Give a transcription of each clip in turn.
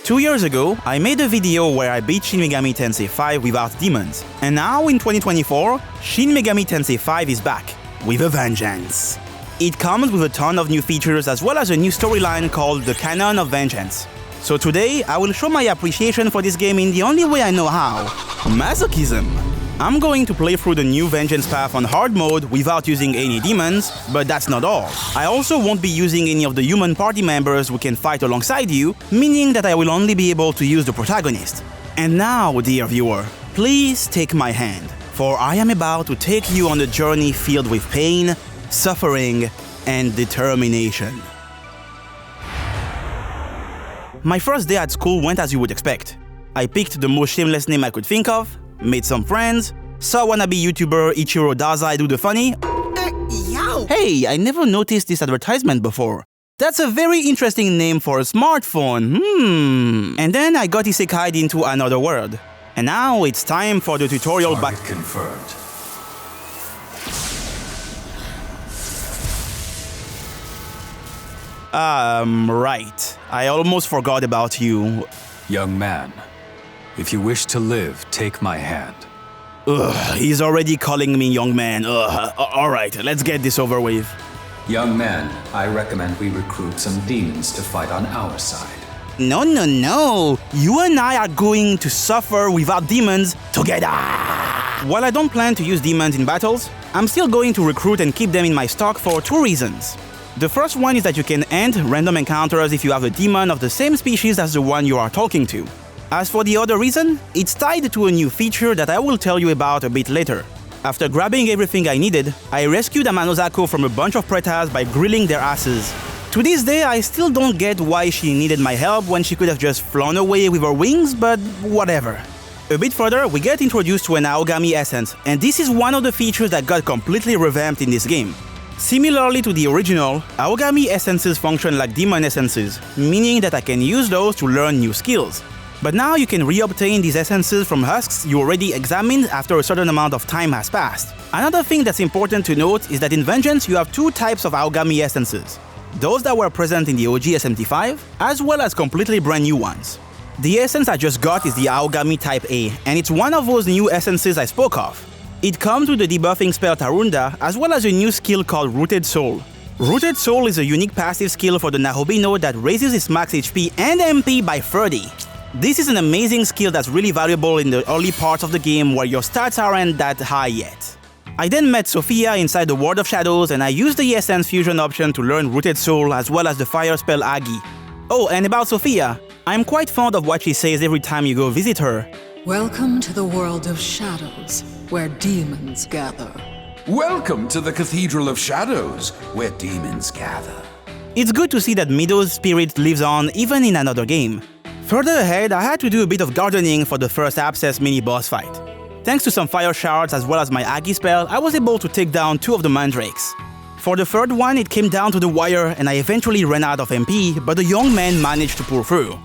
2 years ago, I made a video where I beat Shin Megami Tensei V without demons. And now, in 2024, Shin Megami Tensei V is back, with a vengeance. It comes with a ton of new features as well as a new storyline called the Canon of Vengeance. So today, I will show my appreciation for this game in the only way I know how: masochism. I'm going to play through the new Vengeance path on hard mode without using any demons, but that's not all. I also won't be using any of the human party members who can fight alongside you, meaning that I will only be able to use the protagonist. And now, dear viewer, please take my hand, for I am about to take you on a journey filled with pain, suffering, and determination. My first day at school went as you would expect. I picked the most shameless name I could think of, made some friends, saw wannabe YouTuber Ichiro Dazai do the funny. Yo! Hey, I never noticed this advertisement before. That's a very interesting name for a smartphone. And then I got isekai'd into another world. And now it's time for the tutorial back. Confirmed. Right. I almost forgot about you. Young man, if you wish to live, take my hand. Ugh, he's already calling me young man. Ugh. Alright, let's get this over with. Young man, I recommend we recruit some demons to fight on our side. No. You and I are going to suffer without demons together. While I don't plan to use demons in battles, I'm still going to recruit and keep them in my stock for two reasons. The first one is that you can end random encounters if you have a demon of the same species as the one you are talking to. As for the other reason, it's tied to a new feature that I will tell you about a bit later. After grabbing everything I needed, I rescued Amanozako from a bunch of pretas by grilling their asses. To this day, I still don't get why she needed my help when she could have just flown away with her wings, but whatever. A bit further, we get introduced to an Aogami essence, and this is one of the features that got completely revamped in this game. Similarly to the original, Aogami essences function like demon essences, meaning that I can use those to learn new skills. But now you can re-obtain these essences from husks you already examined after a certain amount of time has passed. Another thing that's important to note is that in Vengeance you have two types of Aogami essences. Those that were present in the OG SMTV, as well as completely brand new ones. The essence I just got is the Aogami Type A, and it's one of those new essences I spoke of. It comes with the debuffing spell Tarunda, as well as a new skill called Rooted Soul. Rooted Soul is a unique passive skill for the Nahobi node that raises its max HP and MP by 30. This is an amazing skill that's really valuable in the early parts of the game where your stats aren't that high yet. I then met Sophia inside the World of Shadows and I used the Essence Fusion option to learn Rooted Soul as well as the fire spell Agi. Oh, and about Sophia, I'm quite fond of what she says every time you go visit her. Welcome to the world of shadows, where demons gather. Welcome to the Cathedral of Shadows, where demons gather. It's good to see that Mido's spirit lives on even in another game. Further ahead, I had to do a bit of gardening for the first Abscess mini-boss fight. Thanks to some fire shards as well as my Agi spell, I was able to take down two of the mandrakes. For the third one, it came down to the wire and I eventually ran out of MP, but the young man managed to pull through.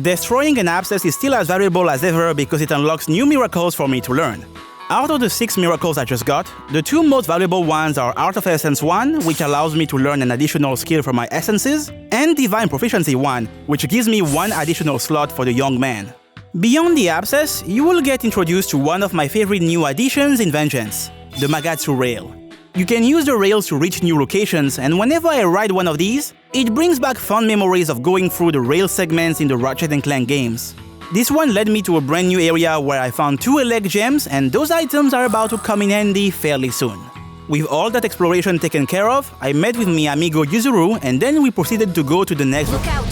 Destroying an Abscess is still as valuable as ever because it unlocks new miracles for me to learn. Out of the 6 miracles I just got, the two most valuable ones are Art of Essence 1, which allows me to learn an additional skill from my essences, and Divine Proficiency 1, which gives me 1 additional slot for the young man. Beyond the Abscess, you will get introduced to one of my favorite new additions in Vengeance, the Magatsu Rail. You can use the rails to reach new locations, and whenever I ride one of these, it brings back fond memories of going through the rail segments in the Ratchet & Clank games. This one led me to a brand new area where I found 2 elect gems, and those items are about to come in handy fairly soon. With all that exploration taken care of, I met with mi amigo Yuzuru, and then we proceeded to go to the next. Look out!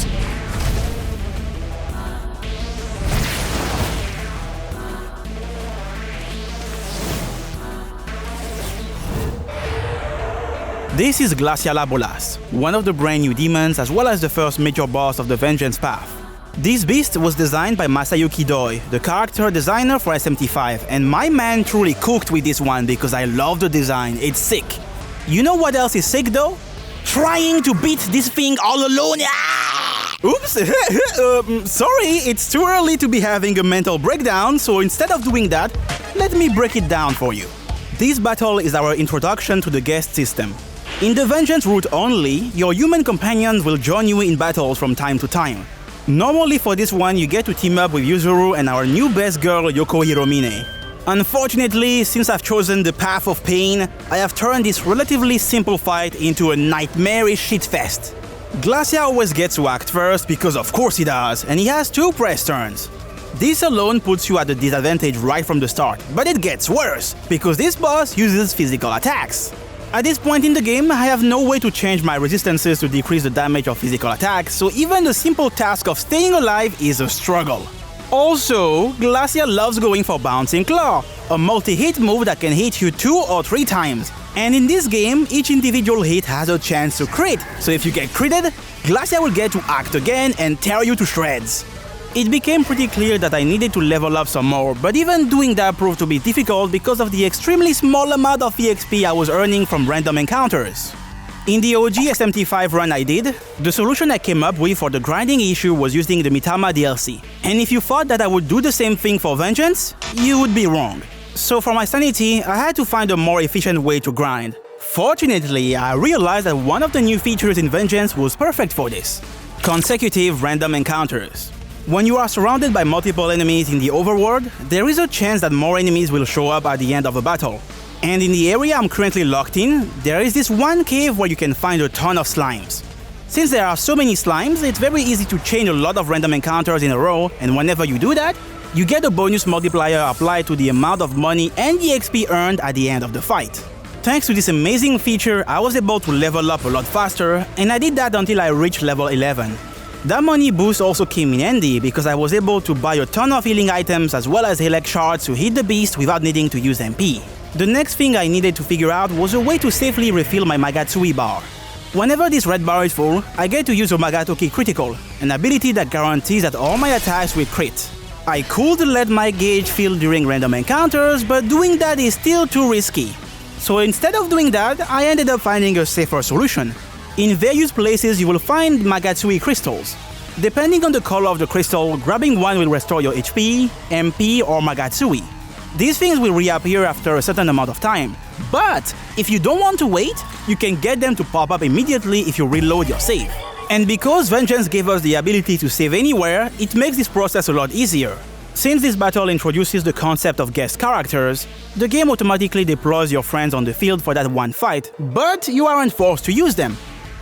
This is Glaciala Bolas, one of the brand new demons as well as the first major boss of the Vengeance path. This beast was designed by Masayuki Doi, the character designer for SMTV, and my man truly cooked with this one because I love the design, it's sick. You know what else is sick though? Trying to beat this thing all alone. Oops, sorry, it's too early to be having a mental breakdown, so instead of doing that, let me break it down for you. This battle is our introduction to the guest system. In the Vengeance route only, your human companions will join you in battles from time to time. Normally for this one, you get to team up with Yuzuru and our new best girl, Yoko Hiromine. Unfortunately, since I've chosen the path of pain, I have turned this relatively simple fight into a nightmarish shitfest. Glacia always gets to act first because of course he does, and he has 2 press turns. This alone puts you at a disadvantage right from the start, but it gets worse, because this boss uses physical attacks. At this point in the game, I have no way to change my resistances to decrease the damage of physical attacks, so even the simple task of staying alive is a struggle. Also, Glacia loves going for Bouncing Claw, a multi-hit move that can hit you 2 or 3 times. And in this game, each individual hit has a chance to crit, so if you get critted, Glacia will get to act again and tear you to shreds. It became pretty clear that I needed to level up some more, but even doing that proved to be difficult because of the extremely small amount of EXP I was earning from random encounters. In the OG SMTV run I did, the solution I came up with for the grinding issue was using the Mitama DLC. And if you thought that I would do the same thing for Vengeance, you would be wrong. So for my sanity, I had to find a more efficient way to grind. Fortunately, I realized that one of the new features in Vengeance was perfect for this: consecutive random encounters. When you are surrounded by multiple enemies in the overworld, there is a chance that more enemies will show up at the end of a battle. And in the area I'm currently locked in, there is this one cave where you can find a ton of slimes. Since there are so many slimes, it's very easy to chain a lot of random encounters in a row, and whenever you do that, you get a bonus multiplier applied to the amount of money and the XP earned at the end of the fight. Thanks to this amazing feature, I was able to level up a lot faster, and I did that until I reached level 11. That money boost also came in handy because I was able to buy a ton of healing items as well as Helix shards to hit the beast without needing to use MP. The next thing I needed to figure out was a way to safely refill my Magatsui bar. Whenever this red bar is full, I get to use a Magatoki Critical, an ability that guarantees that all my attacks will crit. I could let my gauge fill during random encounters, but doing that is still too risky. So instead of doing that, I ended up finding a safer solution. In various places you will find Magatsui crystals. Depending on the color of the crystal, grabbing one will restore your HP, MP, or Magatsui. These things will reappear after a certain amount of time. But if you don't want to wait, you can get them to pop up immediately if you reload your save. And because Vengeance gave us the ability to save anywhere, it makes this process a lot easier. Since this battle introduces the concept of guest characters, the game automatically deploys your friends on the field for that one fight, but you aren't forced to use them.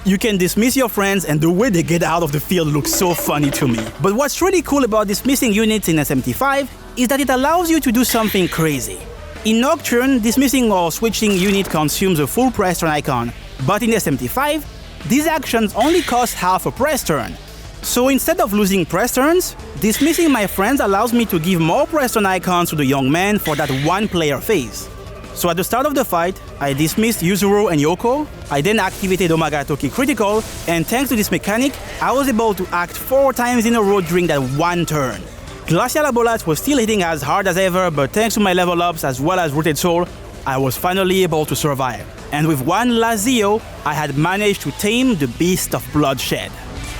You can dismiss your friends, and the way they get out of the field looks so funny to me. But what's really cool about dismissing units in SMTV is that it allows you to do something crazy. In Nocturne, dismissing or switching unit consumes a full press turn icon, but in SMTV, these actions only cost half a press turn. So instead of losing press turns, dismissing my friends allows me to give more press turn icons to the young man for that one player phase. So at the start of the fight, I dismissed Yuzuru and Yoko, I then activated Omagatoki Critical, and thanks to this mechanic, I was able to act 4 times in a row during that one turn. Glacial Abolas was still hitting as hard as ever, but thanks to my level ups as well as Rooted Soul, I was finally able to survive. And with one last Zeo, I had managed to tame the Beast of Bloodshed.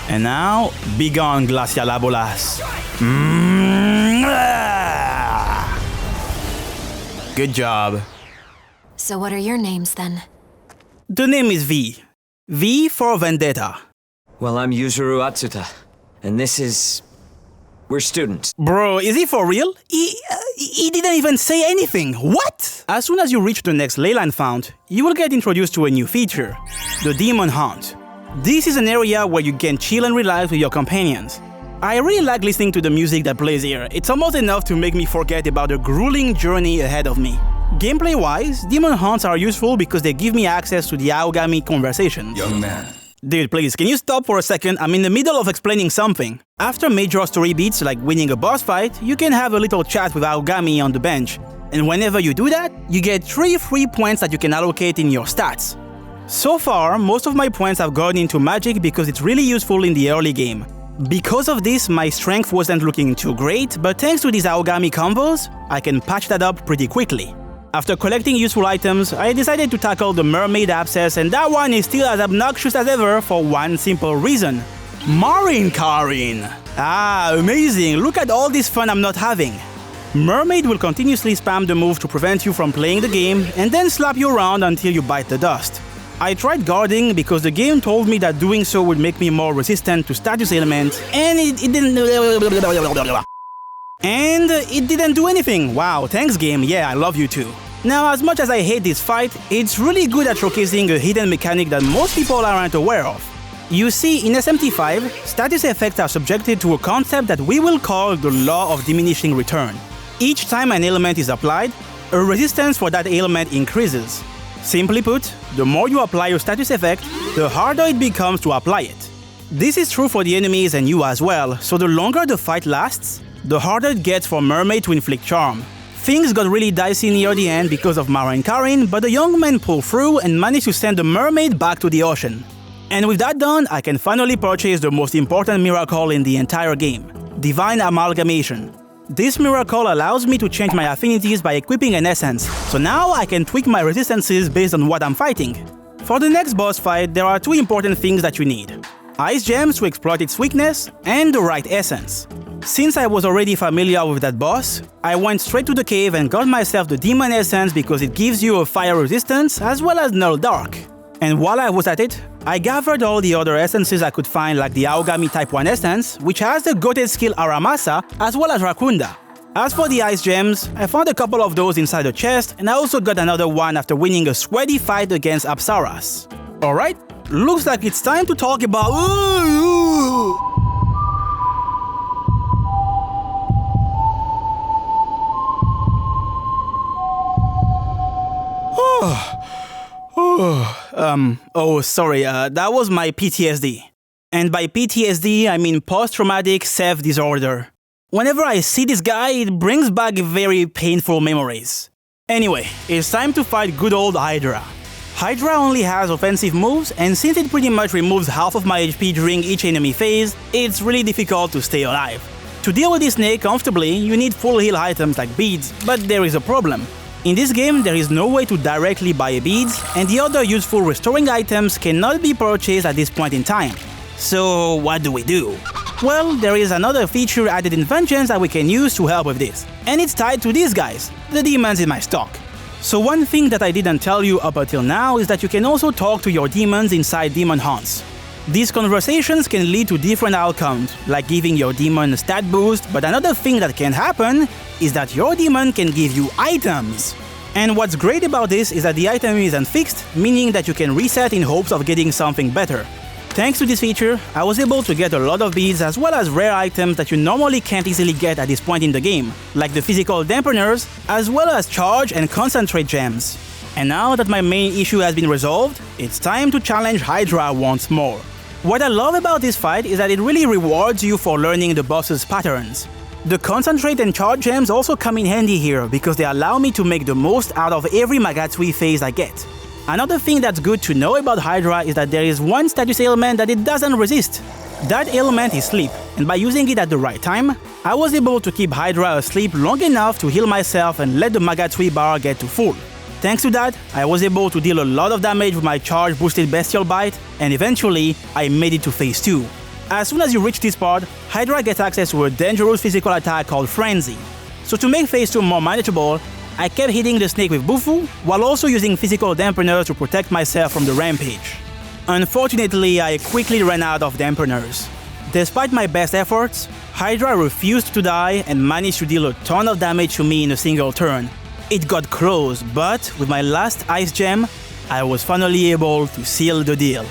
And now, begone Glacial Abolas. Good job. So what are your names then? The name is V. V for Vendetta. Well, I'm Yuzuru Atsuta, and this is... we're students. Bro, is he for real? He didn't even say anything. What? As soon as you reach the next Leyline Fount, you will get introduced to a new feature, the Demon Hunt. This is an area where you can chill and relax with your companions. I really like listening to the music that plays here. It's almost enough to make me forget about the grueling journey ahead of me. Gameplay-wise, Demon Hunts are useful because they give me access to the Aogami conversations. Young man. Dude, please, can you stop for a second? I'm in the middle of explaining something. After major story beats like winning a boss fight, you can have a little chat with Aogami on the bench. And whenever you do that, you get 3 free points that you can allocate in your stats. So far, most of my points have gone into magic because it's really useful in the early game. Because of this, my strength wasn't looking too great, but thanks to these Aogami combos, I can patch that up pretty quickly. After collecting useful items, I decided to tackle the Mermaid Abscess, and that one is still as obnoxious as ever for one simple reason. Marine Karin! Ah, amazing! Look at all this fun I'm not having. Mermaid will continuously spam the move to prevent you from playing the game, and then slap you around until you bite the dust. I tried guarding because the game told me that doing so would make me more resistant to status elements, and it didn't... And it didn't do anything. Wow, thanks game, yeah, I love you too. Now, as much as I hate this fight, it's really good at showcasing a hidden mechanic that most people aren't aware of. You see, in SMTV, status effects are subjected to a concept that we will call the law of diminishing return. Each time an element is applied, a resistance for that element increases. Simply put, the more you apply your status effect, the harder it becomes to apply it. This is true for the enemies and you as well, so the longer the fight lasts, the harder it gets for Mermaid to inflict charm. Things got really dicey near the end because of Mara and Karin, but the young men pulled through and managed to send the mermaid back to the ocean. And with that done, I can finally purchase the most important miracle in the entire game, Divine Amalgamation. This miracle allows me to change my affinities by equipping an essence, so now I can tweak my resistances based on what I'm fighting. For the next boss fight, there are two important things that you need: Ice Gems to exploit its weakness, and the right essence. Since I was already familiar with that boss, I went straight to the cave and got myself the Demon Essence because it gives you a fire resistance as well as Null Dark. And while I was at it, I gathered all the other essences I could find, like the Aogami Type 1 essence, which has the goated skill Aramasa, as well as Rakunda. As for the Ice Gems, I found a couple of those inside the chest, and I also got another one after winning a sweaty fight against Apsaras. Alright, looks like it's time to talk about... sorry, that was my PTSD. And by PTSD, I mean post-traumatic self disorder. Whenever I see this guy, it brings back very painful memories. Anyway, it's time to fight good old Hydra. Hydra only has offensive moves, and since it pretty much removes half of my HP during each enemy phase, it's really difficult to stay alive. To deal with this snake comfortably, you need full heal items like beads, but there is a problem. In this game, there is no way to directly buy beads, and the other useful restoring items cannot be purchased at this point in time. So what do we do? Well, there is another feature added in Vengeance that we can use to help with this, and it's tied to these guys, the demons in my stock. So one thing that I didn't tell you up until now is that you can also talk to your demons inside demon haunts. These conversations can lead to different outcomes, like giving your demon a stat boost, but another thing that can happen is that your demon can give you items. And what's great about this is that the item isn't fixed, meaning that you can reset in hopes of getting something better. Thanks to this feature, I was able to get a lot of beads as well as rare items that you normally can't easily get at this point in the game, like the physical dampeners, as well as charge and concentrate gems. And now that my main issue has been resolved, it's time to challenge Hydra once more. What I love about this fight is that it really rewards you for learning the boss's patterns. The concentrate and charge gems also come in handy here because they allow me to make the most out of every Magatsui phase I get. Another thing that's good to know about Hydra is that there is one status element that it doesn't resist. That element is sleep, and by using it at the right time, I was able to keep Hydra asleep long enough to heal myself and let the Magatsui bar get to full. Thanks to that, I was able to deal a lot of damage with my charge boosted Bestial Bite, and eventually, I made it to phase 2. As soon as you reach this part, Hydra gets access to a dangerous physical attack called Frenzy. So to make phase 2 more manageable, I kept hitting the snake with Bufu, while also using physical dampeners to protect myself from the rampage. Unfortunately, I quickly ran out of dampeners. Despite my best efforts, Hydra refused to die and managed to deal a ton of damage to me in a single turn. It got close, but with my last ice gem, I was finally able to seal the deal.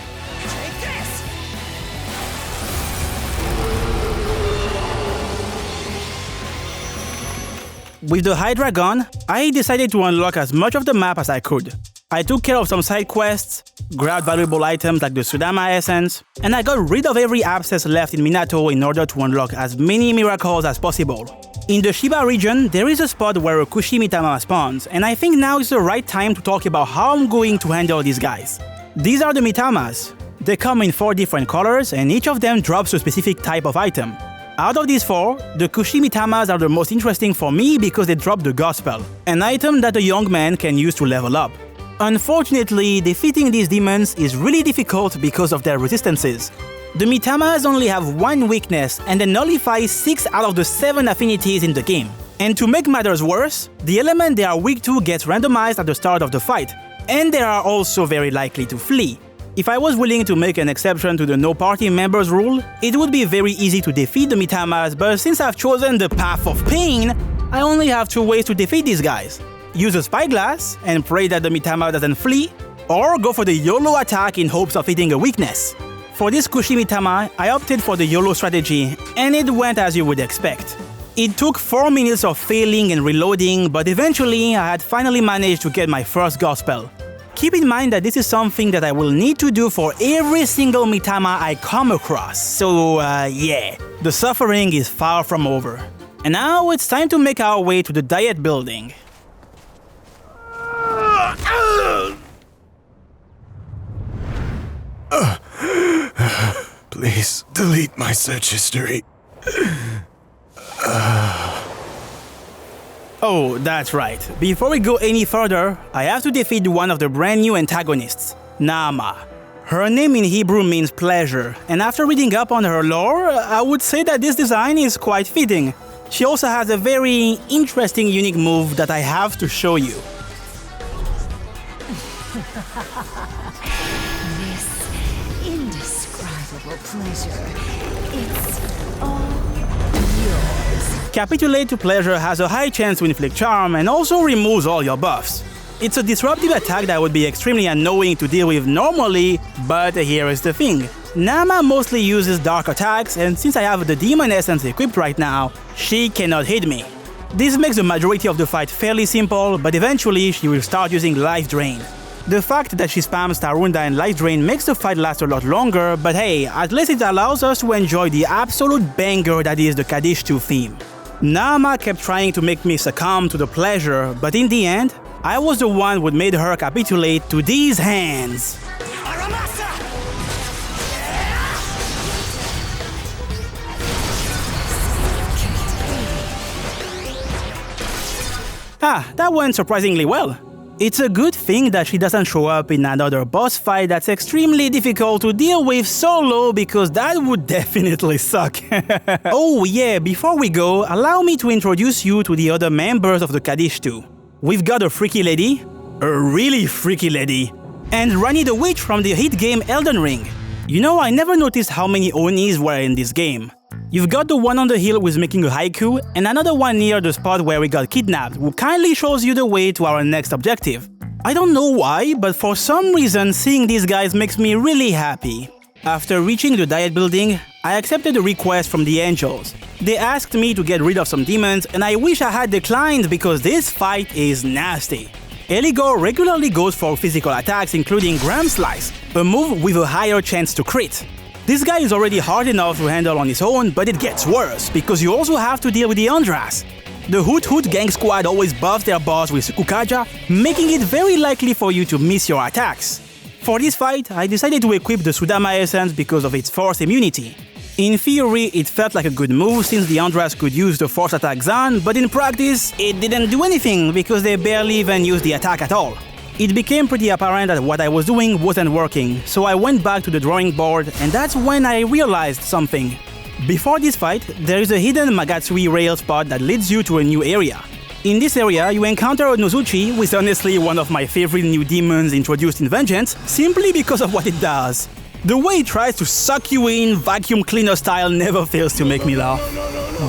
With the Hydra gone, I decided to unlock as much of the map as I could. I took care of some side quests, grabbed valuable items like the Sudama Essence, and I got rid of every abscess left in Minato in order to unlock as many miracles as possible. In the Shiba region, there is a spot where a Kushimitama spawns, and I think now is the right time to talk about how I'm going to handle these guys. These are the Mitamas. They come in 4 different colors, and each of them drops a specific type of item. Out of these 4, the Kushimitamas are the most interesting for me because they drop the Gospel, an item that a young man can use to level up. Unfortunately, defeating these demons is really difficult because of their resistances. The Mitamas only have one weakness, and they nullify 6 out of the 7 affinities in the game. And to make matters worse, the element they are weak to gets randomized at the start of the fight. and they are also very likely to flee. If I was willing to make an exception to the no party members rule, it would be very easy to defeat the Mitamas, but since I've chosen the path of pain, I only have two ways to defeat these guys. Use a spyglass and pray that the Mitama doesn't flee, or go for the YOLO attack in hopes of hitting a weakness. For this Kushi Mitama, I opted for the YOLO strategy, and it went as you would expect. It took 4 minutes of failing and reloading, but eventually I had finally managed to get my first gospel. Keep in mind that this is something that I will need to do for every single Mitama I come across, so yeah, the suffering is far from over. And now it's time to make our way to the diet building. Please delete my search history. Oh, that's right. Before we go any further, I have to defeat one of the brand new antagonists, Nama. Her name in Hebrew means pleasure, and after reading up on her lore, I would say that this design is quite fitting. She also has a very interesting unique move that I have to show you. This indescribable pleasure, it's all yours. Capitulate to Pleasure has a high chance to inflict charm and also removes all your buffs. It's a disruptive attack that would be extremely annoying to deal with normally, but here is the thing. Nama mostly uses dark attacks, and since I have the demon essence equipped right now, she cannot hit me. This makes the majority of the fight fairly simple, but eventually she will start using Life Drain. The fact that she spams Tarunda and Life Drain makes the fight last a lot longer, but hey, at least it allows us to enjoy the absolute banger that is the Kaddish 2 theme. Nama kept trying to make me succumb to the pleasure, but in the end, I was the one who made her capitulate to these hands. Ah, that went surprisingly well. It's a good thing that she doesn't show up in another boss fight that's extremely difficult to deal with solo, because that would definitely suck. Oh yeah, before we go, allow me to introduce you to the other members of the Kaddish 2. We've got a freaky lady, a really freaky lady, and Rani the Witch from the hit game Elden Ring. You know, I never noticed how many Onis were in this game. You've got the one on the hill who's making a haiku, and another one near the spot where we got kidnapped, who kindly shows you the way to our next objective. I don't know why, but for some reason seeing these guys makes me really happy. After reaching the diet building, I accepted a request from the angels. They asked me to get rid of some demons, and I wish I had declined because this fight is nasty. Eligor regularly goes for physical attacks, including Gram Slice, a move with a higher chance to crit. This guy is already hard enough to handle on his own, but it gets worse, because you also have to deal with the Andras. The Hoot Hoot gang squad always buffs their boss with Sukukaja, making it very likely for you to miss your attacks. For this fight, I decided to equip the Sudama essence because of its force immunity. In theory, it felt like a good move since the Andras could use the force attack Zan, but in practice, it didn't do anything because they barely even used the attack at all. It became pretty apparent that what I was doing wasn't working, so I went back to the drawing board, and that's when I realized something. Before this fight, there is a hidden Magatsui rail spot that leads you to a new area. In this area, you encounter a Nozuchi, with honestly one of my favorite new demons introduced in Vengeance, simply because of what it does. The way it tries to suck you in vacuum cleaner style never fails to make me laugh.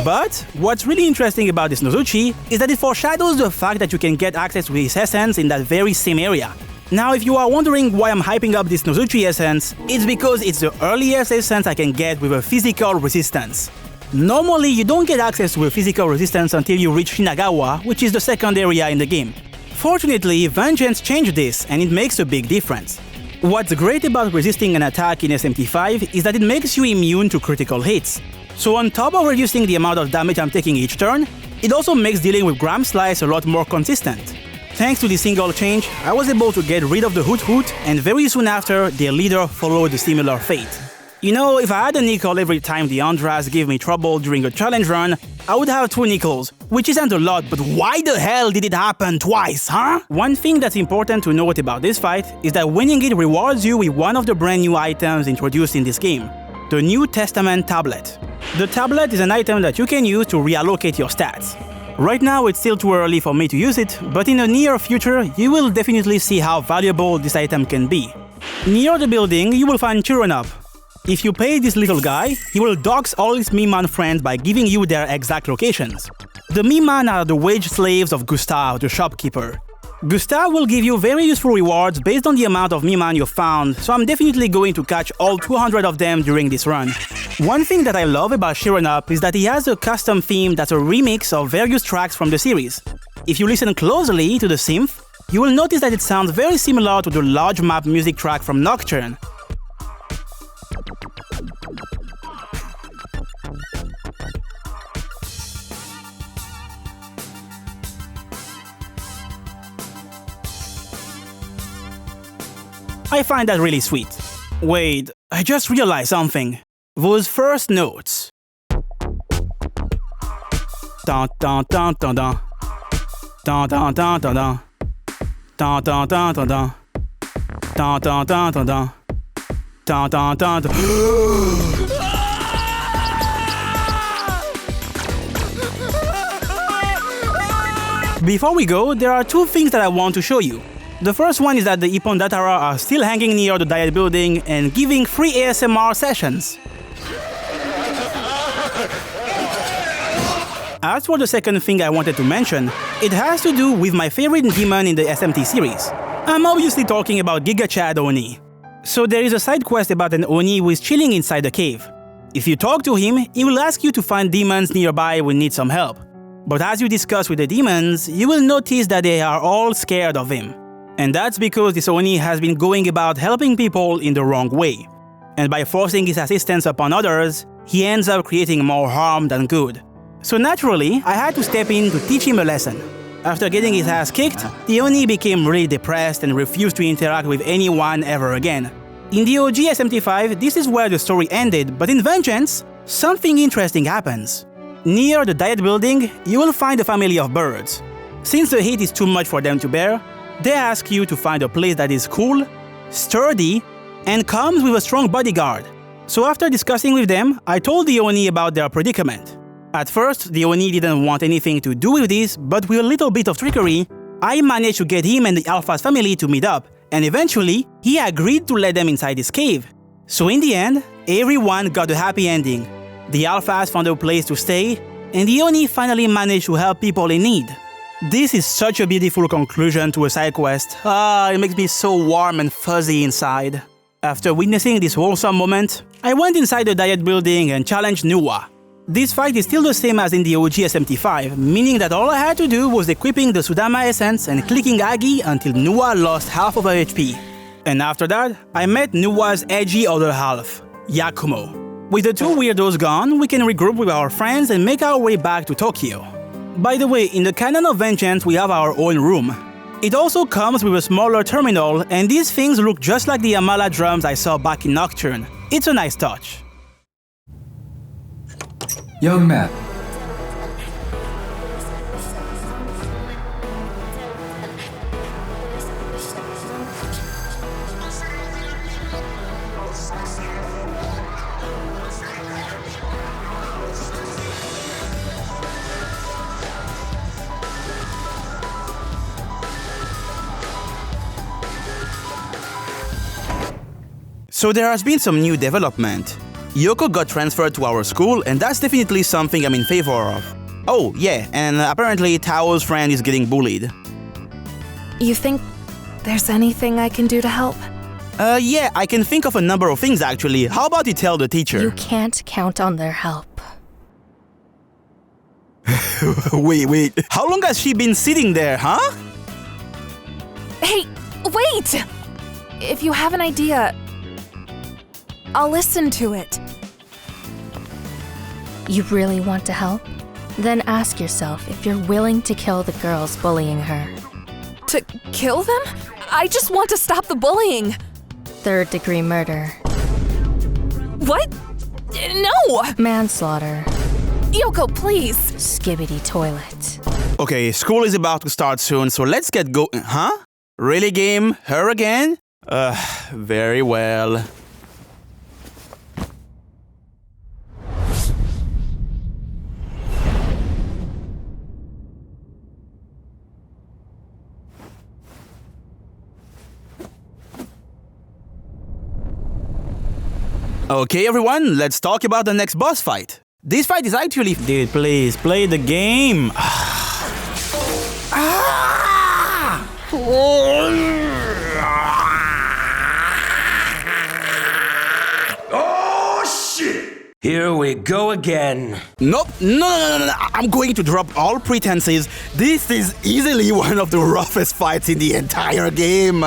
But what's really interesting about this Nozuchi is that it foreshadows the fact that you can get access to his essence in that very same area. Now, if you are wondering why I'm hyping up this Nozuchi essence, it's because it's the earliest essence I can get with a physical resistance. Normally, you don't get access to a physical resistance until you reach Shinagawa, which is the second area in the game. Fortunately, Vengeance changed this, and it makes a big difference. What's great about resisting an attack in SMT5 is that it makes you immune to critical hits. So on top of reducing the amount of damage I'm taking each turn, it also makes dealing with Gram Slice a lot more consistent. Thanks to this single change, I was able to get rid of the Hoot Hoot, and very soon after, their leader followed a similar fate. You know, if I had a nickel every time the Andras gave me trouble during a challenge run, I would have 2 nickels, which isn't a lot, but why the hell did it happen twice, huh? One thing that's important to note about this fight is that winning it rewards you with one of the brand new items introduced in this game, the New Testament Tablet. The tablet is an item that you can use to reallocate your stats. Right now it's still too early for me to use it, but in the near future you will definitely see how valuable this item can be. Near the building you will find Cheering Up. If you pay this little guy, he will dox all his Meme-Man friends by giving you their exact locations. The Meme-Man are the wage slaves of Gustav, the shopkeeper. Gustav will give you very useful rewards based on the amount of Meme-Man you found, so I'm definitely going to catch all 200 of them during this run. One thing that I love about Cheering Up is that he has a custom theme that's a remix of various tracks from the series. If you listen closely to the synth, you will notice that it sounds very similar to the large map music track from Nocturne. I find that really sweet. Wait, I just realized something. Those first notes. Dun dun dun dun dun. Dun dun dun dun dun. Dun dun dun dun dun. Dun dun dun dun dun. Dun dun dun dun. Before we go, there are two things that I want to show you. The first one is that the Ippon Datara are still hanging near the Diet building and giving free ASMR sessions. As for the second thing I wanted to mention, it has to do with my favorite demon in the SMT series. I'm obviously talking about Giga Chad Oni. So there is a side quest about an Oni who is chilling inside the cave. If you talk to him, he will ask you to find demons nearby who need some help. But as you discuss with the demons, you will notice that they are all scared of him. And that's because this Oni has been going about helping people in the wrong way. And by forcing his assistance upon others, he ends up creating more harm than good. So naturally, I had to step in to teach him a lesson. After getting his ass kicked, the Oni became really depressed and refused to interact with anyone ever again. In the OG SMT5, this is where the story ended, but in Vengeance, something interesting happens. Near the Diet building, you will find a family of birds. Since the heat is too much for them to bear, they ask you to find a place that is cool, sturdy, and comes with a strong bodyguard. So after discussing with them, I told the Oni about their predicament. At first, the Oni didn't want anything to do with this, but with a little bit of trickery, I managed to get him and the Alpha's family to meet up, and eventually, he agreed to let them inside his cave. So in the end, everyone got a happy ending. The Alphas found a place to stay, and the Oni finally managed to help people in need. This is such a beautiful conclusion to a side quest. It makes me so warm and fuzzy inside. After witnessing this wholesome moment, I went inside the Diet building and challenged Nuwa. This fight is still the same as in the OG SMT5, meaning that all I had to do was equipping the Sudama essence and clicking Agi until Nuwa lost half of her HP. And after that, I met Nuwa's edgy other half, Yakumo. With the two weirdos gone, we can regroup with our friends and make our way back to Tokyo. By the way, in the canon of Vengeance, we have our own room. It also comes with a smaller terminal, and these things look just like the Amala drums I saw back in Nocturne. It's a nice touch. Young man, So there has been some new development. Yoko got transferred to our school, and that's definitely something I'm in favor of. Oh, yeah, and apparently Tao's friend is getting bullied. You think there's anything I can do to help? Yeah, I can think of a number of things actually. How about you tell the teacher? You can't count on their help. Wait. How long has she been sitting there, huh? Hey, wait! If you have an idea, I'll listen to it. You really want to help? Then ask yourself if you're willing to kill the girls bullying her. To kill them? I just want to stop the bullying. 3rd-degree murder. What? No! Manslaughter. Yoko, please. Skibbity toilet. Okay, school is about to start soon, so let's get go- Huh? Really, game? Her again? Very well. Okay, everyone, let's talk about the next boss fight. This fight is actually... Dude, please, play the game. Oh, shit! Here we go again. Nope, no. I'm going to drop all pretenses. This is easily one of the roughest fights in the entire game.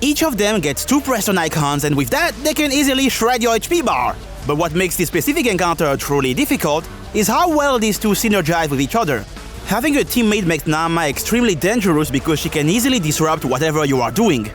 Each of them gets 2 press-on icons, and with that, they can easily shred your HP bar. But what makes this specific encounter truly difficult is how well these two synergize with each other. Having a teammate makes Nama extremely dangerous because she can easily disrupt whatever you are doing.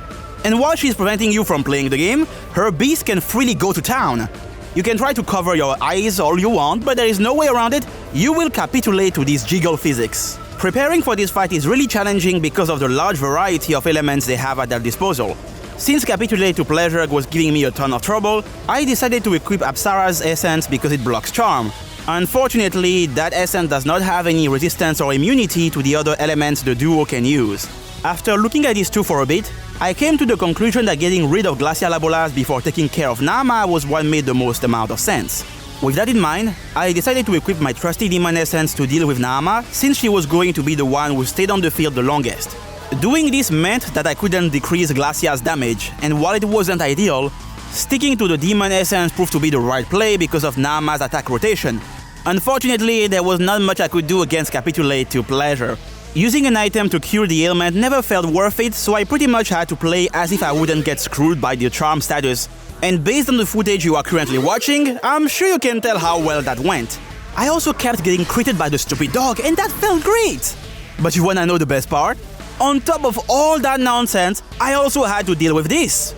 And while she's preventing you from playing the game, her beast can freely go to town. You can try to cover your eyes all you want, but there is no way around it. You will capitulate to these jiggle physics. Preparing for this fight is really challenging because of the large variety of elements they have at their disposal. Since Capitulate to Pleasure was giving me a ton of trouble, I decided to equip Apsara's essence because it blocks charm. Unfortunately, that essence does not have any resistance or immunity to the other elements the duo can use. After looking at these two for a bit, I came to the conclusion that getting rid of Glacia Labolas before taking care of Nama was what made the most amount of sense. With that in mind, I decided to equip my trusty demon essence to deal with Nama, since she was going to be the one who stayed on the field the longest. Doing this meant that I couldn't decrease Glacia's damage, and while it wasn't ideal, sticking to the demon essence proved to be the right play because of Nama's attack rotation. Unfortunately, there was not much I could do against Capitulate to Pleasure. Using an item to cure the ailment never felt worth it, so I pretty much had to play as if I wouldn't get screwed by the charm status. And based on the footage you are currently watching, I'm sure you can tell how well that went. I also kept getting critted by the stupid dog, and that felt great! But you wanna know the best part? On top of all that nonsense, I also had to deal with this.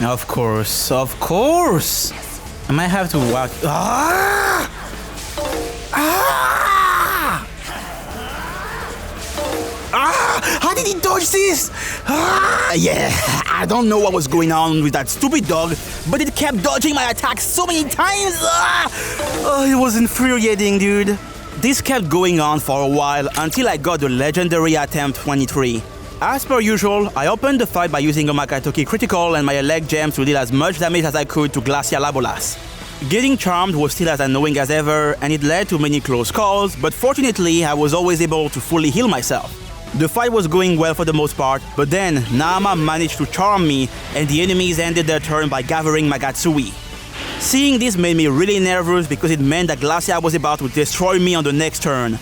Of course. I might have to walk... How did he dodge this? Yeah, I don't know what was going on with that stupid dog, but it kept dodging my attacks so many times. It was infuriating, dude. This kept going on for a while until I got the legendary attempt 23. As per usual, I opened the fight by using a Makatoki critical and my leg gems to deal as much damage as I could to Glacia Labolas. Getting charmed was still as annoying as ever, and it led to many close calls, but fortunately I was always able to fully heal myself. The fight was going well for the most part, but then Nama managed to charm me, and the enemies ended their turn by gathering Magatsui. Seeing this made me really nervous because it meant that Glacia was about to destroy me on the next turn.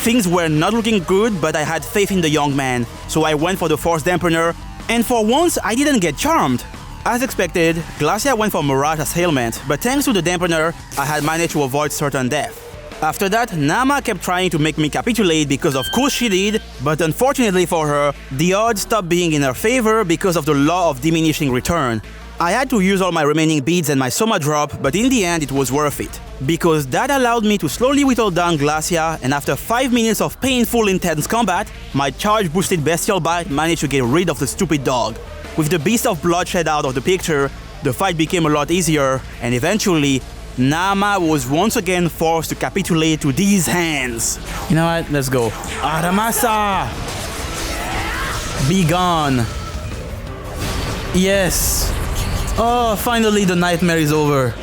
Things were not looking good, but I had faith in the young man, so I went for the Force Dampener, and for once I didn't get charmed. As expected, Glacia went for Mirage Assailment, but thanks to the Dampener, I had managed to avoid certain death. After that, Nama kept trying to make me capitulate because of course she did, but unfortunately for her, the odds stopped being in her favor because of the law of diminishing return. I had to use all my remaining beads and my Soma drop, but in the end it was worth it, because that allowed me to slowly whittle down Glacia, and after 5 minutes of painful intense combat, my charge-boosted Bestial Bite managed to get rid of the stupid dog. With the Beast of Bloodshed out of the picture, the fight became a lot easier, and eventually, Nama was once again forced to capitulate to these hands. You know what? Let's go. Aramasa! Be gone. Yes. Oh, finally the nightmare is over.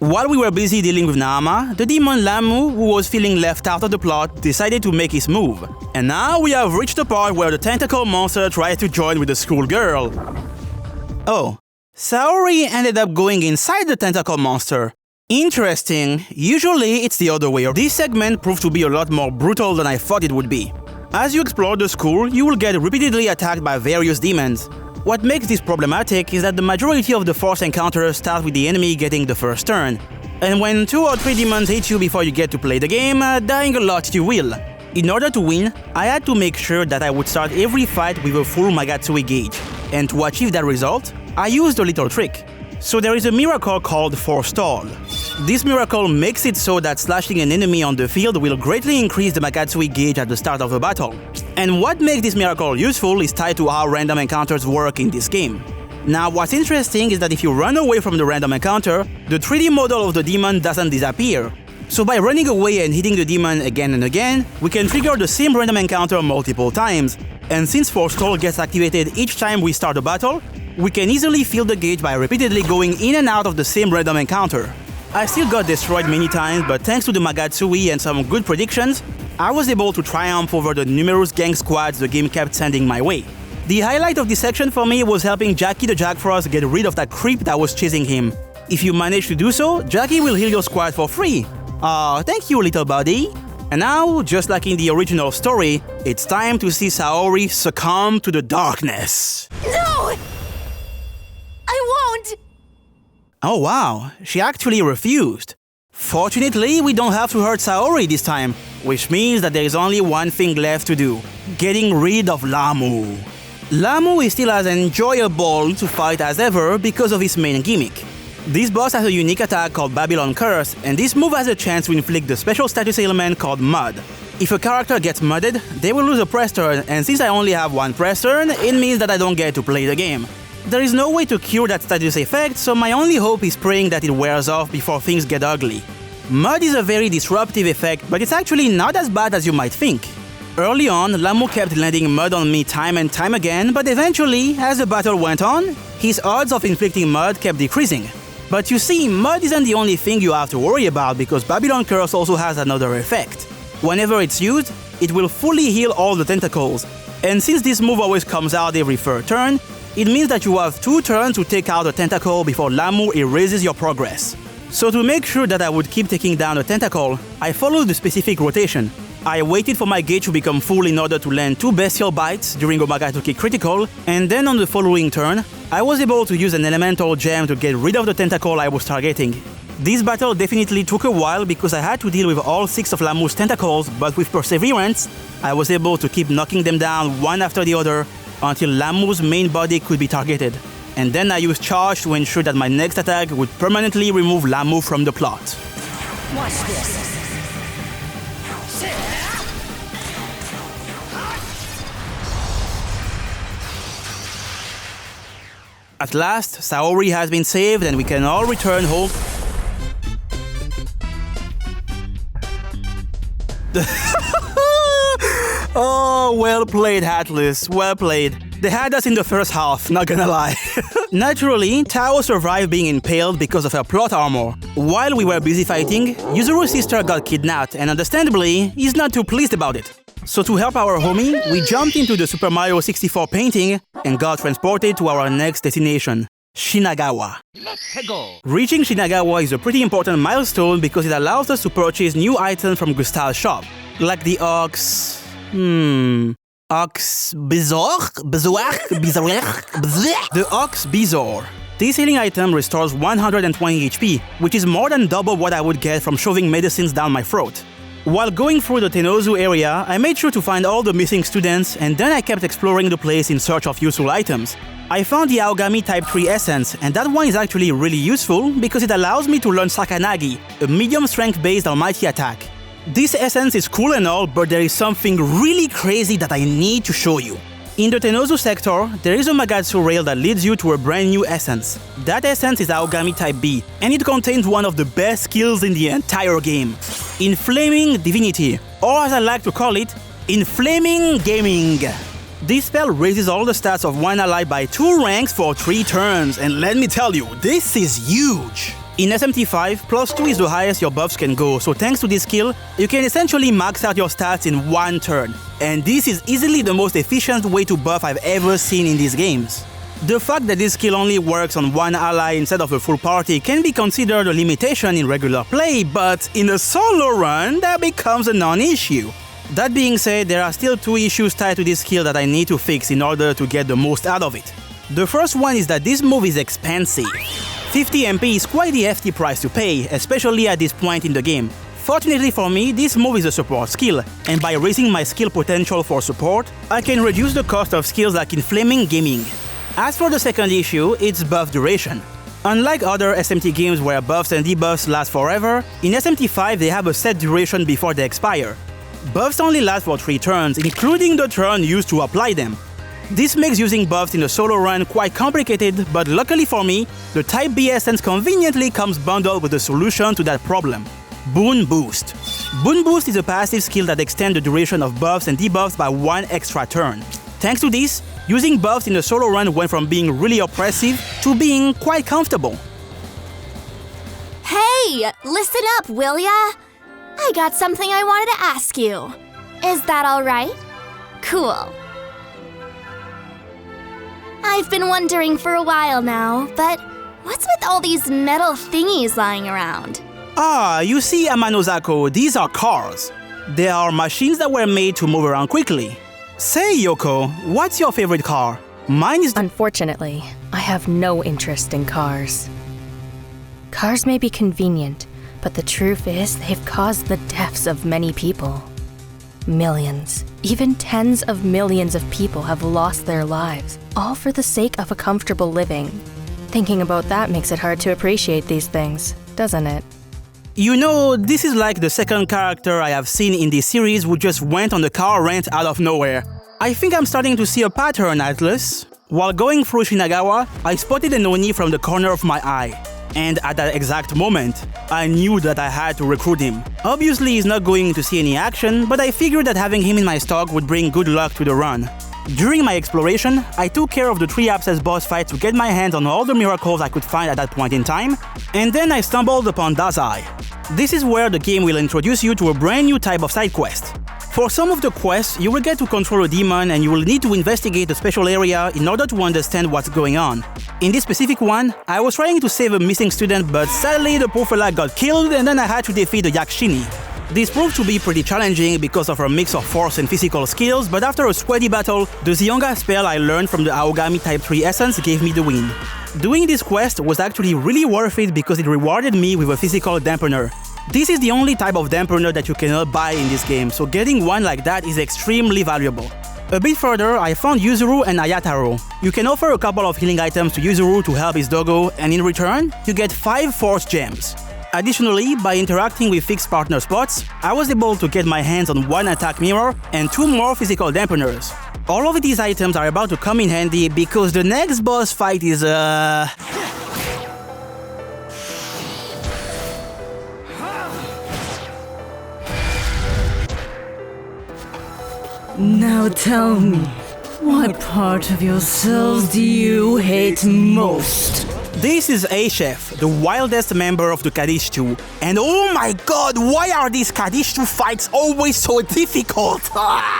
While we were busy dealing with Nama, the demon Lamu, who was feeling left out of the plot, decided to make his move. And now we have reached the part where the tentacle monster tries to join with the schoolgirl. Oh, Saori ended up going inside the tentacle monster. Interesting. Usually it's the other way. This segment proved to be a lot more brutal than I thought it would be. As you explore the school, you will get repeatedly attacked by various demons. What makes this problematic is that the majority of the force encounters start with the enemy getting the first turn. And when 2 or 3 demons hit you before you get to play the game, dying a lot you will. In order to win, I had to make sure that I would start every fight with a full Magatsui gauge. And to achieve that result, I used a little trick. So there is a miracle called Forestall. This miracle makes it so that slashing an enemy on the field will greatly increase the Magatsui gauge at the start of a battle. And what makes this miracle useful is tied to how random encounters work in this game. Now what's interesting is that if you run away from the random encounter, the 3D model of the demon doesn't disappear. So by running away and hitting the demon again and again, we can trigger the same random encounter multiple times. and since Forestall gets activated each time we start a battle, we can easily fill the gauge by repeatedly going in and out of the same random encounter. I still got destroyed many times, but thanks to the Magatsui and some good predictions, I was able to triumph over the numerous gang squads the game kept sending my way. The highlight of this section for me was helping Jackie the Jack Frost get rid of that creep that was chasing him. If you manage to do so, Jackie will heal your squad for free. Aw, thank you, little buddy. And now, just like in the original story, it's time to see Saori succumb to the darkness. No! I won't! Oh wow, she actually refused. Fortunately, we don't have to hurt Saori this time, which means that there is only one thing left to do: getting rid of Lamu. Lamu is still as enjoyable to fight as ever because of his main gimmick. This boss has a unique attack called Babylon Curse, and this move has a chance to inflict the special status ailment called Mud. If a character gets mudded, they will lose a press turn, and since I only have one press turn, it means that I don't get to play the game. There is no way to cure that status effect, so my only hope is praying that it wears off before things get ugly. Mud is a very disruptive effect, but it's actually not as bad as you might think. Early on, Lamu kept landing mud on me time and time again, but eventually, as the battle went on, his odds of inflicting mud kept decreasing. But you see, mud isn't the only thing you have to worry about because Babylon Curse also has another effect. Whenever it's used, it will fully heal all the tentacles, and since this move always comes out every third turn, it means that you have 2 turns to take out a tentacle before Lamu erases your progress. So to make sure that I would keep taking down a tentacle, I followed the specific rotation. I waited for my gauge to become full in order to land 2 bestial bites during Omagatoki critical, and then on the following turn, I was able to use an elemental gem to get rid of the tentacle I was targeting. This battle definitely took a while because I had to deal with all 6 of Lamu's tentacles, but with perseverance, I was able to keep knocking them down one after the other until Lamu's main body could be targeted. And then I used charge to ensure that my next attack would permanently remove Lamu from the plot. Watch this. At last, Saori has been saved and we can all return home. Oh, well played, Atlas, well played. They had us in the first half, not gonna lie. Naturally, Tao survived being impaled because of her plot armor. While we were busy fighting, Yuzuru's sister got kidnapped and understandably, he's not too pleased about it. So to help our homie, we jumped into the Super Mario 64 painting and got transported to our next destination, Shinagawa. Reaching Shinagawa is a pretty important milestone because it allows us to purchase new items from Gustav's shop, like the Ox... Ox Bizarre? The Ox Bizarre. This healing item restores 120 HP, which is more than double what I would get from shoving medicines down my throat. While going through the Tenozu area, I made sure to find all the missing students, and then I kept exploring the place in search of useful items. I found the Aogami Type 3 Essence, and that one is actually really useful because it allows me to learn Sakanagi, a medium strength based almighty attack. This essence is cool and all, but there is something really crazy that I need to show you. In the Tenozu sector, there is a Magatsu rail that leads you to a brand new essence. That essence is Aogami Type B, and it contains one of the best skills in the entire game: Inflaming Divinity, or as I like to call it, Inflaming Gaming. This spell raises all the stats of one ally by 2 ranks for 3 turns, and let me tell you, this is huge! In SMTV, +2 is the highest your buffs can go, so thanks to this skill, you can essentially max out your stats in 1 turn. And this is easily the most efficient way to buff I've ever seen in these games. The fact that this skill only works on one ally instead of a full party can be considered a limitation in regular play, but in a solo run, that becomes a non-issue. That being said, there are still 2 issues tied to this skill that I need to fix in order to get the most out of it. The first one is that this move is expensive. 50 MP is quite the hefty price to pay, especially at this point in the game. Fortunately for me, this move is a support skill, and by raising my skill potential for support, I can reduce the cost of skills like Inflaming Gaming. As for the second issue, it's buff duration. Unlike other SMT games where buffs and debuffs last forever, in SMT5 they have a set duration before they expire. Buffs only last for 3 turns, including the turn used to apply them. This makes using buffs in a solo run quite complicated, but luckily for me, the Type B Essence conveniently comes bundled with a solution to that problem: Boon Boost. Boon Boost is a passive skill that extends the duration of buffs and debuffs by 1 extra turn. Thanks to this, using buffs in the solo run went from being really oppressive to being quite comfortable. Hey, listen up, will ya? I got something I wanted to ask you. Is that all right? Cool. I've been wondering for a while now, but what's with all these metal thingies lying around? Ah, you see, Amanozako, these are cars. They are machines that were made to move around quickly. Say, Yoko, what's your favorite car? Mine is... Unfortunately, I have no interest in cars. Cars may be convenient, but the truth is they've caused the deaths of many people. Millions, even tens of millions of people have lost their lives, all for the sake of a comfortable living. Thinking about that makes it hard to appreciate these things, doesn't it? You know, this is like the second character I have seen in this series who just went on a car rant out of nowhere. I think I'm starting to see a pattern, Atlas. While going through Shinagawa, I spotted an Oni from the corner of my eye. And at that exact moment, I knew that I had to recruit him. Obviously, he's not going to see any action, but I figured that having him in my stock would bring good luck to the run. During my exploration, I took care of the 3 abscess boss fight to get my hands on all the miracles I could find at that point in time, and then I stumbled upon Dazai. This is where the game will introduce you to a brand new type of side quest. For some of the quests, you will get to control a demon and you will need to investigate a special area in order to understand what's going on. In this specific one, I was trying to save a missing student, but sadly the poor fella got killed and then I had to defeat the Yakshini. This proved to be pretty challenging because of her mix of force and physical skills, but after a sweaty battle, the Zionga spell I learned from the Aogami Type 3 essence gave me the win. Doing this quest was actually really worth it because it rewarded me with a physical dampener. This is the only type of dampener that you cannot buy in this game, so getting one like that is extremely valuable. A bit further, I found Yuzuru and Ayataro. You can offer a couple of healing items to Yuzuru to help his doggo, and in return, you get 5 force gems. Additionally, by interacting with fixed partner spots, I was able to get my hands on 1 attack mirror and 2 more physical dampeners. All of these items are about to come in handy because the next boss fight is Now tell me, what part of yourselves do you hate most? This is A-Chef, the wildest member of the Kadishtu. And oh my god, why are these Kadishtu fights always so difficult?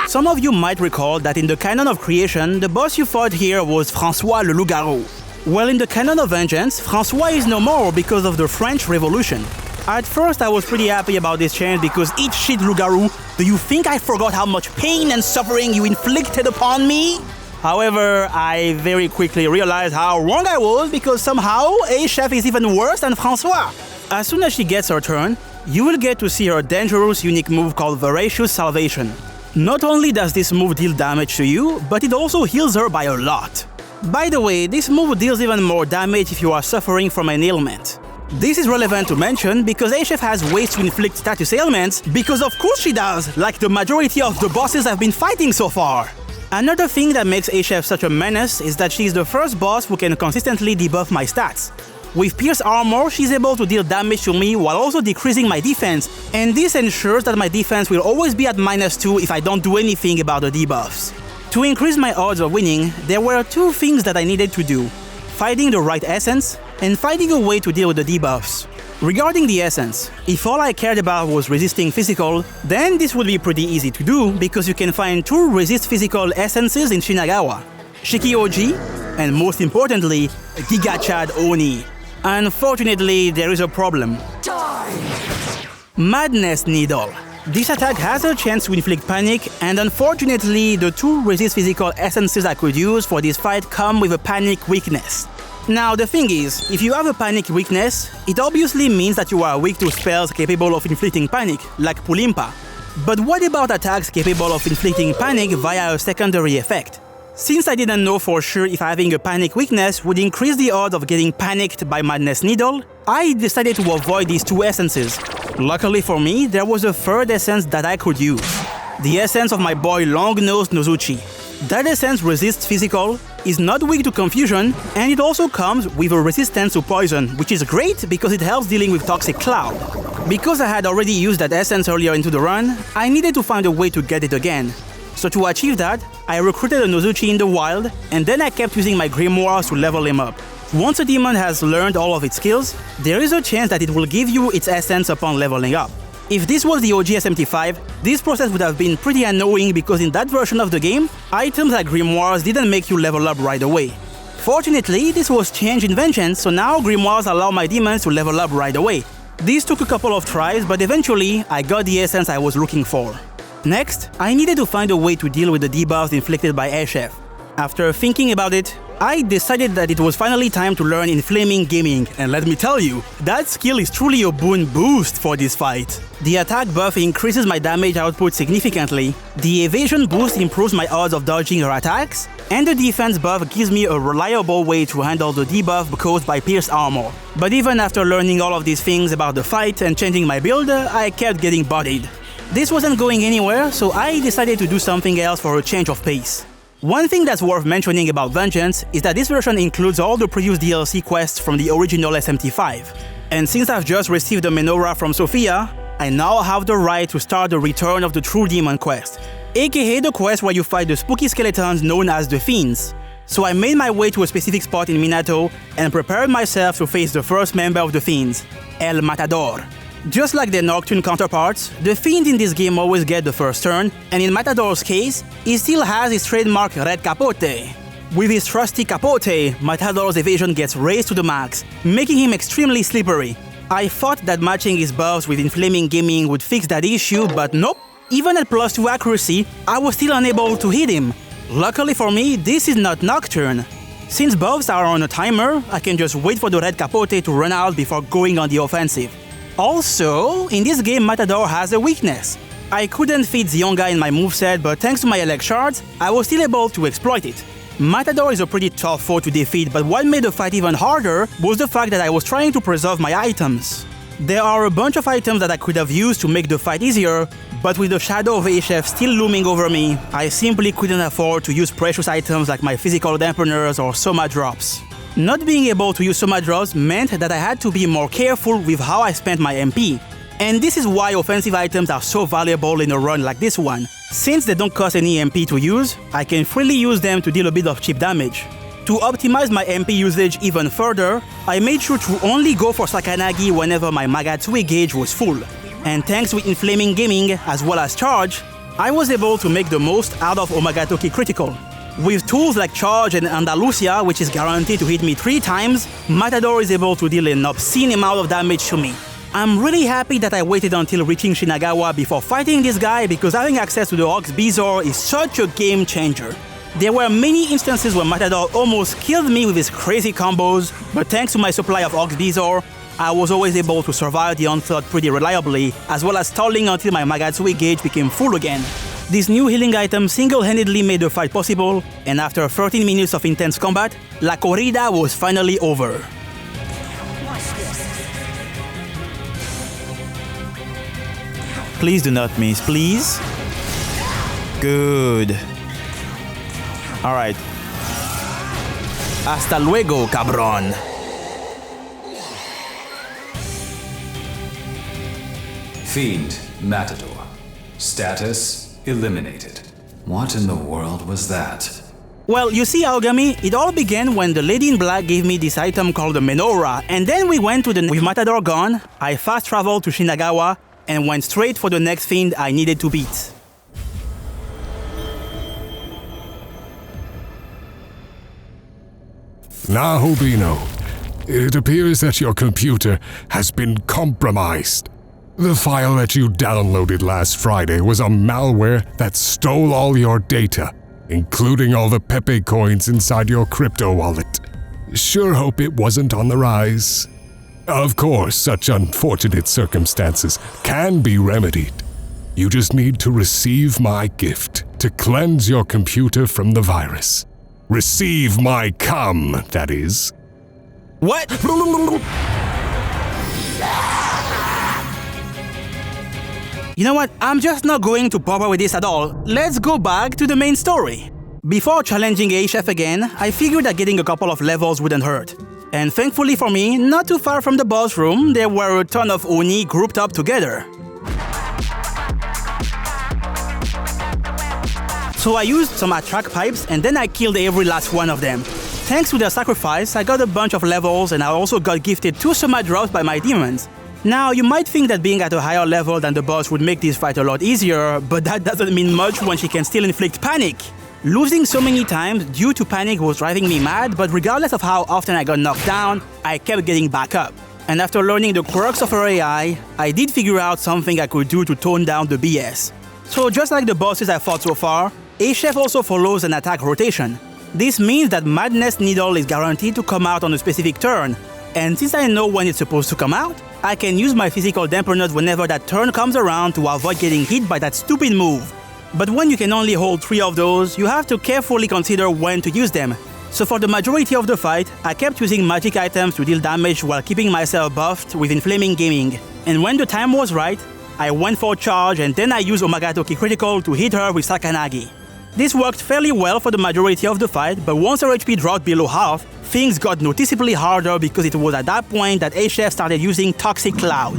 Some of you might recall that in the canon of creation, the boss you fought here was François le Loup-Garou. Well, in the canon of vengeance, François is no more because of the French Revolution. At first, I was pretty happy about this change because eat shit, Loup-Garou, do you think I forgot how much pain and suffering you inflicted upon me? However, I very quickly realized how wrong I was because somehow A-Chef is even worse than François. As soon as she gets her turn, you will get to see her dangerous unique move called Voracious Salvation. Not only does this move deal damage to you, but it also heals her by a lot. By the way, this move deals even more damage if you are suffering from an ailment. This is relevant to mention because A-Chef has ways to inflict status ailments because of course she does, like the majority of the bosses I've been fighting so far. Another thing that makes A-Chef such a menace is that she's the first boss who can consistently debuff my stats. With Pierce Armor, she's able to deal damage to me while also decreasing my defense, and this ensures that my defense will always be at -2 if I don't do anything about the debuffs. To increase my odds of winning, there were 2 things that I needed to do: finding the right essence and finding a way to deal with the debuffs. Regarding the essence, if all I cared about was resisting physical, then this would be pretty easy to do because you can find 2 resist physical essences in Shinagawa: Shiki Oji and most importantly, Giga Chad Oni. Unfortunately, there is a problem. Madness Needle. This attack has a chance to inflict panic, and unfortunately, the 2 resist physical essences I could use for this fight come with a panic weakness. Now, the thing is, if you have a panic weakness, it obviously means that you are weak to spells capable of inflicting panic, like Pulimpa. But what about attacks capable of inflicting panic via a secondary effect? Since I didn't know for sure if having a panic weakness would increase the odds of getting panicked by Madness Needle, I decided to avoid these 2 essences. Luckily for me, there was a 3rd essence that I could use: the essence of my boy Long-Nosed Nozuchi. That essence resists physical, is not weak to confusion, and it also comes with a resistance to poison, which is great because it helps dealing with Toxic Cloud. Because I had already used that essence earlier into the run, I needed to find a way to get it again. So to achieve that, I recruited a Nozuchi in the wild, and then I kept using my grimoires to level him up. Once a demon has learned all of its skills, there is a chance that it will give you its essence upon leveling up. If this was the OG SMT5, this process would have been pretty annoying because in that version of the game, items like grimoires didn't make you level up right away. Fortunately, this was changed in Vengeance, so now grimoires allow my demons to level up right away. This took a couple of tries, but eventually, I got the essence I was looking for. Next, I needed to find a way to deal with the debuffs inflicted by HF. After thinking about it, I decided that it was finally time to learn Inflaming Gaming, and let me tell you, that skill is truly a boon boost for this fight. The attack buff increases my damage output significantly, the evasion boost improves my odds of dodging her attacks, and the defense buff gives me a reliable way to handle the debuff caused by pierced armor. But even after learning all of these things about the fight and changing my build, I kept getting bodied. This wasn't going anywhere, so I decided to do something else for a change of pace. One thing that's worth mentioning about Vengeance is that this version includes all the previous DLC quests from the original SMT5. And since I've just received the menorah from Sophia, I now have the right to start the Return of the True Demon quest, aka the quest where you fight the spooky skeletons known as the Fiends. So I made my way to a specific spot in Minato and prepared myself to face the first member of the Fiends, El Matador. Just like their Nocturne counterparts, the Fiend in this game always get the first turn, and in Matador's case, he still has his trademark Red Capote. With his trusty Capote, Matador's evasion gets raised to the max, making him extremely slippery. I thought that matching his buffs with Inflaming Gaming would fix that issue, but nope. Even at +2 accuracy, I was still unable to hit him. Luckily for me, this is not Nocturne. Since buffs are on a timer, I can just wait for the Red Capote to run out before going on the offensive. Also, in this game Matador has a weakness. I couldn't fit Zionga in my moveset, but thanks to my Elect Shards, I was still able to exploit it. Matador is a pretty tough foe to defeat, but what made the fight even harder was the fact that I was trying to preserve my items. There are a bunch of items that I could have used to make the fight easier, but with the shadow of HF still looming over me, I simply couldn't afford to use precious items like my physical dampeners or Soma drops. Not being able to use Soma drops meant that I had to be more careful with how I spent my MP. And this is why offensive items are so valuable in a run like this one. Since they don't cost any MP to use, I can freely use them to deal a bit of cheap damage. To optimize my MP usage even further, I made sure to only go for Sakanagi whenever my Magatsui gauge was full. And thanks to Inflaming Gaming as well as Charge, I was able to make the most out of Omagatoki Critical. With tools like Charge and Andalusia, which is guaranteed to hit me 3 times, Matador is able to deal an obscene amount of damage to me. I'm really happy that I waited until reaching Shinagawa before fighting this guy because having access to the Ox Bezoar is such a game changer. There were many instances where Matador almost killed me with his crazy combos, but thanks to my supply of Ox Bezoar, I was always able to survive the onslaught pretty reliably, as well as stalling until my Magatsui gauge became full again. This new healing item single-handedly made the fight possible, and after 13 minutes of intense combat, La Corrida was finally over. Please do not miss, please. Good. Alright. Hasta luego, cabrón. Fiend, Matador. Status, eliminated. What in the world was that? Well, you see, Aogami, it all began when the lady in black gave me this item called the menorah, and then we went to with Matador gone, I fast traveled to Shinagawa, and went straight for the next fiend I needed to beat. Now, Hobino, it appears that your computer has been compromised. The file that you downloaded last Friday was a malware that stole all your data, including all the Pepe coins inside your crypto wallet. Sure hope it wasn't on the rise. Of course, such unfortunate circumstances can be remedied. You just need to receive my gift to cleanse your computer from the virus. Receive my cum, that is. What? You know what? I'm just not going to bother with this at all. Let's go back to the main story. Before challenging HF again, I figured that getting a couple of levels wouldn't hurt. And thankfully for me, not too far from the boss room, there were a ton of Oni grouped up together. So I used some attract pipes and then I killed every last one of them. Thanks to their sacrifice, I got a bunch of levels and I also got gifted 2 Soma drops by my demons. Now, you might think that being at a higher level than the boss would make this fight a lot easier, but that doesn't mean much when she can still inflict panic. Losing so many times due to panic was driving me mad, but regardless of how often I got knocked down, I kept getting back up. And after learning the quirks of her AI, I did figure out something I could do to tone down the BS. So just like the bosses I fought so far, A-Chef also follows an attack rotation. This means that Madness Needle is guaranteed to come out on a specific turn, and since I know when it's supposed to come out, I can use my physical dampeners whenever that turn comes around to avoid getting hit by that stupid move. But when you can only hold 3 of those, you have to carefully consider when to use them. So for the majority of the fight, I kept using magic items to deal damage while keeping myself buffed with Inflaming Gaming. And when the time was right, I went for charge and then I used Omagatoki Critical to hit her with Sakanagi. This worked fairly well for the majority of the fight, but once her HP dropped below half, things got noticeably harder because it was at that point that A-Chef started using Toxic Cloud.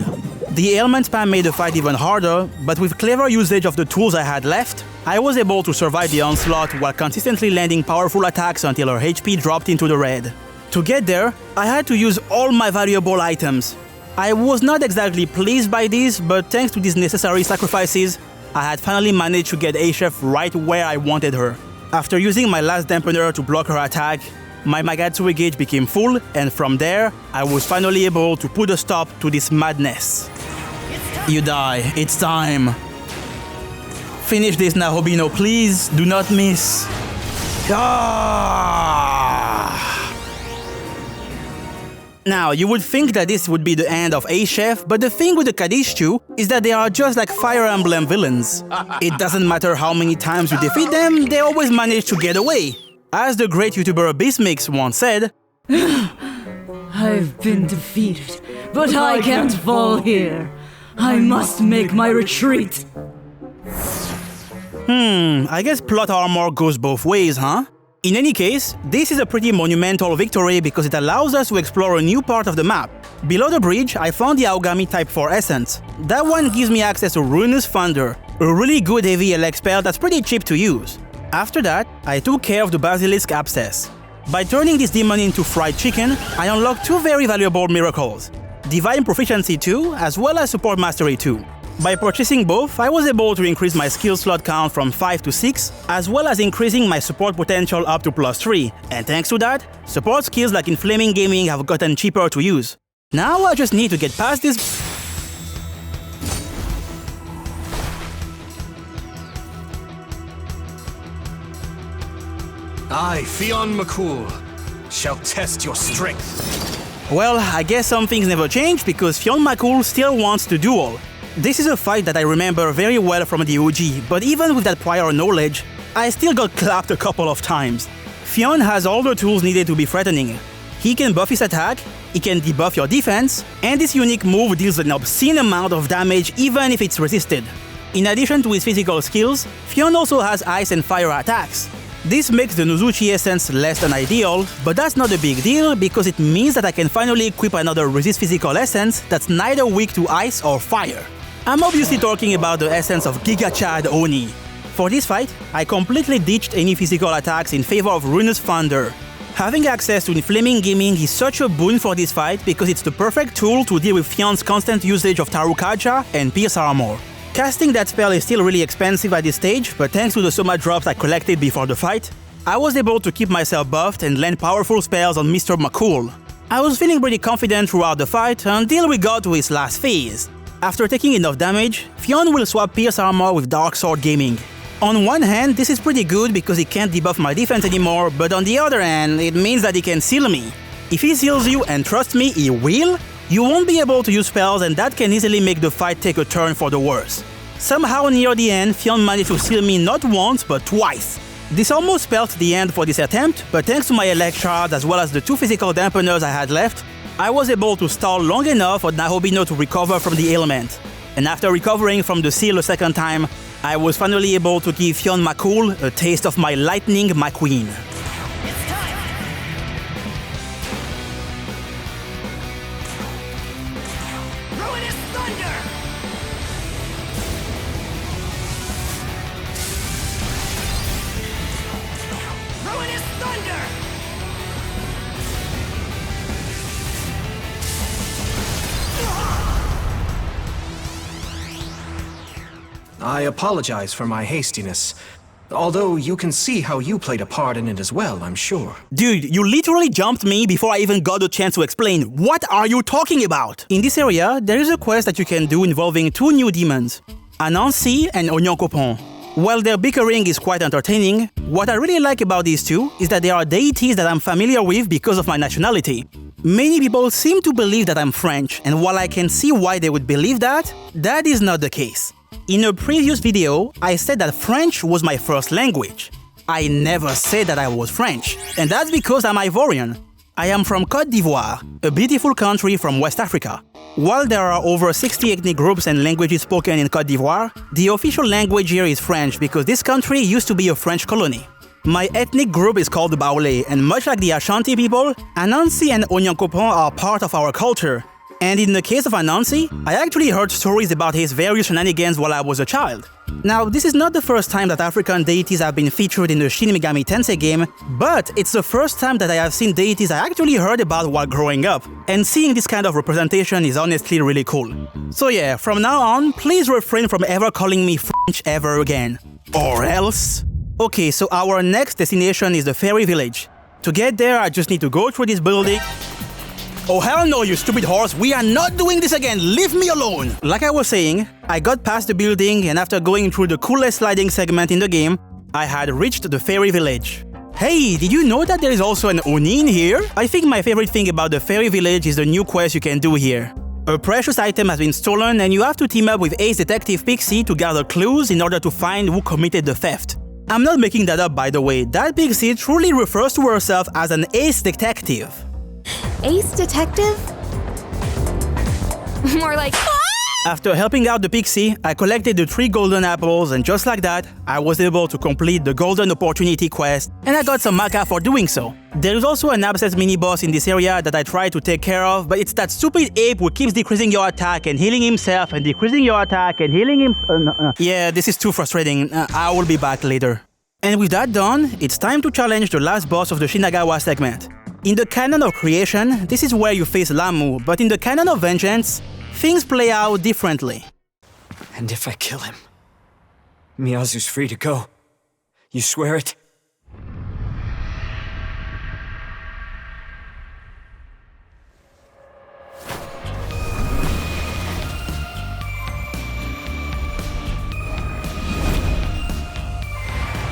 The ailment spam made the fight even harder, but with clever usage of the tools I had left, I was able to survive the onslaught while consistently landing powerful attacks until her HP dropped into the red. To get there, I had to use all my valuable items. I was not exactly pleased by this, but thanks to these necessary sacrifices, I had finally managed to get A-Chef right where I wanted her. After using my last dampener to block her attack, my Magatsue gauge became full, and from there, I was finally able to put a stop to this madness. You die. It's time. Finish this, Nahobino, please. Do not miss. Now, you would think that this would be the end of A-Chef, but the thing with the Kadishchu is that they are just like Fire Emblem villains. It doesn't matter how many times you defeat them, they always manage to get away. As the great YouTuber Abyssmix once said, I've been defeated, but I can't fall here. I must make my retreat. I guess plot armor goes both ways, huh? In any case, this is a pretty monumental victory because it allows us to explore a new part of the map. Below the bridge, I found the Aogami Type 4 Essence. That one gives me access to Ruinous Thunder, a really good heavy elect spell that's pretty cheap to use. After that, I took care of the Basilisk Abscess. By turning this demon into fried chicken, I unlocked 2 very valuable miracles: Divine Proficiency 2 as well as Support Mastery 2. By purchasing both, I was able to increase my skill slot count from 5 to 6, as well as increasing my support potential up to +3, and thanks to that, support skills like Inflaming Gaming have gotten cheaper to use. Now I just need to get past this. I, Fionn McCool, shall test your strength. Well, I guess some things never change because Fionn McCool still wants to duel. This is a fight that I remember very well from the OG, but even with that prior knowledge, I still got clapped a couple of times. Fionn has all the tools needed to be threatening. He can buff his attack, he can debuff your defense, and this unique move deals an obscene amount of damage even if it's resisted. In addition to his physical skills, Fionn also has ice and fire attacks. This makes the Nozuchi essence less than ideal, but that's not a big deal because it means that I can finally equip another resist physical essence that's neither weak to ice or fire. I'm obviously talking about the essence of Giga Chad Oni. For this fight, I completely ditched any physical attacks in favor of Ruinous Thunder. Having access to Inflaming Gaming is such a boon for this fight because it's the perfect tool to deal with Fionn's constant usage of Tarukaja and Pierce Armor. Casting that spell is still really expensive at this stage, but thanks to the Soma drops I collected before the fight, I was able to keep myself buffed and land powerful spells on Mr. McCool. I was feeling pretty confident throughout the fight until we got to his last phase. After taking enough damage, Fionn will swap Pierce Armor with Dark Sword Gaming. On one hand, this is pretty good because he can't debuff my defense anymore, but on the other hand, it means that he can seal me. If he seals you, and trust me, he will, you won't be able to use spells and that can easily make the fight take a turn for the worse. Somehow near the end, Fionn managed to seal me not once but twice. This almost spelled the end for this attempt, but thanks to my elect shards as well as the 2 physical dampeners I had left, I was able to stall long enough for Nahobino to recover from the ailment. And after recovering from the seal a second time, I was finally able to give Fionn McCool a taste of my Lightning McQueen. I apologize for my hastiness. Although you can see how you played a part in it as well, I'm sure. Dude, you literally jumped me before I even got a chance to explain. What are you talking about? In this area, there is a quest that you can do involving two new demons, Anansi and Onyankopon. While their bickering is quite entertaining, what I really like about these two is that they are deities that I'm familiar with because of my nationality. Many people seem to believe that I'm French, and while I can see why they would believe that, that is not the case. In a previous video, I said that French was my first language. I never said that I was French, and that's because I'm Ivorian. I am from Côte d'Ivoire, a beautiful country from West Africa. While there are over 60 ethnic groups and languages spoken in Côte d'Ivoire, the official language here is French because this country used to be a French colony. My ethnic group is called the Baoulé, and much like the Ashanti people, Anansi and Onyankopon are part of our culture. And in the case of Anansi, I actually heard stories about his various shenanigans while I was a child. Now, this is not the first time that African deities have been featured in the Shin Megami Tensei game, but it's the first time that I have seen deities I actually heard about while growing up, and seeing this kind of representation is honestly really cool. So yeah, from now on, please refrain from ever calling me French ever again. Or else... Okay, so our next destination is the fairy village. To get there, I just need to go through this building. Oh hell no, you stupid horse, we are not doing this again, leave me alone! Like I was saying, I got past the building, and after going through the coolest sliding segment in the game, I had reached the fairy village. Hey, did you know that there is also an Oni in here? I think my favorite thing about the fairy village is the new quest you can do here. A precious item has been stolen, and you have to team up with Ace Detective Pixie to gather clues in order to find who committed the theft. I'm not making that up, by the way, that Pixie truly refers to herself as an Ace Detective. Ace Detective? More like... After helping out the Pixie, I collected the 3 golden apples, and just like that, I was able to complete the Golden Opportunity quest, and I got some maca for doing so. There is also an abscess mini-boss in this area that I tried to take care of, but it's that stupid ape who keeps decreasing your attack and healing himself and decreasing your attack and healing him... Yeah, this is too frustrating. I will be back later. And with that done, it's time to challenge the last boss of the Shinagawa segment. In the canon of creation, this is where you face Lamu, but in the canon of vengeance, things play out differently. And if I kill him, Miyazu's free to go. You swear it?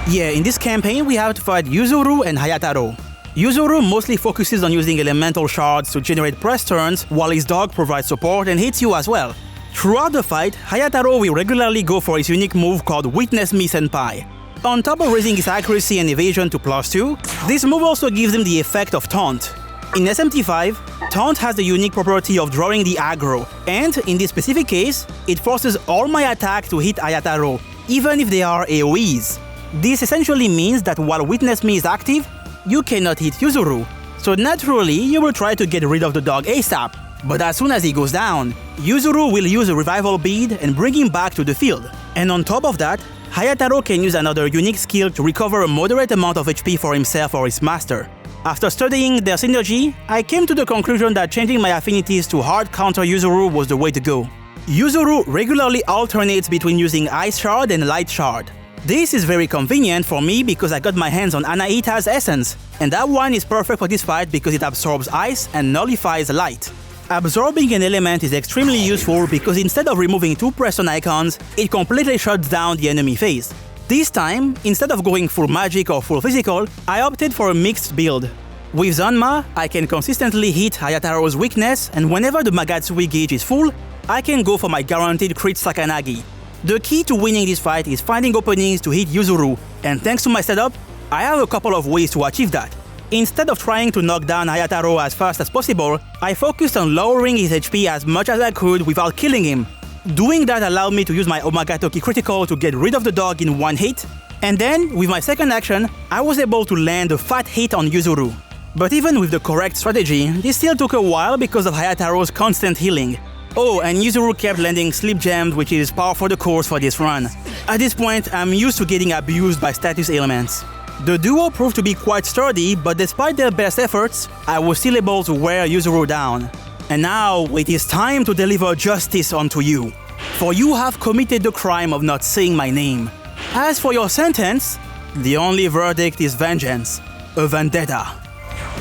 Yeah, in this campaign we have to fight Yuzuru and Hayataro. Yuzuru mostly focuses on using elemental shards to generate press turns, while his dog provides support and hits you as well. Throughout the fight, Hayataro will regularly go for his unique move called Witness Me Senpai. On top of raising his accuracy and evasion to +2, this move also gives him the effect of Taunt. In SMTV, Taunt has the unique property of drawing the aggro, and in this specific case, it forces all my attacks to hit Hayataro, even if they are AoEs. This essentially means that while Witness Me is active, you cannot hit Yuzuru, so naturally you will try to get rid of the dog ASAP. But as soon as he goes down, Yuzuru will use a revival bead and bring him back to the field. And on top of that, Hayataro can use another unique skill to recover a moderate amount of HP for himself or his master. After studying their synergy, I came to the conclusion that changing my affinities to hard counter Yuzuru was the way to go. Yuzuru regularly alternates between using Ice Shard and Light Shard. This is very convenient for me because I got my hands on Anaita's essence, and that one is perfect for this fight because it absorbs ice and nullifies light. Absorbing an element is extremely useful because instead of removing 2 press-on icons, it completely shuts down the enemy phase. This time, instead of going full magic or full physical, I opted for a mixed build. With Zanma, I can consistently hit Hayataro's weakness, and whenever the Magatsui gauge is full, I can go for my guaranteed crit Sakanagi. The key to winning this fight is finding openings to hit Yuzuru, and thanks to my setup, I have a couple of ways to achieve that. Instead of trying to knock down Hayataro as fast as possible, I focused on lowering his HP as much as I could without killing him. Doing that allowed me to use my Omagatoki critical to get rid of the dog in 1 hit, and then, with my second action, I was able to land a fat hit on Yuzuru. But even with the correct strategy, this still took a while because of Hayataro's constant healing. Oh, and Yuzuru kept landing Sleep Gems, which is par for the course for this run. At this point, I'm used to getting abused by status ailments. The duo proved to be quite sturdy, but despite their best efforts, I was still able to wear Yuzuru down. And now, it is time to deliver justice onto you. for you have committed the crime of not saying my name. As for your sentence, the only verdict is vengeance, a vendetta.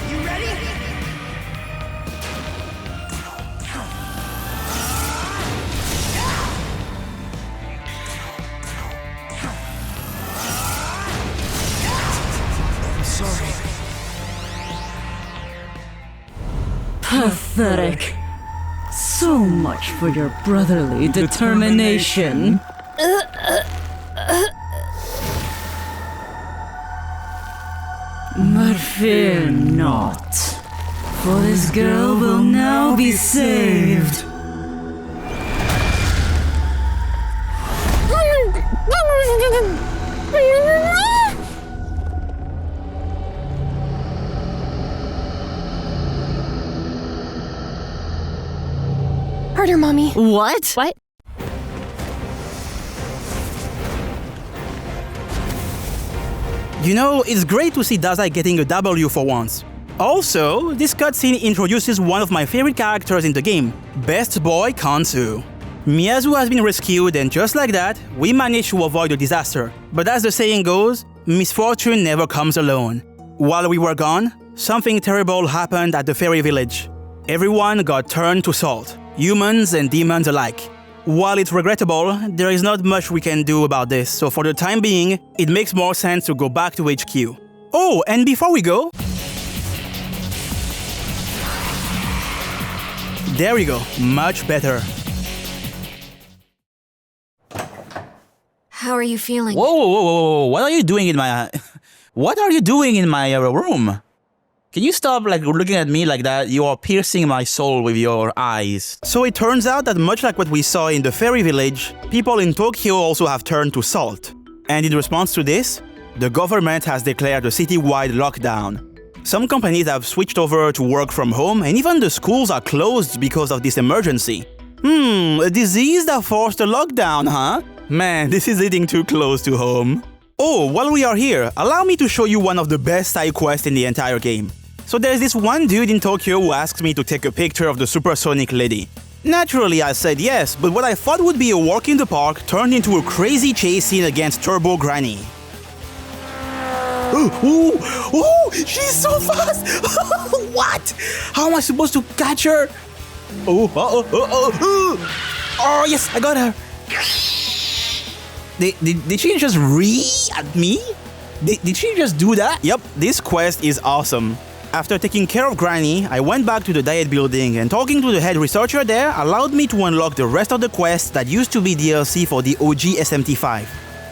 You ready? I'm sorry. Pathetic. So much for your brotherly determination. But fear not, for this girl will now be saved. Heard her, Mommy. What? What? You know, it's great to see Dazai getting a W for once. Also, this cutscene introduces one of my favorite characters in the game, Best Boy Kansu. Miyazu has been rescued, and just like that, we managed to avoid a disaster. But as the saying goes, misfortune never comes alone. While we were gone, something terrible happened at the fairy village. Everyone got turned to salt, humans and demons alike. While it's regrettable, there is not much we can do about this, so for the time being, it makes more sense to go back to HQ. Oh, and before we go... There we go, much better. How are you feeling? Whoa, what are you doing in my... What are you doing in my room? Can you stop looking at me like that? You are piercing my soul with your eyes. So it turns out that much like what we saw in the fairy village, people in Tokyo also have turned to salt. And in response to this, the government has declared a citywide lockdown. Some companies have switched over to work from home, and even the schools are closed because of this emergency. A disease that forced a lockdown, huh? Man, this is hitting too close to home. Oh, while we are here, allow me to show you one of the best side quests in the entire game. So there's this one dude in Tokyo who asked me to take a picture of the supersonic lady. Naturally, I said yes, but what I thought would be a walk in the park turned into a crazy chase scene against Turbo Granny. Ooh, she's so fast! What? How am I supposed to catch her? Oh, yes, I got her. Did she just at me? Did she just do that? Yep, this quest is awesome. After taking care of Granny, I went back to the Diet Building, and talking to the head researcher there allowed me to unlock the rest of the quests that used to be DLC for the OG SMT5.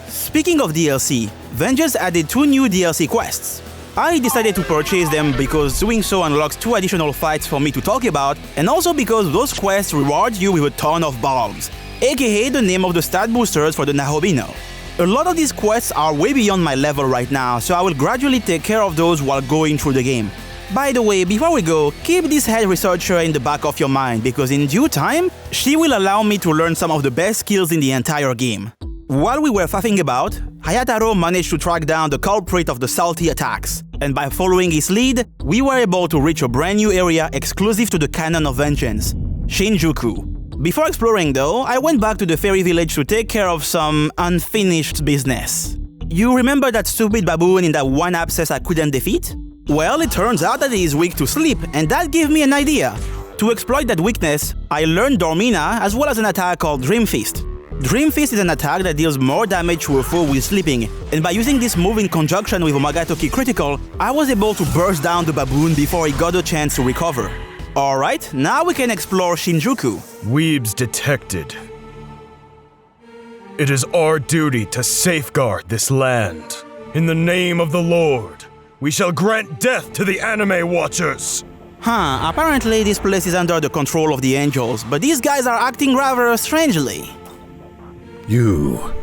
Speaking of DLC, Vengeance added 2 new DLC quests. I decided to purchase them because doing so unlocks 2 additional fights for me to talk about, and also because those quests reward you with a ton of bombs, aka the name of the stat boosters for the Nahobino. A lot of these quests are way beyond my level right now, so I will gradually take care of those while going through the game. By the way, before we go, keep this head researcher in the back of your mind, because in due time, she will allow me to learn some of the best skills in the entire game. While we were faffing about, Hayataro managed to track down the culprit of the salty attacks, and by following his lead, we were able to reach a brand new area exclusive to the Canon of Vengeance, Shinjuku. Before exploring though, I went back to the fairy village to take care of some unfinished business. You remember that stupid baboon in that one abscess I couldn't defeat? Well, it turns out that he is weak to sleep, and that gave me an idea. To exploit that weakness, I learned Dormina as well as an attack called Dream Fist. Dream Fist is an attack that deals more damage to a foe with sleeping, and by using this move in conjunction with Omagatoki Critical, I was able to burst down the baboon before he got a chance to recover. Alright, now we can explore Shinjuku. Weebs detected. It is our duty to safeguard this land. In the name of the Lord, we shall grant death to the anime watchers! Apparently this place is under the control of the angels, but these guys are acting rather strangely. You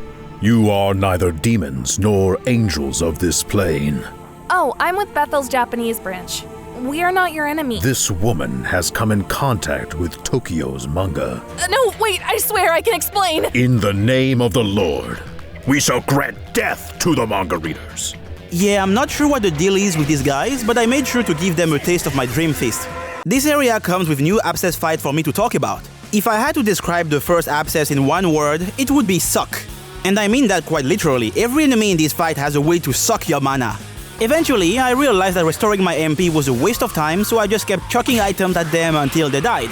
are neither demons nor angels of this plane. Oh, I'm with Bethel's Japanese branch. We are not your enemy. This woman has come in contact with Tokyo's manga. No, wait, I swear I can explain. In the name of the Lord, we shall grant death to the manga readers. Yeah, I'm not sure what the deal is with these guys, but I made sure to give them a taste of my Dream Fist. This area comes with new abscess fight for me to talk about. If I had to describe the first abscess in one word, it would be suck. And I mean that quite literally. Every enemy in this fight has a way to suck your mana. Eventually, I realized that restoring my MP was a waste of time, so I just kept chucking items at them until they died.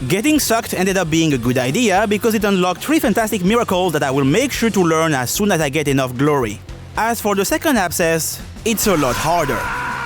Getting sucked ended up being a good idea because it unlocked 3 fantastic miracles that I will make sure to learn as soon as I get enough glory. As for the second abscess, it's a lot harder.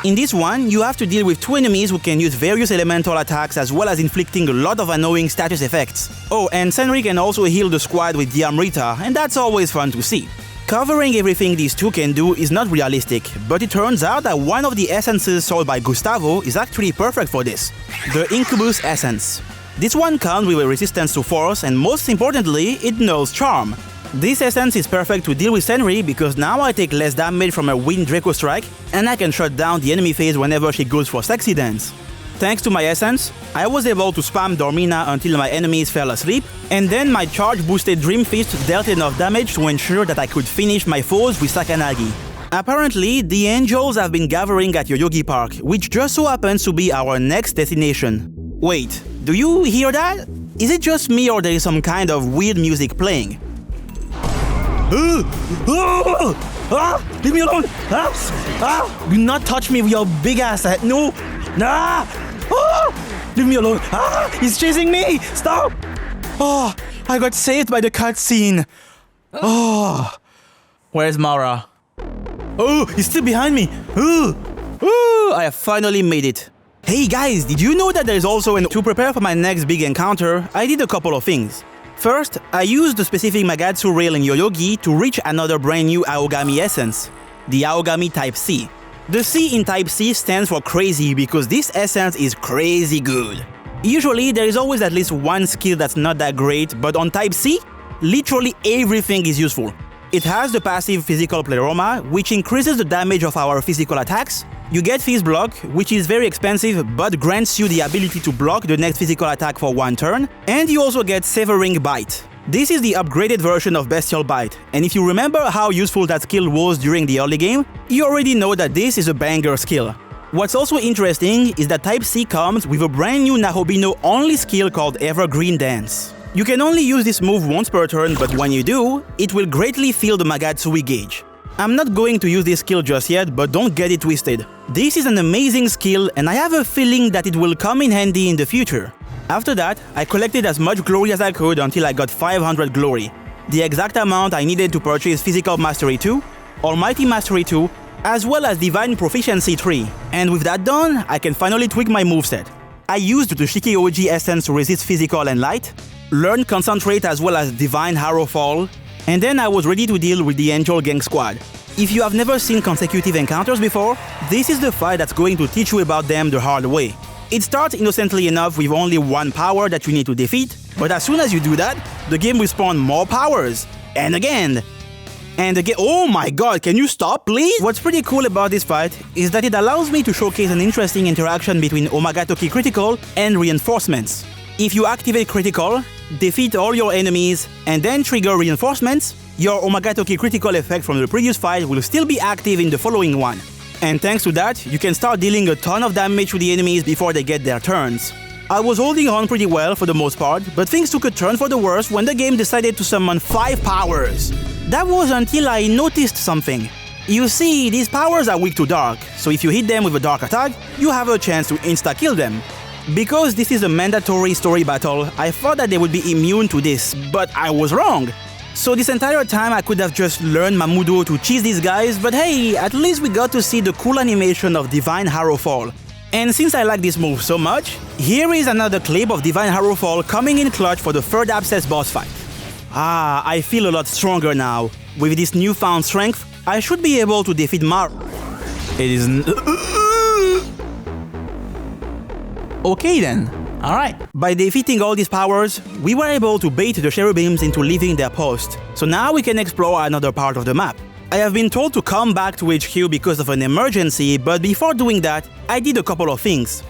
In this one, you have to deal with 2 enemies who can use various elemental attacks as well as inflicting a lot of annoying status effects. Oh, and Senri can also heal the squad with the Amrita, and that's always fun to see. Covering everything these two can do is not realistic, but it turns out that one of the essences sold by Gustavo is actually perfect for this. The Incubus Essence. This one comes with a resistance to force, and most importantly, it knows charm. This essence is perfect to deal with Senri because now I take less damage from a Wind Draco Strike, and I can shut down the enemy phase whenever she goes for Sexy Dance. Thanks to my essence, I was able to spam Dormina until my enemies fell asleep, and then my charge-boosted Dream Fist dealt enough damage to ensure that I could finish my foes with Sakanagi. Apparently, the angels have been gathering at Yoyogi Park, which just so happens to be our next destination. Wait, do you hear that? Is it just me or there is some kind of weird music playing? Leave me alone! Do not touch me with your big ass head. No! Leave me alone! He's chasing me! Stop! Oh, I got saved by the cutscene. Oh, where's Mara? Oh, he's still behind me. I have finally made it. Hey guys, did you know that there is also to prepare for my next big encounter, I did a couple of things. First, I used the specific Magatsu rail in Yoyogi to reach another brand new Aogami essence, the Aogami Type C. The C in Type C stands for crazy because this essence is crazy good. Usually, there is always at least one skill that's not that great, but on Type C, literally everything is useful. It has the passive Physical Pleroma, which increases the damage of our physical attacks. You get Fizz Block, which is very expensive but grants you the ability to block the next physical attack for 1 turn, and you also get Severing Bite. This is the upgraded version of Bestial Bite, and if you remember how useful that skill was during the early game, you already know that this is a banger skill. What's also interesting is that Type C comes with a brand new Nahobino only skill called Evergreen Dance. You can only use this move once per turn, but when you do, it will greatly fill the Magatsui gauge. I'm not going to use this skill just yet, but don't get it twisted. This is an amazing skill, and I have a feeling that it will come in handy in the future. After that, I collected as much glory as I could until I got 500 glory. The exact amount I needed to purchase Physical Mastery 2, Almighty Mastery 2, as well as Divine Proficiency 3. And with that done, I can finally tweak my moveset. I used the Shiki-Oji Essence to resist Physical and Light, learned Concentrate as well as Divine Harrow Fall, and then I was ready to deal with the Angel Gang Squad. If you have never seen consecutive encounters before, this is the fight that's going to teach you about them the hard way. It starts innocently enough with only one power that you need to defeat, but as soon as you do that, the game will spawn more powers. And again. Oh my god, can you stop, please? What's pretty cool about this fight is that it allows me to showcase an interesting interaction between Omagatoki Critical and Reinforcements. If you activate Critical, defeat all your enemies, and then trigger Reinforcements, your Omagatoki Critical effect from the previous fight will still be active in the following one. And thanks to that, you can start dealing a ton of damage to the enemies before they get their turns. I was holding on pretty well for the most part, but things took a turn for the worse when the game decided to summon 5 powers. That was until I noticed something. You see, these powers are weak to dark, so if you hit them with a dark attack, you have a chance to insta-kill them. Because this is a mandatory story battle, I thought that they would be immune to this, but I was wrong. So this entire time I could have just learned Mamudo to cheese these guys, but hey, at least we got to see the cool animation of Divine Harrow Fall. And since I like this move so much, here is another clip of Divine Harrow Fall coming in clutch for the 3rd Abscess boss fight. I feel a lot stronger now. With this newfound strength, I should be able to defeat It isn't... Okay then. Alright. By defeating all these powers, we were able to bait the cherubims into leaving their post. So now we can explore another part of the map. I have been told to come back to HQ because of an emergency, but before doing that, I did a couple of things.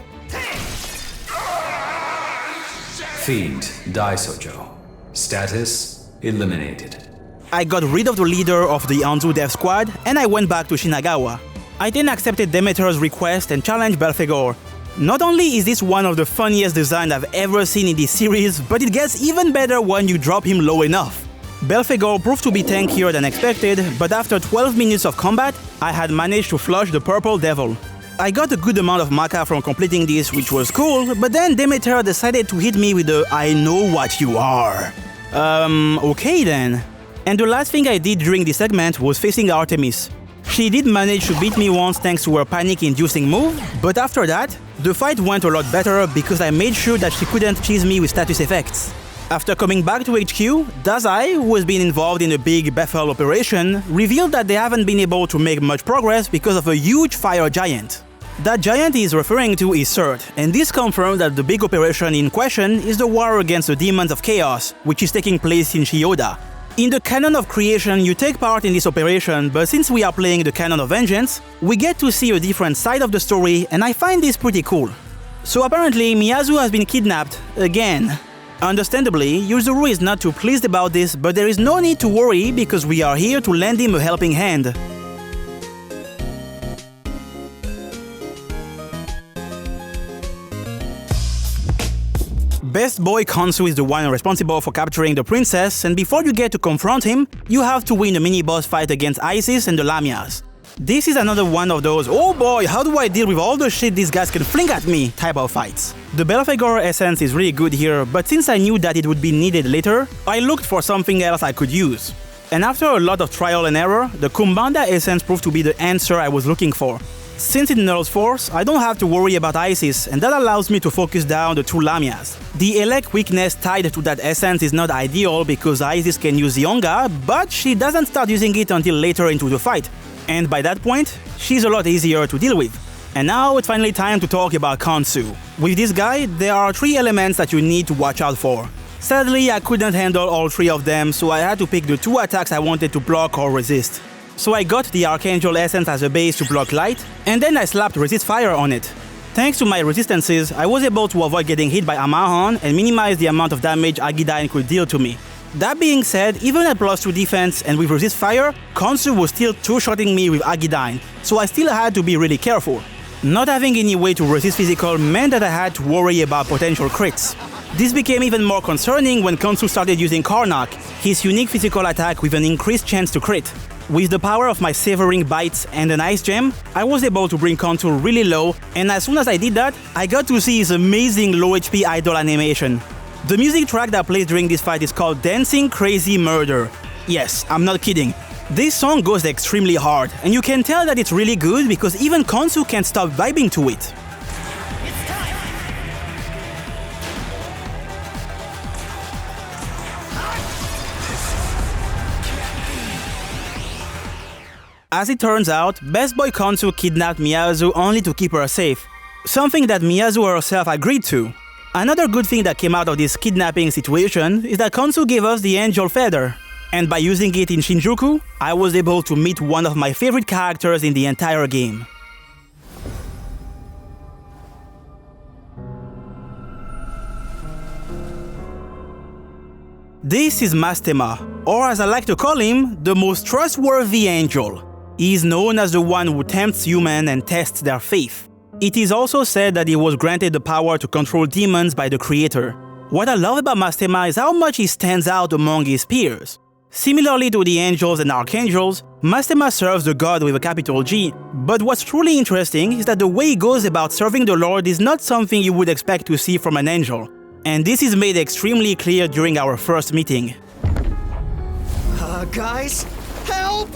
Fiend, Daisojo. Status, eliminated. I got rid of the leader of the Anzu Death Squad, and I went back to Shinagawa. I then accepted Demeter's request and challenged Belphegor. Not only is this one of the funniest designs I've ever seen in this series, but it gets even better when you drop him low enough. Belphegor proved to be tankier than expected, but after 12 minutes of combat, I had managed to flush the purple devil. I got a good amount of maca from completing this, which was cool, but then Demeter decided to hit me with the "I know what you are." Okay then. And the last thing I did during this segment was facing Artemis. She did manage to beat me once thanks to her panic-inducing move, but after that, the fight went a lot better because I made sure that she couldn't cheese me with status effects. After coming back to HQ, Dazai, who has been involved in a big Bethel operation, revealed that they haven't been able to make much progress because of a huge fire giant. That giant he is referring to is Cert, and this confirms that the big operation in question is the war against the demons of chaos, which is taking place in Shioda. In the canon of creation, you take part in this operation, but since we are playing the canon of vengeance, we get to see a different side of the story, and I find this pretty cool. So apparently, Miyazu has been kidnapped again. Understandably, Yuzuru is not too pleased about this, but there is no need to worry because we are here to lend him a helping hand. Best Boy Kansu is the one responsible for capturing the princess, and before you get to confront him, you have to win a mini-boss fight against Isis and the Lamias. This is another one of those "oh boy, how do I deal with all the shit these guys can fling at me" type of fights. The Belphegor essence is really good here, but since I knew that it would be needed later, I looked for something else I could use. And after a lot of trial and error, the Kumbanda essence proved to be the answer I was looking for. Since it nulls force, I don't have to worry about Isis, and that allows me to focus down the two Lamias. The elect weakness tied to that essence is not ideal because Isis can use Yonga, but she doesn't start using it until later into the fight. And by that point, she's a lot easier to deal with. And now it's finally time to talk about Kansu. With this guy, there are 3 elements that you need to watch out for. Sadly, I couldn't handle all 3 of them, so I had to pick the 2 attacks I wanted to block or resist. So I got the Archangel Essence as a base to block light, and then I slapped Resist Fire on it. Thanks to my resistances, I was able to avoid getting hit by Amahan and minimize the amount of damage Agidyne could deal to me. That being said, even at +2 defense and with Resist Fire, Kansu was still two-shotting me with Agidyne, so I still had to be really careful. Not having any way to resist physical meant that I had to worry about potential crits. This became even more concerning when Kansu started using Karnak, his unique physical attack with an increased chance to crit. With the power of my Severing Bites and an Ice Gem, I was able to bring Kansu really low, and as soon as I did that, I got to see his amazing low HP idol animation. The music track that plays during this fight is called Dancing Crazy Murder. Yes, I'm not kidding. This song goes extremely hard, and you can tell that it's really good because even Kansu can't stop vibing to it. As it turns out, Best Boy Kansu kidnapped Miyazu only to keep her safe, something that Miyazu herself agreed to. Another good thing that came out of this kidnapping situation is that Kansu gave us the Angel Feather, and by using it in Shinjuku, I was able to meet one of my favorite characters in the entire game. This is Mastema, or as I like to call him, the most trustworthy angel. He is known as the one who tempts humans and tests their faith. It is also said that he was granted the power to control demons by the creator. What I love about Mastema is how much he stands out among his peers. Similarly to the angels and archangels, Mastema serves the god with a capital G, but what's truly interesting is that the way he goes about serving the Lord is not something you would expect to see from an angel. And this is made extremely clear during our first meeting. Guys, help!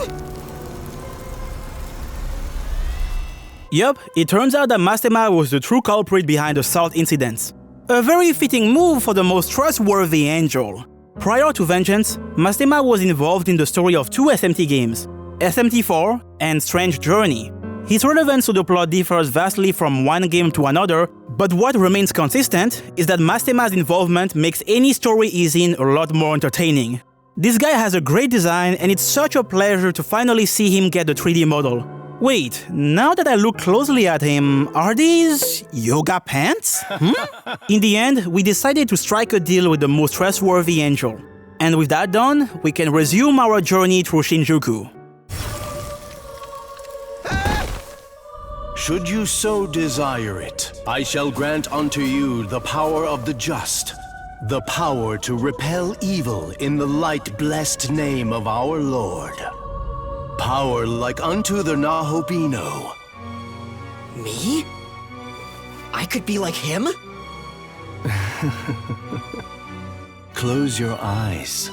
Yup, it turns out that Mastema was the true culprit behind the Salt incidents. A very fitting move for the most trustworthy angel. Prior to Vengeance, Mastema was involved in the story of 2 SMT games, SMT4 and Strange Journey. His relevance to the plot differs vastly from one game to another, but what remains consistent is that Mastema's involvement makes any story he's in a lot more entertaining. This guy has a great design, and it's such a pleasure to finally see him get the 3D model. Wait, now that I look closely at him, are these yoga pants? In the end, we decided to strike a deal with the most trustworthy angel. And with that done, we can resume our journey through Shinjuku. Should you so desire it, I shall grant unto you the power of the just, the power to repel evil in the light-blessed name of our Lord. Power like unto the Nahobino. Me? I could be like him? Close your eyes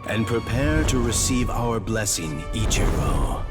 and prepare to receive our blessing, Ichiro.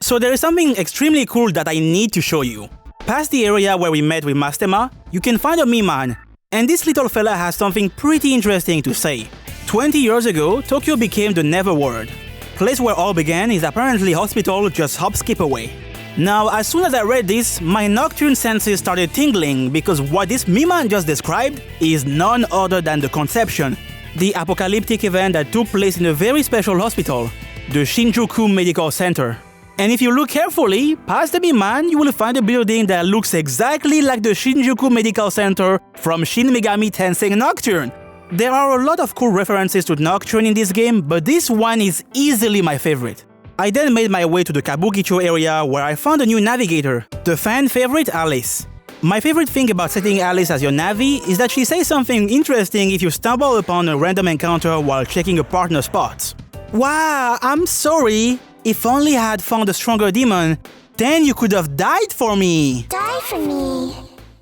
So there is something extremely cool that I need to show you. Past the area where we met with Mastema, you can find a Miman, and this little fella has something pretty interesting to say. 20 years ago, Tokyo became the Neverworld. Place where all began is apparently hospital just hop-skip away. Now, as soon as I read this, my nocturne senses started tingling because what this Miman just described is none other than the Conception, the apocalyptic event that took place in a very special hospital, the Shinjuku Medical Center. And if you look carefully, past the Miman, you will find a building that looks exactly like the Shinjuku Medical Center from Shin Megami Tensei Nocturne. There are a lot of cool references to Nocturne in this game, but this one is easily my favorite. I then made my way to the Kabukicho area where I found a new navigator, the fan favorite Alice. My favorite thing about setting Alice as your Navi is that she says something interesting if you stumble upon a random encounter while checking a partner spot. Wow, I'm sorry. If only I had found a stronger demon, then you could have died for me. Die for me.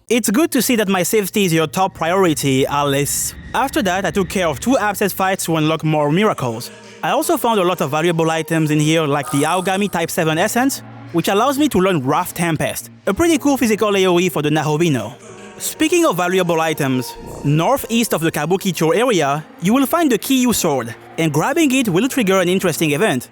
It's good to see that my safety is your top priority, Alice. After that, I took care of 2 abscess fights to unlock more miracles. I also found a lot of valuable items in here like the Aogami Type 7 Essence, which allows me to learn Wrath Tempest, a pretty cool physical AoE for the Nahobino. Speaking of valuable items, northeast of the Kabukicho area, you will find the Kiyu sword, and grabbing it will trigger an interesting event.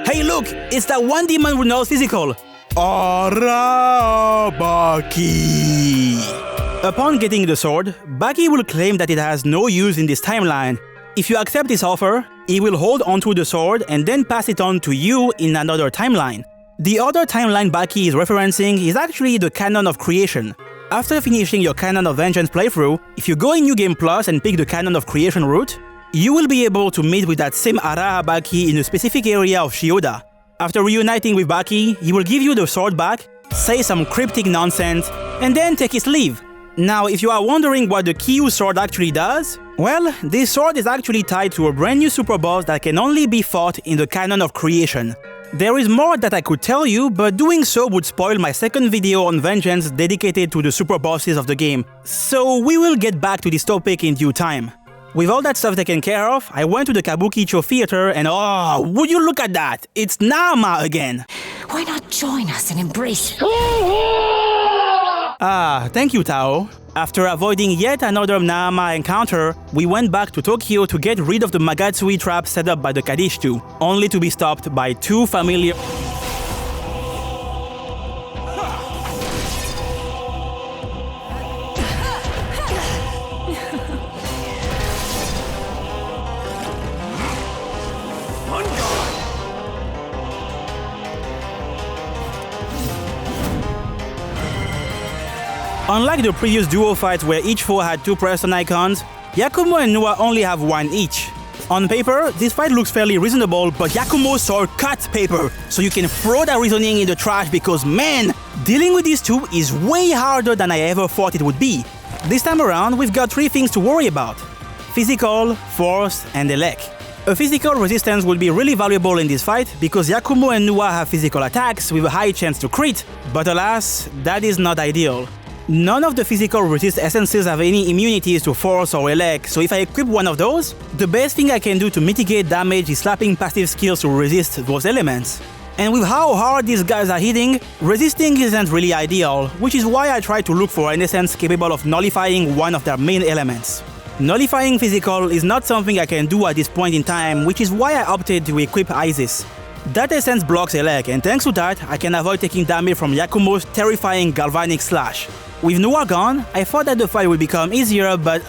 Hey look, it's that one demon with no physical! Arabaki! Upon getting the sword, Baki will claim that it has no use in this timeline. If you accept this offer, he will hold onto the sword and then pass it on to you in another timeline. The other timeline Baki is referencing is actually the Canon of Creation. After finishing your Canon of Vengeance playthrough, if you go in New Game Plus and pick the Canon of Creation route, you will be able to meet with that same Araha Baki in a specific area of Shioda. After reuniting with Baki, he will give you the sword back, say some cryptic nonsense, and then take his leave. Now, if you are wondering what the Kiyu sword actually does, well, this sword is actually tied to a brand new super boss that can only be fought in the Canon of Creation. There is more that I could tell you, but doing so would spoil my second video on Vengeance dedicated to the super bosses of the game, so we will get back to this topic in due time. With all that stuff taken care of, I went to the Kabukicho Theater and oh, would you look at that? It's Nama again! Why not join us and embrace it? Ah, thank you, Tao. After avoiding yet another Nama encounter, we went back to Tokyo to get rid of the Magatsui trap set up by the Kadishtu, only to be stopped by 2 familiar... Unlike the previous duo fights where each foe had 2 person icons, Yakumo and Nua only have 1 each. On paper, this fight looks fairly reasonable, but Yakumo's sword cuts paper, so you can throw that reasoning in the trash because man, dealing with these 2 is way harder than I ever thought it would be. This time around, we've got 3 things to worry about: physical, force, and elec. A physical resistance would be really valuable in this fight because Yakumo and Nua have physical attacks with a high chance to crit, but alas, that is not ideal. None of the physical resist essences have any immunities to force or elec, so if I equip one of those, the best thing I can do to mitigate damage is slapping passive skills to resist those elements. And with how hard these guys are hitting, resisting isn't really ideal, which is why I try to look for an essence capable of nullifying one of their main elements. Nullifying physical is not something I can do at this point in time, which is why I opted to equip Isis. That essence blocks elec, and thanks to that, I can avoid taking damage from Yakumo's terrifying galvanic slash. With Nua gone, I thought that the fight would become easier, but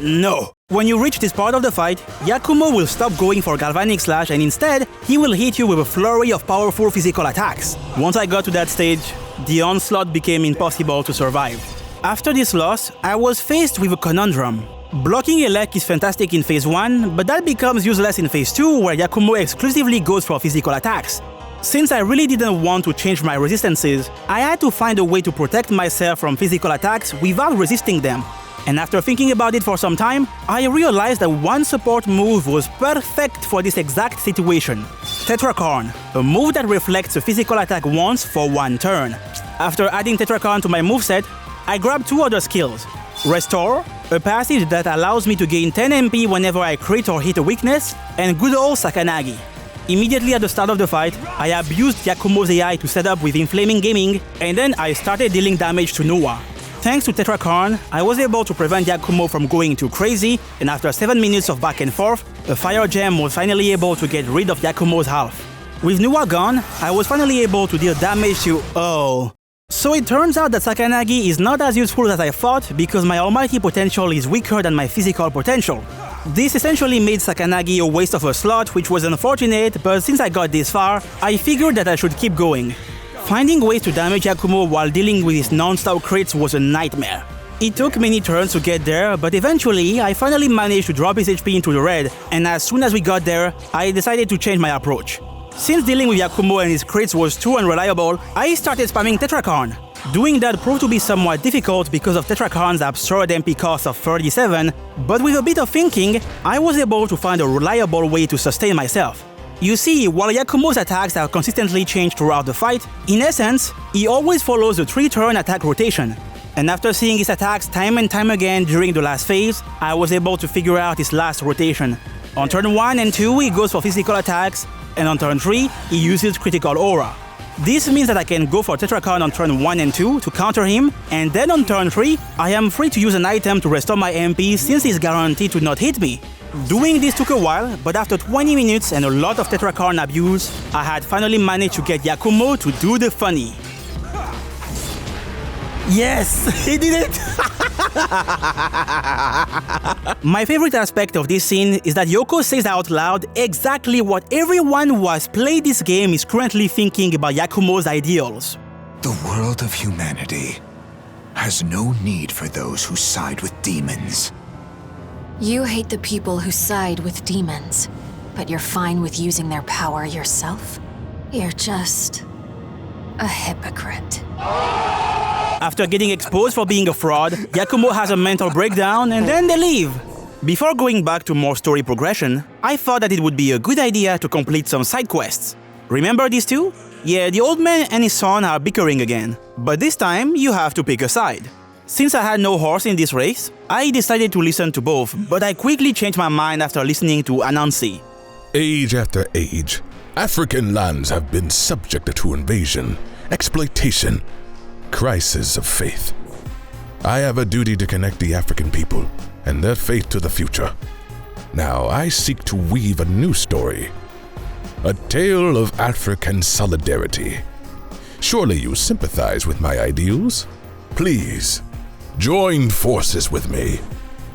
no. When you reach this part of the fight, Yakumo will stop going for Galvanic Slash and instead, he will hit you with a flurry of powerful physical attacks. Once I got to that stage, the onslaught became impossible to survive. After this loss, I was faced with a conundrum. Blocking Elec is fantastic in Phase 1, but that becomes useless in Phase 2, where Yakumo exclusively goes for physical attacks. Since I really didn't want to change my resistances, I had to find a way to protect myself from physical attacks without resisting them. And after thinking about it for some time, I realized that one support move was perfect for this exact situation. Tetracorn, a move that reflects a physical attack once for one turn. After adding Tetracorn to my moveset, I grabbed two other skills. Restore, a passive that allows me to gain 10 MP whenever I crit or hit a weakness, and good old Sakanagi. Immediately at the start of the fight, I abused Yakumo's AI to set up with Inflaming Gaming, and then I started dealing damage to Noah. Thanks to Tetracorn, I was able to prevent Yakumo from going too crazy, and after 7 minutes of back and forth, a Fire Gem was finally able to get rid of Yakumo's health. With Noah gone, I was finally able to deal damage to... oh. So it turns out that Sakanagi is not as useful as I thought because my almighty potential is weaker than my physical potential. This essentially made Sakanagi a waste of a slot, which was unfortunate, but since I got this far, I figured that I should keep going. Finding ways to damage Yakumo while dealing with his non-stop crits was a nightmare. It took many turns to get there, but eventually I finally managed to drop his HP into the red, and as soon as we got there, I decided to change my approach. Since dealing with Yakumo and his crits was too unreliable, I started spamming Tetracorn. Doing that proved to be somewhat difficult because of Tetracorn's absurd MP cost of 37, but with a bit of thinking, I was able to find a reliable way to sustain myself. You see, while Yakumo's attacks are consistently changed throughout the fight, in essence, he always follows a 3-turn attack rotation. And after seeing his attacks time and time again during the last phase, I was able to figure out his last rotation. On turn 1 and 2, he goes for physical attacks, and on turn 3, he uses critical aura. This means that I can go for Tetracorn on turn 1 and 2 to counter him, and then on turn 3, I am free to use an item to restore my MP since he's guaranteed to not hit me. Doing this took a while, but after 20 minutes and a lot of Tetracorn abuse, I had finally managed to get Yakumo to do the funny. Yes, he did it! My favorite aspect of this scene is that Yoko says out loud exactly what everyone who has played this game is currently thinking about Yakumo's ideals. The world of humanity has no need for those who side with demons. You hate the people who side with demons, but you're fine with using their power yourself? You're just a hypocrite. After getting exposed for being a fraud, Yakumo has a mental breakdown and then they leave. Before going back to more story progression, I thought that it would be a good idea to complete some side quests. Remember these two? Yeah, the old man and his son are bickering again, but this time you have to pick a side. Since I had no horse in this race, I decided to listen to both, but I quickly changed my mind after listening to Anansi. Age after age, African lands have been subject to invasion, exploitation, crisis of faith. I have a duty to connect the African people and their faith to the future. Now I seek to weave a new story, a tale of African solidarity. Surely you sympathize with my ideals? Please, join forces with me.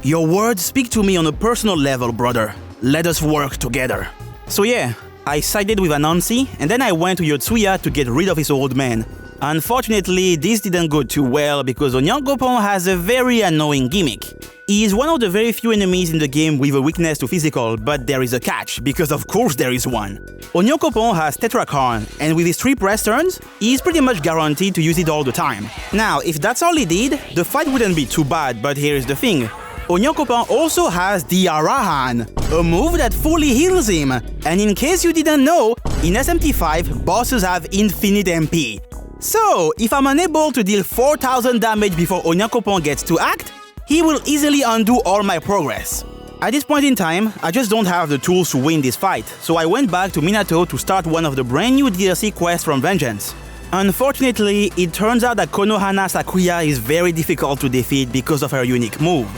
Your words speak to me on a personal level, brother. Let us work together. So yeah, I sided with Anansi, and then I went to Yotsuya to get rid of his old man. Unfortunately, this didn't go too well because Onyankopon has a very annoying gimmick. He is one of the very few enemies in the game with a weakness to physical, but there is a catch, because of course there is one. Onyankopon has Tetracorn, and with his 3 press turns, he is pretty much guaranteed to use it all the time. Now, if that's all he did, the fight wouldn't be too bad, but here is the thing. Onyankopon also has the Arahan, a move that fully heals him. And in case you didn't know, in SMTV, bosses have infinite MP. So, if I'm unable to deal 4000 damage before Onyankopon gets to act, he will easily undo all my progress. At this point in time, I just don't have the tools to win this fight, so I went back to Minato to start one of the brand new DLC quests from Vengeance. Unfortunately, it turns out that Konohana Sakuya is very difficult to defeat because of her unique move.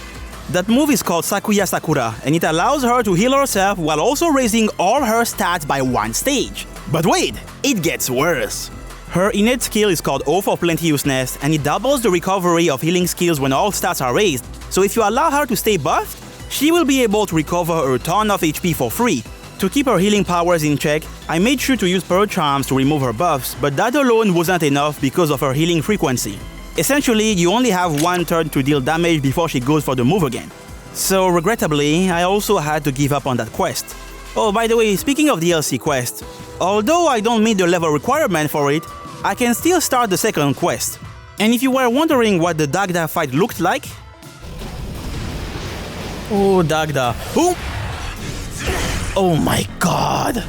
That move is called Sakuya Sakura, and it allows her to heal herself while also raising all her stats by 1 stage. But wait, it gets worse. Her innate skill is called O for Plenteousness, and it doubles the recovery of healing skills when all stats are raised, so if you allow her to stay buffed, she will be able to recover a ton of HP for free. To keep her healing powers in check, I made sure to use Pearl Charms to remove her buffs, but that alone wasn't enough because of her healing frequency. Essentially, you only have one turn to deal damage before she goes for the move again. So regrettably, I also had to give up on that quest. Oh, by the way, speaking of DLC quest, although I don't meet the level requirement for it, I can still start the second quest. And if you were wondering what the Dagda fight looked like... Oh, Dagda. Oh! Oh my god!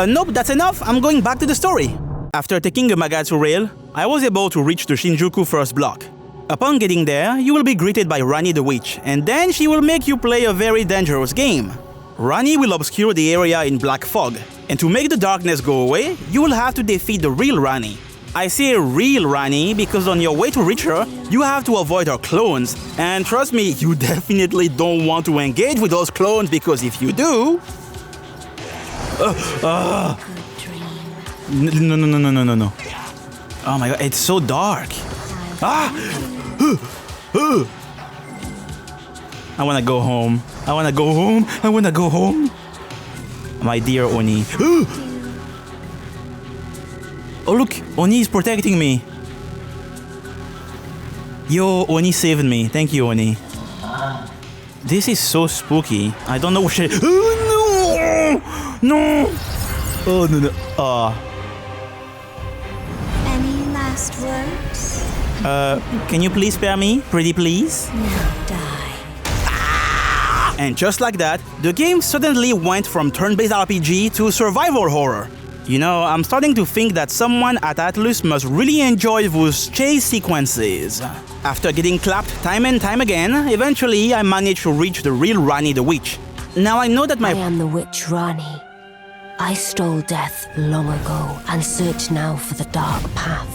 Nope, that's enough. I'm going back to the story. After taking a Magatsu rail, I was able to reach the Shinjuku first block. Upon getting there, you will be greeted by Rani the Witch, and then she will make you play a very dangerous game. Rani will obscure the area in black fog, and to make the darkness go away, you will have to defeat the real Rani. I say real Rani because on your way to reach her, you have to avoid her clones, and trust me, you definitely don't want to engage with those clones because if you do... No. Oh my god, it's so dark. Ah! I wanna go home. I wanna go home. I wanna go home. My dear Oni. Oh look, Oni is protecting me. Yo, Oni saved me. Thank you, Oni. This is so spooky. I don't know what shit. Oh, no! No! Oh, no. Any last words? Can you please spare me? Pretty please? Now die. Ah! And just like that, the game suddenly went from turn-based RPG to survival horror. You know, I'm starting to think that someone at Atlus must really enjoy those chase sequences. After getting clapped time and time again, eventually I managed to reach the real Rani the Witch. Now I know that I am the Witch Rani. I stole death long ago and search now for the dark path.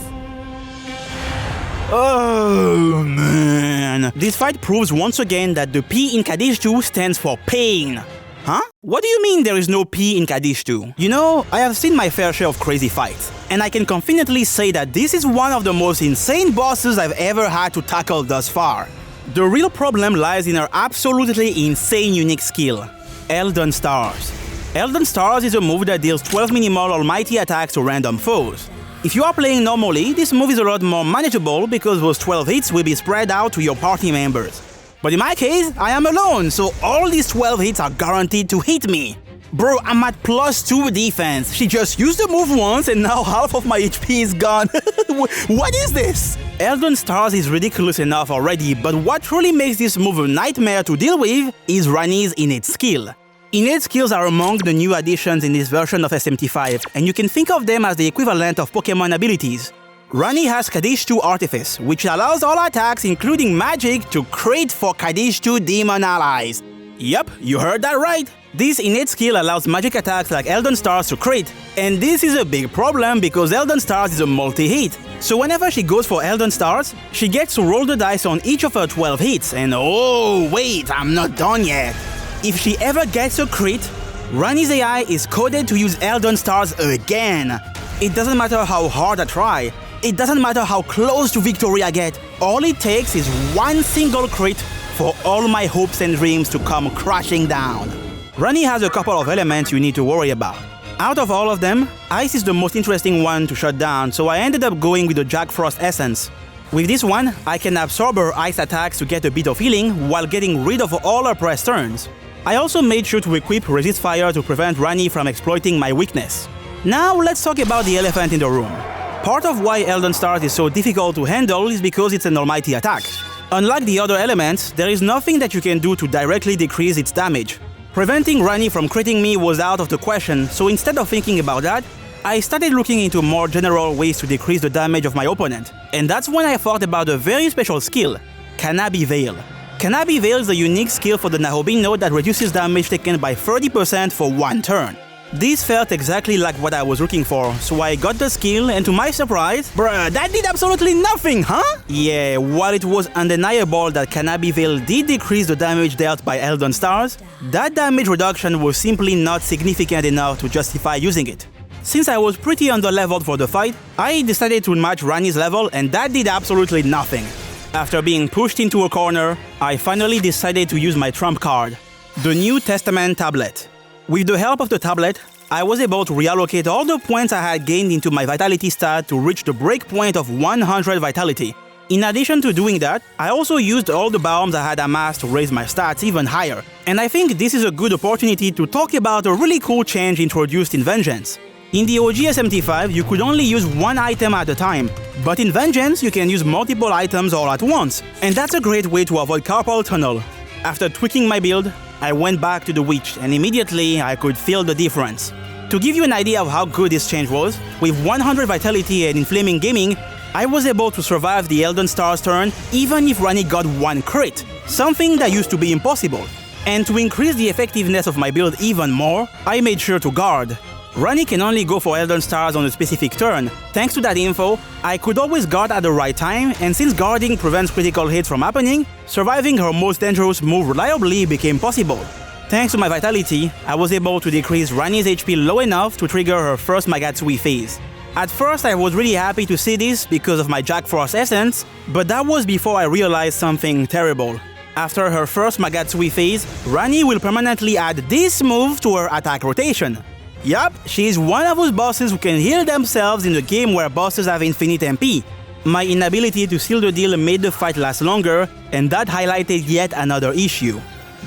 Oh man. This fight proves once again that the P in Kaddish 2 stands for pain. Huh? What do you mean there is no P in Kaddish 2? You know, I have seen my fair share of crazy fights, and I can confidently say that this is one of the most insane bosses I've ever had to tackle thus far. The real problem lies in her absolutely insane unique skill, Eldon Stars. Eldon Stars is a move that deals 12 minimal almighty attacks to random foes. If you are playing normally, this move is a lot more manageable because those 12 hits will be spread out to your party members. But in my case, I am alone, so all these 12 hits are guaranteed to hit me. Bro, I'm at +2 defense. She just used the move once and now half of my HP is gone. What is this? Eldon Stars is ridiculous enough already, but what truly makes this move a nightmare to deal with is Rani's innate skill. Innate skills are among the new additions in this version of SMTV, and you can think of them as the equivalent of Pokémon abilities. Rani has Kaddish 2 Artifice, which allows all attacks, including magic, to crit for Kaddish 2 demon allies. Yep, you heard that right. This innate skill allows magic attacks like Eldon Stars to crit, and this is a big problem because Eldon Stars is a multi-hit. So whenever she goes for Eldon Stars, she gets to roll the dice on each of her 12 hits, and oh wait, I'm not done yet. If she ever gets a crit, Rani's AI is coded to use Eldon Stars again. It doesn't matter how hard I try. It doesn't matter how close to victory I get. All it takes is one single crit for all my hopes and dreams to come crashing down. Rani has a couple of elements you need to worry about. Out of all of them, Ice is the most interesting one to shut down, so I ended up going with the Jack Frost Essence. With this one, I can absorb her ice attacks to get a bit of healing while getting rid of all her press turns. I also made sure to equip Resist Fire to prevent Rani from exploiting my weakness. Now let's talk about the elephant in the room. Part of why Eldon Stars is so difficult to handle is because it's an almighty attack. Unlike the other elements, there is nothing that you can do to directly decrease its damage. Preventing Rani from critting me was out of the question, so instead of thinking about that, I started looking into more general ways to decrease the damage of my opponent. And that's when I thought about a very special skill, Kanabi Veil. Kanabi Veil is a unique skill for the Nahobin node that reduces damage taken by 30% for one turn. This felt exactly like what I was looking for, so I got the skill, and to my surprise, bruh, that did absolutely nothing, huh? Yeah, while it was undeniable that Kanabi Veil did decrease the damage dealt by Eldon Stars, that damage reduction was simply not significant enough to justify using it. Since I was pretty underleveled for the fight, I decided to match Rani's level, and that did absolutely nothing. After being pushed into a corner, I finally decided to use my trump card, the New Testament tablet. With the help of the tablet, I was able to reallocate all the points I had gained into my vitality stat to reach the breakpoint of 100 vitality. In addition to doing that, I also used all the biomes I had amassed to raise my stats even higher. And I think this is a good opportunity to talk about a really cool change introduced in Vengeance. In the OG SMTV, you could only use one item at a time, but in Vengeance, you can use multiple items all at once, and that's a great way to avoid carpal tunnel. After tweaking my build, I went back to the Witch, and immediately I could feel the difference. To give you an idea of how good this change was, with 100 vitality and Inflaming Gaming, I was able to survive the Elden Star's turn even if Ranni got one crit, something that used to be impossible. And to increase the effectiveness of my build even more, I made sure to guard. Ranni can only go for Elden Stars on a specific turn. Thanks to that info, I could always guard at the right time, and since guarding prevents critical hits from happening, surviving her most dangerous move reliably became possible. Thanks to my vitality, I was able to decrease Ranni's HP low enough to trigger her first Magatsui phase. At first I was really happy to see this because of my Jack Frost essence, but that was before I realized something terrible. After her first Magatsui phase, Ranni will permanently add this move to her attack rotation. Yup, she's one of those bosses who can heal themselves in a game where bosses have infinite MP. My inability to seal the deal made the fight last longer, and that highlighted yet another issue.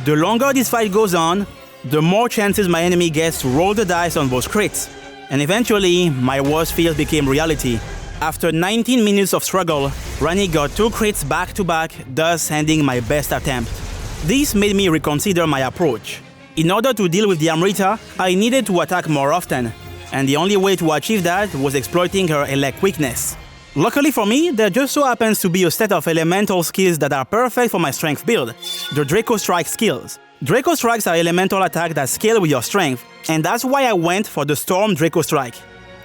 The longer this fight goes on, the more chances my enemy gets to roll the dice on those crits. And eventually, my worst fears became reality. After 19 minutes of struggle, Ranni got 2 crits back to back, thus ending my best attempt. This made me reconsider my approach. In order to deal with the Amrita, I needed to attack more often, and the only way to achieve that was exploiting her elect weakness. Luckily for me, there just so happens to be a set of elemental skills that are perfect for my strength build, the Draco Strike skills. Draco Strikes are elemental attacks that scale with your strength, and that's why I went for the Storm Draco Strike.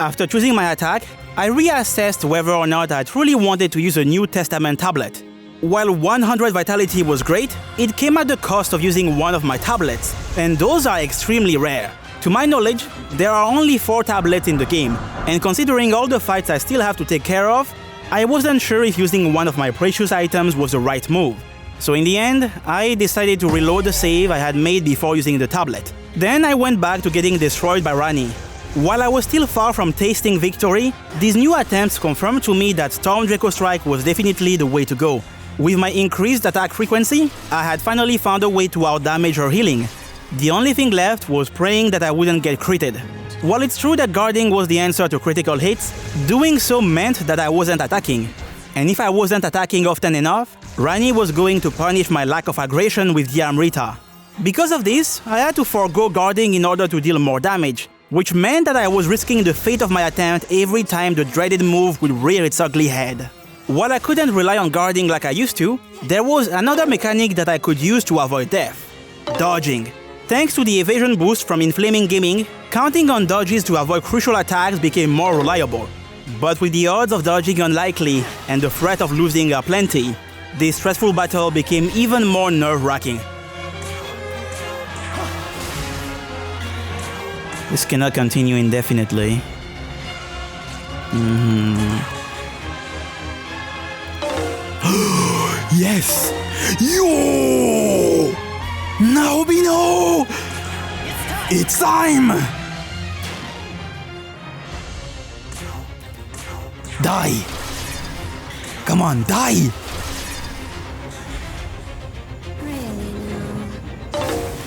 After choosing my attack, I reassessed whether or not I truly wanted to use a New Testament tablet. While 100 vitality was great, it came at the cost of using one of my tablets, and those are extremely rare. To my knowledge, there are only 4 tablets in the game, and considering all the fights I still have to take care of, I wasn't sure if using one of my precious items was the right move. So in the end, I decided to reload the save I had made before using the tablet. Then I went back to getting destroyed by Ranni. While I was still far from tasting victory, these new attempts confirmed to me that Storm Draco Strike was definitely the way to go. With my increased attack frequency, I had finally found a way to outdamage her healing. The only thing left was praying that I wouldn't get critted. While it's true that guarding was the answer to critical hits, doing so meant that I wasn't attacking. And if I wasn't attacking often enough, Ranni was going to punish my lack of aggression with the Amrita. Because of this, I had to forego guarding in order to deal more damage, which meant that I was risking the fate of my attempt every time the dreaded move would rear its ugly head. While I couldn't rely on guarding like I used to, there was another mechanic that I could use to avoid death: dodging. Thanks to the evasion boost from Inflaming Gaming, counting on dodges to avoid crucial attacks became more reliable. But with the odds of dodging unlikely and the threat of losing aplenty, this stressful battle became even more nerve-wracking. This cannot continue indefinitely. Yes! Yo! Naomi, no! It's time! Die! Come on, die!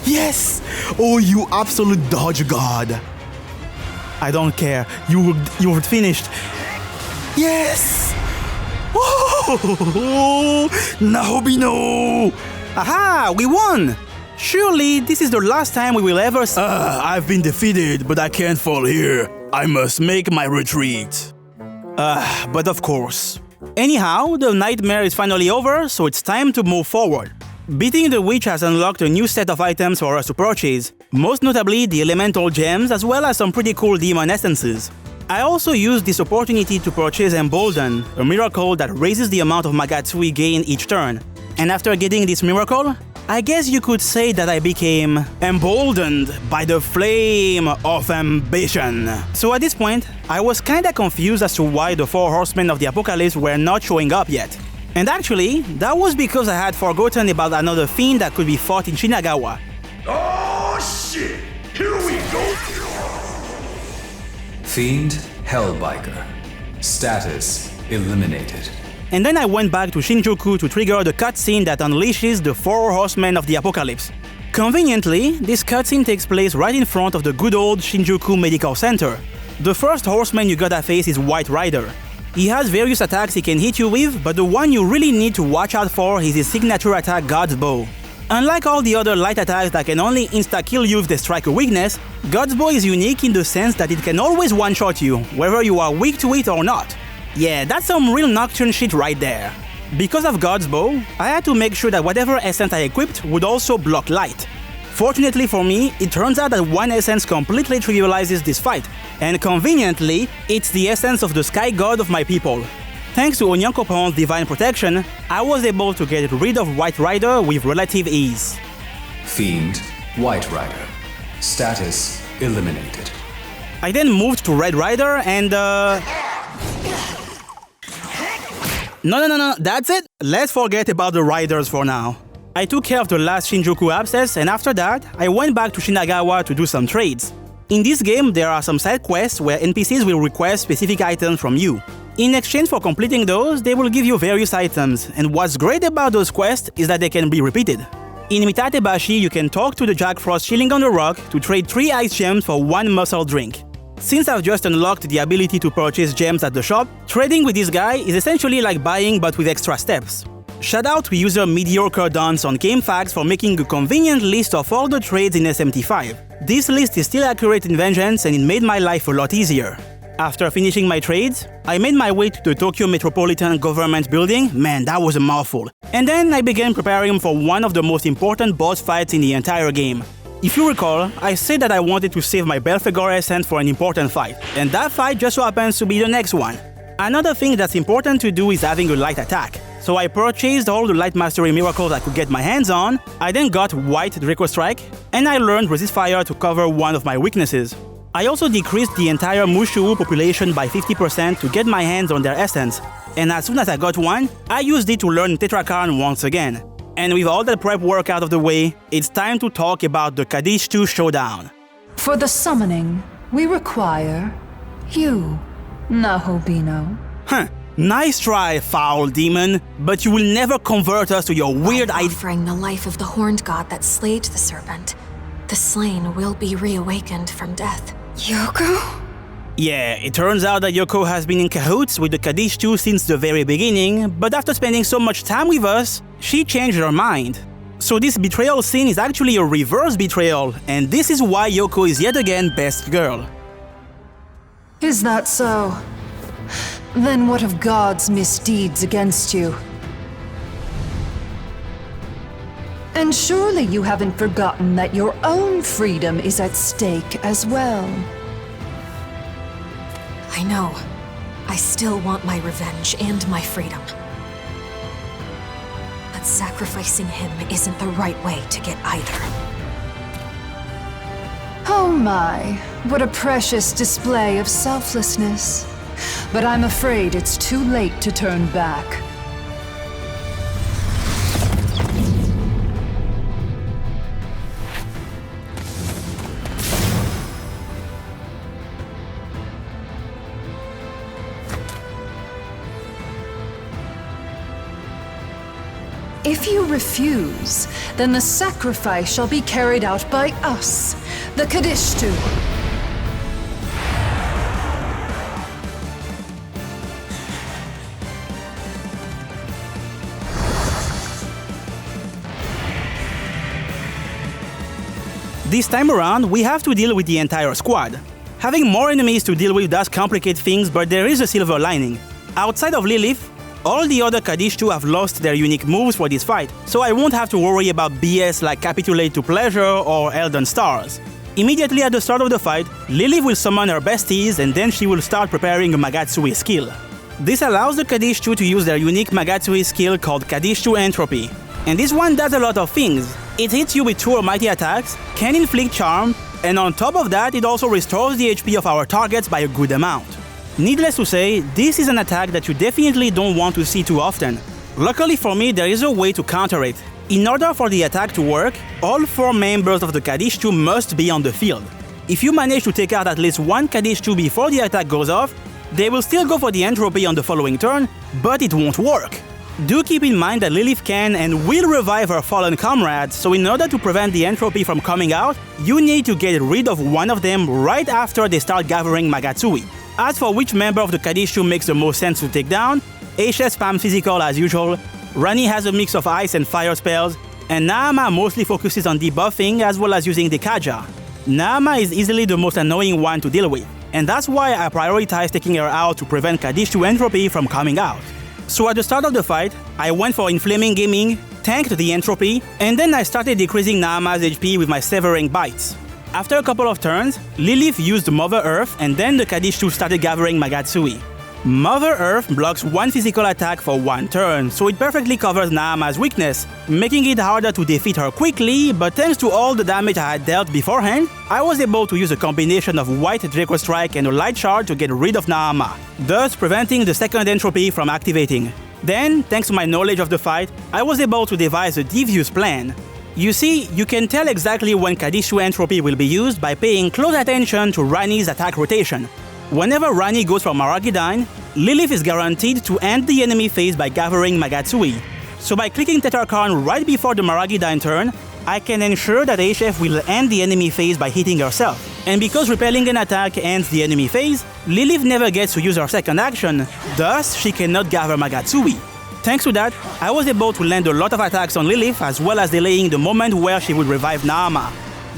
Yes! Oh, you absolute dodge god! I don't care. You're finished. Yes! Oh! Naomi, no! Aha! We won! Surely this is the last time we will ever. I've been defeated, but I can't fall here. I must make my retreat. But of course. Anyhow, the nightmare is finally over, so it's time to move forward. Beating the Witch has unlocked a new set of items for us to purchase, most notably the elemental gems as well as some pretty cool demon essences. I also used this opportunity to purchase Embolden, a miracle that raises the amount of Magatsui gain each turn. And after getting this miracle, I guess you could say that I became emboldened by the flame of ambition. So at this point, I was kinda confused as to why the 4 horsemen of the apocalypse were not showing up yet. And actually, that was because I had forgotten about another fiend that could be fought in Shinagawa. Oh shit! Here Fiend Hellbiker. Status eliminated. And then I went back to Shinjuku to trigger the cutscene that unleashes the 4 Horsemen of the Apocalypse. Conveniently, this cutscene takes place right in front of the good old Shinjuku Medical Center. The first horseman you gotta face is White Rider. He has various attacks he can hit you with, but the one you really need to watch out for is his signature attack God's Bow. Unlike all the other light attacks that can only insta-kill you if they strike a weakness, God's Bow is unique in the sense that it can always one-shot you, whether you are weak to it or not. Yeah, that's some real Nocturne shit right there. Because of God's Bow, I had to make sure that whatever essence I equipped would also block light. Fortunately for me, it turns out that one essence completely trivializes this fight, and conveniently, it's the essence of the Sky God of my people. Thanks to Onyankopon's divine protection, I was able to get rid of White Rider with relative ease. Fiend White Rider. Status eliminated. I then moved to Red Rider and No, that's it! Let's forget about the riders for now. I took care of the last Shinjuku abscess, and after that, I went back to Shinagawa to do some trades. In this game, there are some side quests where NPCs will request specific items from you. In exchange for completing those, they will give you various items, and what's great about those quests is that they can be repeated. In Mitatebashi, you can talk to the Jack Frost chilling on the rock to trade 3 ice gems for 1 muscle drink. Since I've just unlocked the ability to purchase gems at the shop, trading with this guy is essentially like buying but with extra steps. Shout out to user Mediocre Dance on GameFAQs for making a convenient list of all the trades in SMT5. This list is still accurate in Vengeance and it made my life a lot easier. After finishing my trades, I made my way to the Tokyo Metropolitan Government Building. Man, that was a mouthful. And then I began preparing for one of the most important boss fights in the entire game. If you recall, I said that I wanted to save my Belphegor essence for an important fight, and that fight just so happens to be the next one. Another thing that's important to do is having a light attack. So I purchased all the light mastery miracles I could get my hands on, I then got White Draco Strike, and I learned Resist Fire to cover one of my weaknesses. I also decreased the entire Mushu population by 50% to get my hands on their essence, and as soon as I got one, I used it to learn Tetrakarn once again. And with all that prep work out of the way, it's time to talk about the Kaddish 2 showdown. For the summoning, we require you, Nahobino. Huh. Nice try, foul demon, but you will never convert us to your weird idea. Offering the life of the horned god that slayed the serpent, the slain will be reawakened from death. Yoko? Yeah, it turns out that Yoko has been in cahoots with the Kaddish 2 since the very beginning, but after spending so much time with us, she changed her mind. So this betrayal scene is actually a reverse betrayal, and this is why Yoko is yet again best girl. Is that so? Then what of God's misdeeds against you? And surely you haven't forgotten that your own freedom is at stake as well. I know. I still want my revenge and my freedom. But sacrificing him isn't the right way to get either. Oh my, what a precious display of selflessness. But I'm afraid it's too late to turn back. If you refuse, then the sacrifice shall be carried out by us, the Kaddish 2. This time around, we have to deal with the entire squad. Having more enemies to deal with does complicate things, but there is a silver lining. Outside of Lilith, all the other Kaddish 2 have lost their unique moves for this fight, so I won't have to worry about BS like Capitulate to Pleasure or Elden Stars. Immediately at the start of the fight, Lilith will summon her besties and then she will start preparing a Magatsui skill. This allows the Kaddish 2 to use their unique Magatsui skill called Kaddish 2 Entropy. And this one does a lot of things. It hits you with 2 almighty attacks, can inflict charm, and on top of that it also restores the HP of our targets by a good amount. Needless to say, this is an attack that you definitely don't want to see too often. Luckily for me, there is a way to counter it. In order for the attack to work, all 4 members of the Kaddish 2 must be on the field. If you manage to take out at least one Kadishtu before the attack goes off, they will still go for the entropy on the following turn, but it won't work. Do keep in mind that Lilith can and will revive her fallen comrades, so in order to prevent the entropy from coming out, you need to get rid of one of them right after they start gathering Magatsui. As for which member of the Kadishtu makes the most sense to take down, Aisha spams physical as usual, Rani has a mix of ice and fire spells, and Naama mostly focuses on debuffing as well as using the Kaja. Naama is easily the most annoying one to deal with, and that's why I prioritize taking her out to prevent Kadishtu entropy from coming out. So at the start of the fight, I went for Inflaming Gaming, tanked the entropy, and then I started decreasing Naama's HP with my Severing Bites. After a couple of turns, Lilith used Mother Earth and then the Kadishtu started gathering Magatsui. Mother Earth blocks one physical attack for one turn, so it perfectly covers Naama's weakness, making it harder to defeat her quickly, but thanks to all the damage I had dealt beforehand, I was able to use a combination of White Draco Strike and a Light Shard to get rid of Naama, thus preventing the second entropy from activating. Then, thanks to my knowledge of the fight, I was able to devise a devious plan. You see, you can tell exactly when Kadishtu entropy will be used by paying close attention to Rani's attack rotation. Whenever Rani goes for Maragidine, Lilith is guaranteed to end the enemy phase by gathering Magatsui. So by clicking Tetrarchon right before the Maragidine turn, I can ensure that Aishef will end the enemy phase by hitting herself. And because repelling an attack ends the enemy phase, Lilith never gets to use her second action, thus she cannot gather Magatsui. Thanks to that, I was able to land a lot of attacks on Lilith as well as delaying the moment where she would revive Naama.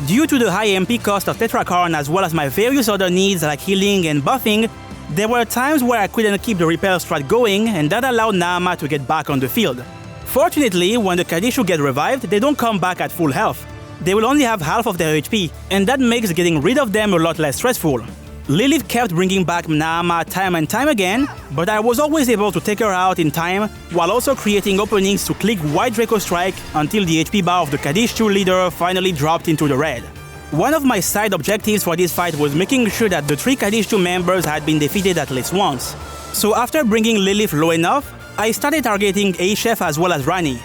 Due to the high MP cost of Tetrarchon as well as my various other needs like healing and buffing, there were times where I couldn't keep the repel strat going, and that allowed Naama to get back on the field. Fortunately, when the Kadishtu get revived, they don't come back at full health. They will only have half of their HP, and that makes getting rid of them a lot less stressful. Lilith kept bringing back Naama time and time again, but I was always able to take her out in time, while also creating openings to click White Draco Strike until the HP bar of the Kadishtu leader finally dropped into the red. One of my side objectives for this fight was making sure that the 3 Kadishtu members had been defeated at least once. So after bringing Lilith low enough, I started targeting Aishef as well as Rani.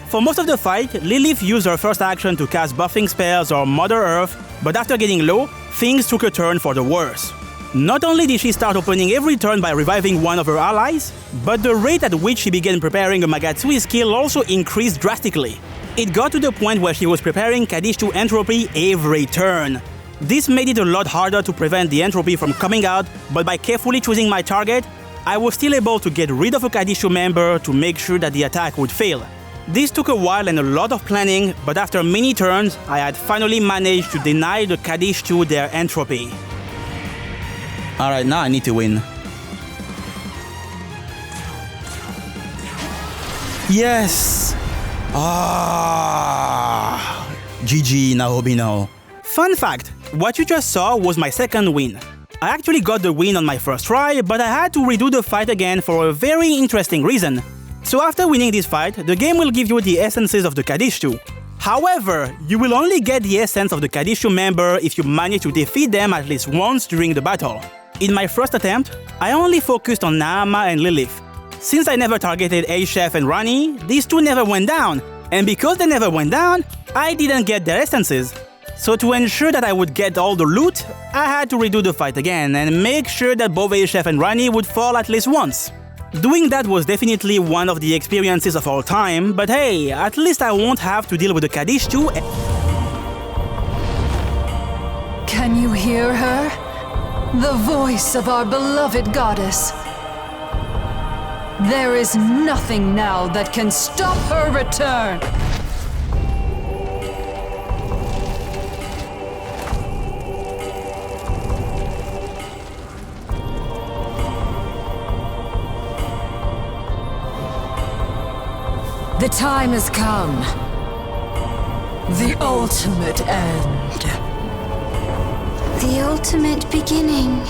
For most of the fight, Lilith used her first action to cast buffing spells or Mother Earth, but after getting low, things took a turn for the worse. Not only did she start opening every turn by reviving one of her allies, but the rate at which she began preparing a Magatsui skill also increased drastically. It got to the point where she was preparing Kadishtu entropy every turn. This made it a lot harder to prevent the entropy from coming out, but by carefully choosing my target, I was still able to get rid of a Kadishtu member to make sure that the attack would fail. This took a while and a lot of planning, but after many turns, I had finally managed to deny the Kadishtu their entropy. Alright, now I need to win. Yes! GG, Naobino. Fun fact, what you just saw was my second win. I actually got the win on my first try, but I had to redo the fight again for a very interesting reason. So after winning this fight, the game will give you the essences of the Kadishtu. However, you will only get the essence of the Kadishtu member if you manage to defeat them at least once during the battle. In my first attempt, I only focused on Naama and Lilith. Since I never targeted Aishef and Rani, these two never went down, and because they never went down, I didn't get their essences. So to ensure that I would get all the loot, I had to redo the fight again and make sure that both Aishef and Rani would fall at least once. Doing that was definitely one of the experiences of all time, but hey, at least I won't have to deal with the Kadishtu. Can you hear her? The voice of our beloved goddess. There is nothing now that can stop her return. The time has come. The ultimate end. The ultimate beginning.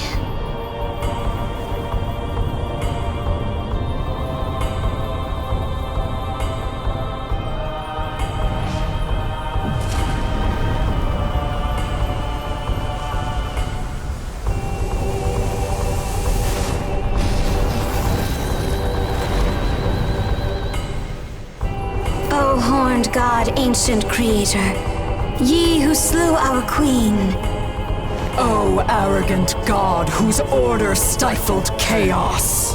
O horned god, ancient creator, ye who slew our queen, O arrogant god whose order stifled chaos!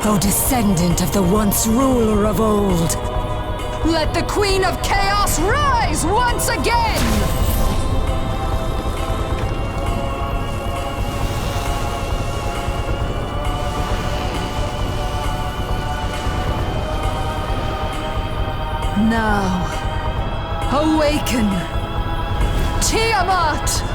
O descendant of the once ruler of old! Let the Queen of Chaos rise once again! Now, awaken, Tiamat!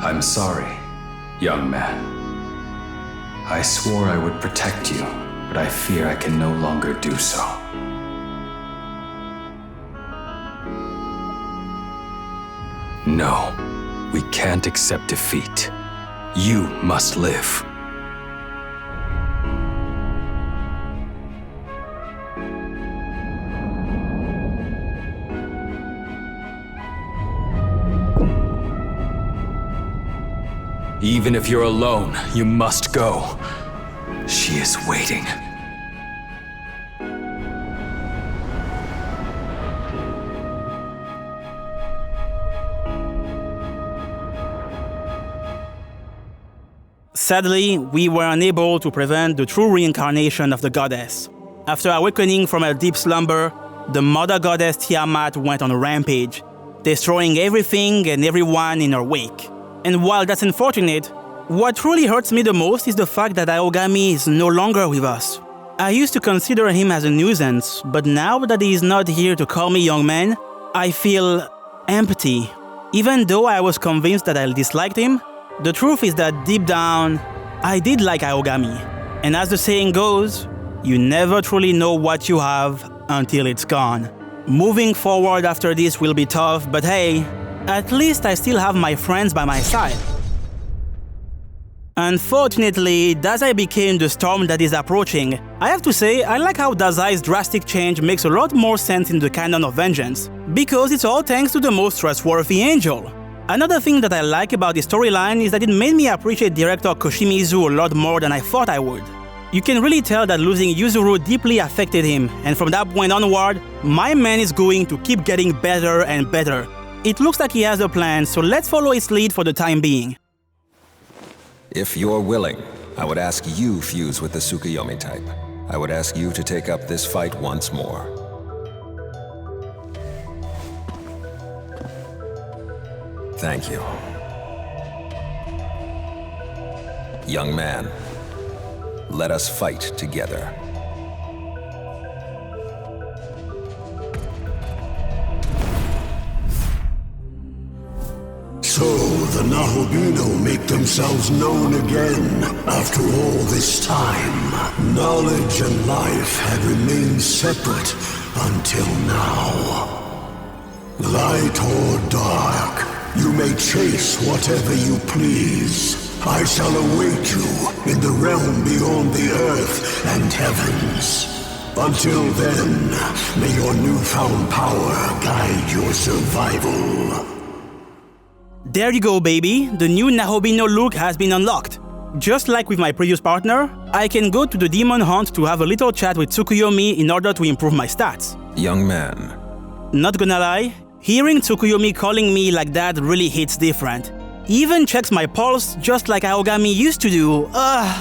I'm sorry, young man. I swore I would protect you, but I fear I can no longer do so. No, we can't accept defeat. You must live. Even if you're alone, you must go. She is waiting. Sadly, we were unable to prevent the true reincarnation of the goddess. After awakening from a deep slumber, the mother goddess Tiamat went on a rampage, destroying everything and everyone in her wake. And while that's unfortunate, what truly hurts me the most is the fact that Aogami is no longer with us. I used to consider him as a nuisance, but now that he is not here to call me young man, I feel empty. Even though I was convinced that I disliked him, the truth is that deep down, I did like Aogami. And as the saying goes, you never truly know what you have until it's gone. Moving forward after this will be tough, but hey, at least I still have my friends by my side. Unfortunately, Dazai became the storm that is approaching. I have to say, I like how Dazai's drastic change makes a lot more sense in the canon of Vengeance, because it's all thanks to the most trustworthy angel. Another thing that I like about the storyline is that it made me appreciate director Koshimizu a lot more than I thought I would. You can really tell that losing Yuzuru deeply affected him, and from that point onward, my man is going to keep getting better and better. It looks like he has a plan, so let's follow his lead for the time being. If you're willing, I would ask you fuse with the Tsukuyomi type. I would ask you to take up this fight once more. Thank you. Young man, let us fight together. So the Nahobino make themselves known again after all this time. Knowledge and life had remained separate until now. Light or dark, you may chase whatever you please. I shall await you in the realm beyond the earth and heavens. Until then, may your newfound power guide your survival. There you go, baby. The new Nahobino look has been unlocked. Just like with my previous partner, I can go to the demon hunt to have a little chat with Tsukuyomi in order to improve my stats. Young man. Not gonna lie, hearing Tsukuyomi calling me like that really hits different. He even checks my pulse just like Aogami used to do.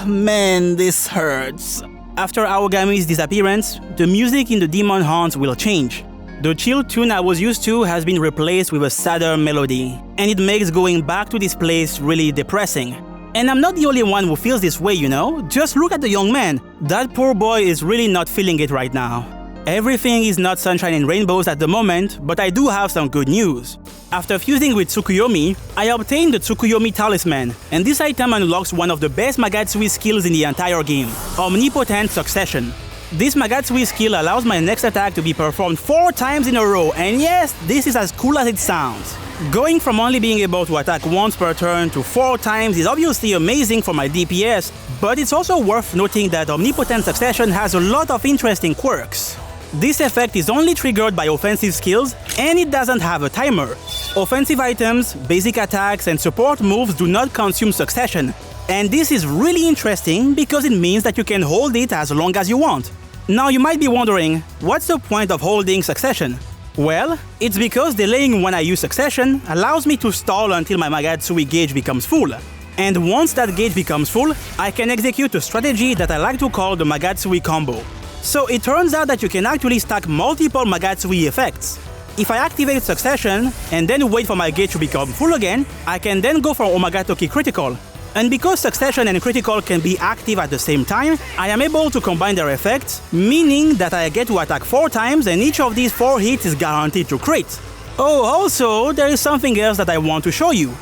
Man, this hurts. After Aogami's disappearance, the music in the demon hunt will change. The chill tune I was used to has been replaced with a sadder melody, and it makes going back to this place really depressing. And I'm not the only one who feels this way, you know? Just look at the young man. That poor boy is really not feeling it right now. Everything is not sunshine and rainbows at the moment, but I do have some good news. After fusing with Tsukuyomi, I obtained the Tsukuyomi Talisman, and this item unlocks one of the best Magatsui skills in the entire game, Omnipotent Succession. This Magatsui skill allows my next attack to be performed 4 times in a row, and yes, this is as cool as it sounds. Going from only being able to attack once per turn to 4 times is obviously amazing for my DPS, but it's also worth noting that Omnipotent Succession has a lot of interesting quirks. This effect is only triggered by offensive skills, and it doesn't have a timer. Offensive items, basic attacks, and support moves do not consume succession. And this is really interesting because it means that you can hold it as long as you want. Now you might be wondering, what's the point of holding succession? Well, it's because delaying when I use succession allows me to stall until my Magatsui gauge becomes full. And once that gauge becomes full, I can execute a strategy that I like to call the Magatsui combo. So it turns out that you can actually stack multiple Magatsui effects. If I activate succession and then wait for my gauge to become full again, I can then go for Omagatoki critical. And because succession and critical can be active at the same time, I am able to combine their effects, meaning that I get to attack 4 times and each of these 4 hits is guaranteed to crit. Oh, also, there is something else that I want to show you.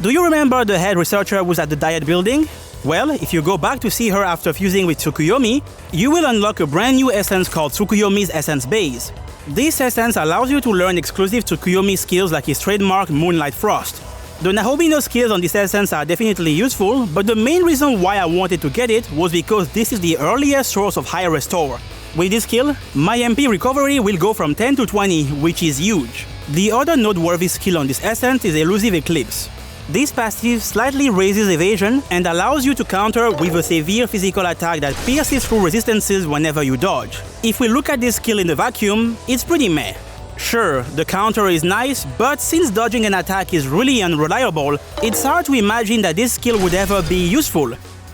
Do you remember the head researcher who was at the Diet building? Well, if you go back to see her after fusing with Tsukuyomi, you will unlock a brand new essence called Tsukuyomi's Essence Base. This essence allows you to learn exclusive Tsukuyomi skills like his trademark Moonlight Frost. The Nahobino skills on this essence are definitely useful, but the main reason why I wanted to get it was because this is the earliest source of high restore. With this skill, my MP recovery will go from 10 to 20, which is huge. The other noteworthy skill on this essence is Elusive Eclipse. This passive slightly raises evasion and allows you to counter with a severe physical attack that pierces through resistances whenever you dodge. If we look at this skill in the vacuum, it's pretty meh. Sure, the counter is nice, but since dodging an attack is really unreliable, it's hard to imagine that this skill would ever be useful.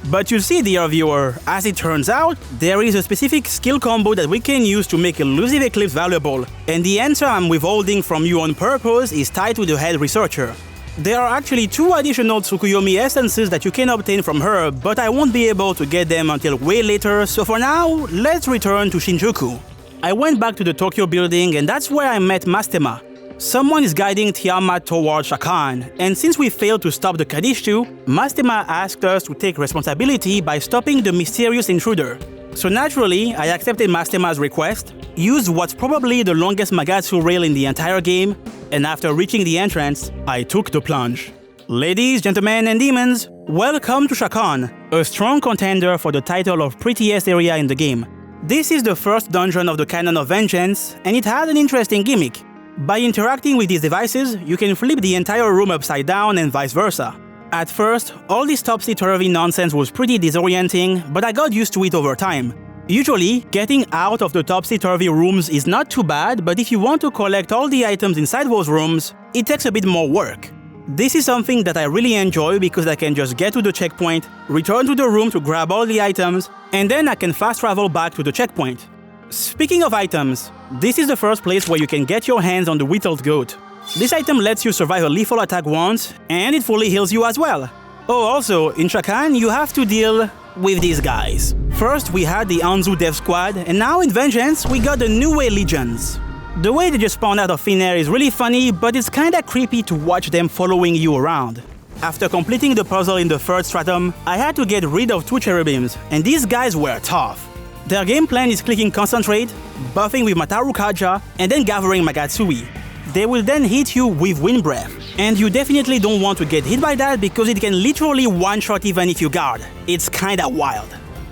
But you see, dear viewer, as it turns out, there is a specific skill combo that we can use to make Elusive Eclipse valuable, and the answer I'm withholding from you on purpose is tied to the head researcher. There are actually 2 additional Tsukuyomi essences that you can obtain from her, but I won't be able to get them until way later, so for now, let's return to Shinjuku. I went back to the Tokyo building and that's where I met Mastema. Someone is guiding Tiamat towards Shakan, and since we failed to stop the Kadishu, Mastema asked us to take responsibility by stopping the mysterious intruder. So naturally, I accepted Mastema's request, used what's probably the longest Magatsu rail in the entire game, and after reaching the entrance, I took the plunge. Ladies, gentlemen, and demons, welcome to Shakan, a strong contender for the title of prettiest area in the game. This is the first dungeon of the Canon of Vengeance, and it has an interesting gimmick. By interacting with these devices, you can flip the entire room upside down and vice versa. At first, all this topsy-turvy nonsense was pretty disorienting, but I got used to it over time. Usually, getting out of the topsy-turvy rooms is not too bad, but if you want to collect all the items inside those rooms, it takes a bit more work. This is something that I really enjoy because I can just get to the checkpoint, return to the room to grab all the items, and then I can fast travel back to the checkpoint. Speaking of items, this is the first place where you can get your hands on the Whittled Goat. This item lets you survive a lethal attack once, and it fully heals you as well. Oh, also, in Shakan, you have to deal with these guys. First, we had the Anzu Dev Squad, and now in Vengeance, we got the New Way Legions. The way they just spawn out of thin air is really funny, but it's kinda creepy to watch them following you around. After completing the puzzle in the 3rd stratum, I had to get rid of 2 cherubims, and these guys were tough. Their game plan is clicking Concentrate, buffing with Mataru Kaja, and then gathering Magatsui. They will then hit you with Wind Breath, and you definitely don't want to get hit by that because it can literally one-shot even if you guard. It's kinda wild.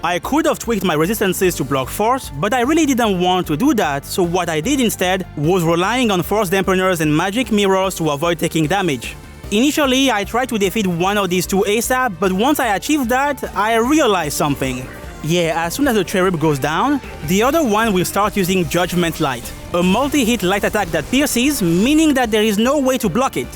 I could have tweaked my resistances to block force, but I really didn't want to do that, so what I did instead was relying on force dampeners and magic mirrors to avoid taking damage. Initially, I tried to defeat one of these 2 ASAP, but once I achieved that, I realized something. Yeah, as soon as the cherub goes down, the other one will start using Judgment Light, a multi-hit light attack that pierces, meaning that there is no way to block it.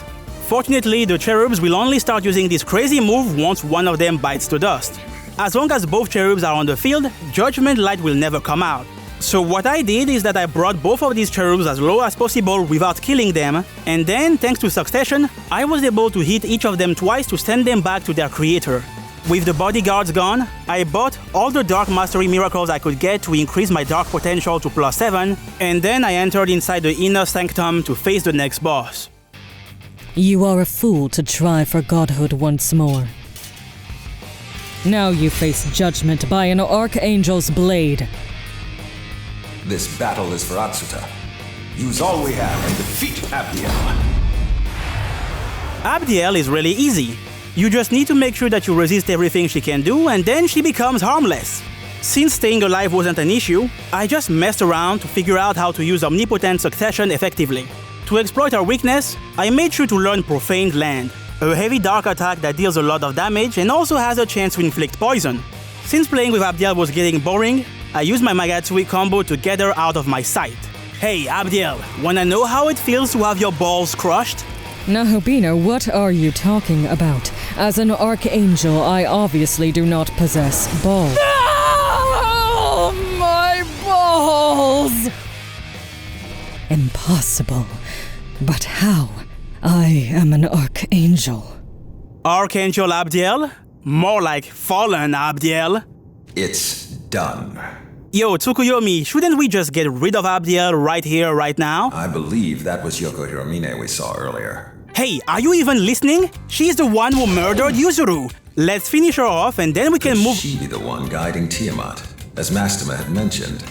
Fortunately, the cherubs will only start using this crazy move once one of them bites to dust. As long as both cherubs are on the field, Judgment Light will never come out. So what I did is that I brought both of these cherubs as low as possible without killing them, and then, thanks to Succession, I was able to hit each of them twice to send them back to their creator. With the bodyguards gone, I bought all the Dark Mastery miracles I could get to increase my dark potential to +7, and then I entered inside the Inner Sanctum to face the next boss. You are a fool to try for godhood once more. Now you face judgment by an Archangel's blade. This battle is for Atsuta. Use all we have and defeat Abdiel. Abdiel is really easy. You just need to make sure that you resist everything she can do, and then she becomes harmless. Since staying alive wasn't an issue, I just messed around to figure out how to use Omnipotent Succession effectively. To exploit our weakness, I made sure to learn Profaned Land, a heavy dark attack that deals a lot of damage and also has a chance to inflict poison. Since playing with Abdiel was getting boring, I used my Magatsui combo to get her out of my sight. Hey Abdiel, wanna know how it feels to have your balls crushed? Nahobina, what are you talking about? As an archangel, I obviously do not possess balls. No! My balls! Impossible. But how? I am an archangel. Archangel Abdiel? More like Fallen Abdiel. It's done. Yo, Tsukuyomi, shouldn't we just get rid of Abdiel right here, right now? I believe that was Yoko Hiromine we saw earlier. Hey, are you even listening? She's the one who murdered Yuzuru. Let's finish her off and then we can move— She the one guiding Tiamat, as Mastema had mentioned.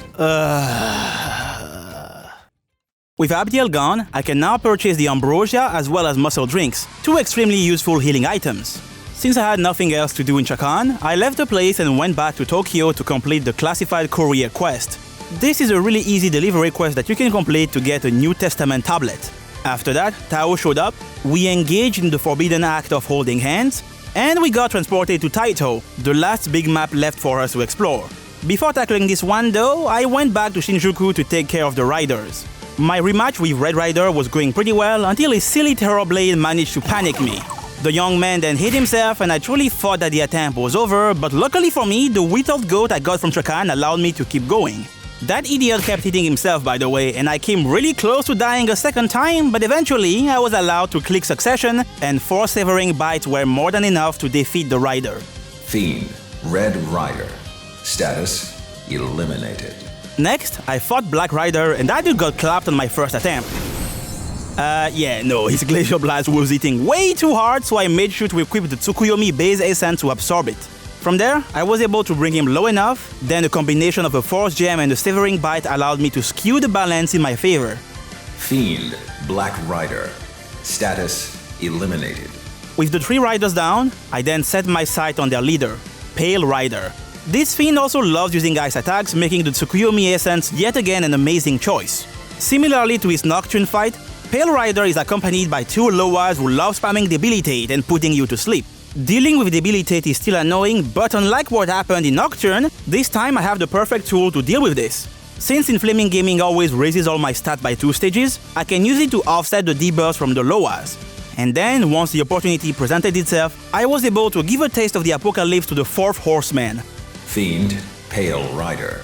With Abdiel gone, I can now purchase the Ambrosia as well as muscle drinks, two extremely useful healing items. Since I had nothing else to do in Chakan, I left the place and went back to Tokyo to complete the classified courier quest. This is a really easy delivery quest that you can complete to get a New Testament tablet. After that, Tao showed up, we engaged in the forbidden act of holding hands, and we got transported to Taito, the last big map left for us to explore. Before tackling this one though, I went back to Shinjuku to take care of the riders. My rematch with Red Rider was going pretty well until his silly Terrorblade managed to panic me. The young man then hit himself and I truly thought that the attempt was over, but luckily for me, the whittled goat I got from Chakan allowed me to keep going. That idiot kept hitting himself, by the way, and I came really close to dying a second time, but eventually I was allowed to click Succession, and 4 severing bites were more than enough to defeat the rider. Fiend, Red Rider. Status, eliminated. Next, I fought Black Rider, and that dude got clapped on my first attempt. Yeah, no, his Glacial Blast was hitting way too hard, so I made sure to equip the Tsukuyomi base essence to absorb it. From there, I was able to bring him low enough, then a combination of a Force Gem and a Severing Bite allowed me to skew the balance in my favor. Fiend, Black Rider. Status, eliminated. With the 3 riders down, I then set my sight on their leader, Pale Rider. This Fiend also loves using ice attacks, making the Tsukuyomi essence yet again an amazing choice. Similarly to his Nocturne fight, Pale Rider is accompanied by 2 Loas who love spamming Debilitate and putting you to sleep. Dealing with Debilitate is still annoying, but unlike what happened in Nocturne, this time I have the perfect tool to deal with this. Since Inflaming Gaming always raises all my stats by 2 stages, I can use it to offset the debuffs from the Loas. And then, once the opportunity presented itself, I was able to give a taste of the apocalypse to the 4th Horseman. Fiend, Pale Rider.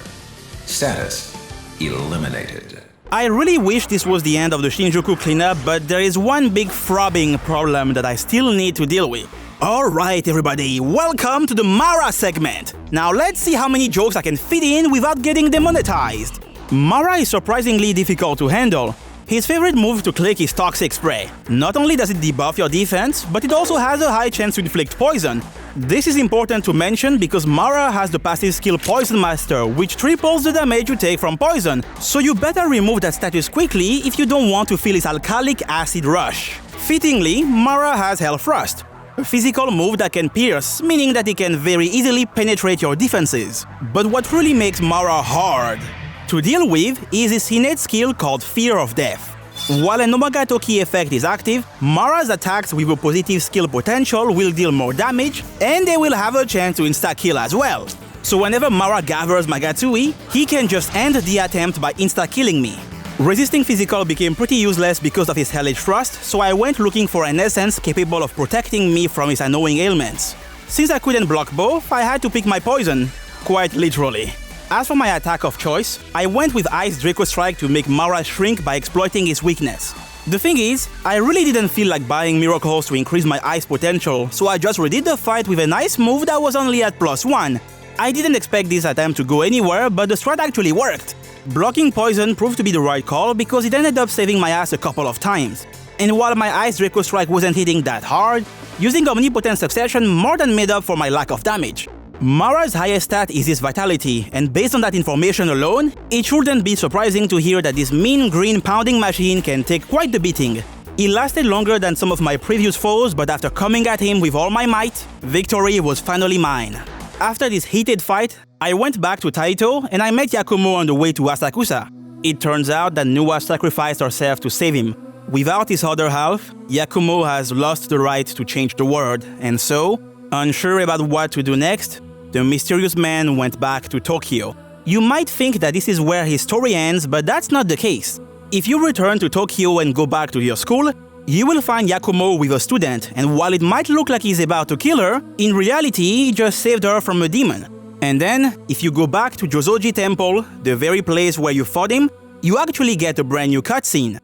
Status, eliminated. I really wish this was the end of the Shinjuku cleanup, but there is one big throbbing problem that I still need to deal with. Alright everybody, welcome to the Mara segment! Now let's see how many jokes I can fit in without getting demonetized. Mara is surprisingly difficult to handle. His favorite move to click is Toxic Spray. Not only does it debuff your defense, but it also has a high chance to inflict poison. This is important to mention because Mara has the passive skill Poison Master, which triples the damage you take from poison, so you better remove that status quickly if you don't want to feel his alkalic acid rush. Fittingly, Mara has Health Thrust, a physical move that can pierce, meaning that it can very easily penetrate your defenses. But what really makes Mara hard to deal with is his innate skill called Fear of Death. While an Omagatoki effect is active, Mara's attacks with a positive skill potential will deal more damage, and they will have a chance to insta-kill as well. So whenever Mara gathers Magatsui, he can just end the attempt by insta-killing me. Resisting physical became pretty useless because of his Hellish Thrust, so I went looking for an essence capable of protecting me from his annoying ailments. Since I couldn't block both, I had to pick my poison, quite literally. As for my attack of choice, I went with Ice Draco Strike to make Mara shrink by exploiting his weakness. The thing is, I really didn't feel like buying miracles to increase my ice potential, so I just redid the fight with a nice move that was only at +1. I didn't expect this attempt to go anywhere, but the strat actually worked. Blocking poison proved to be the right call because it ended up saving my ass a couple of times. And while my Ice Draco Strike wasn't hitting that hard, using Omnipotent Succession more than made up for my lack of damage. Mara's highest stat is his Vitality, and based on that information alone, it shouldn't be surprising to hear that this mean green pounding machine can take quite the beating. It lasted longer than some of my previous foes, but after coming at him with all my might, victory was finally mine. After this heated fight, I went back to Taito and I met Yakumo on the way to Asakusa. It turns out that Nuwa sacrificed herself to save him. Without his other half, Yakumo has lost the right to change the world, and so, unsure about what to do next, the mysterious man went back to Tokyo. You might think that this is where his story ends, but that's not the case. If you return to Tokyo and go back to your school, you will find Yakumo with a student, and while it might look like he's about to kill her, in reality, he just saved her from a demon. And then, if you go back to Jozoji Temple, the very place where you fought him, you actually get a brand new cutscene.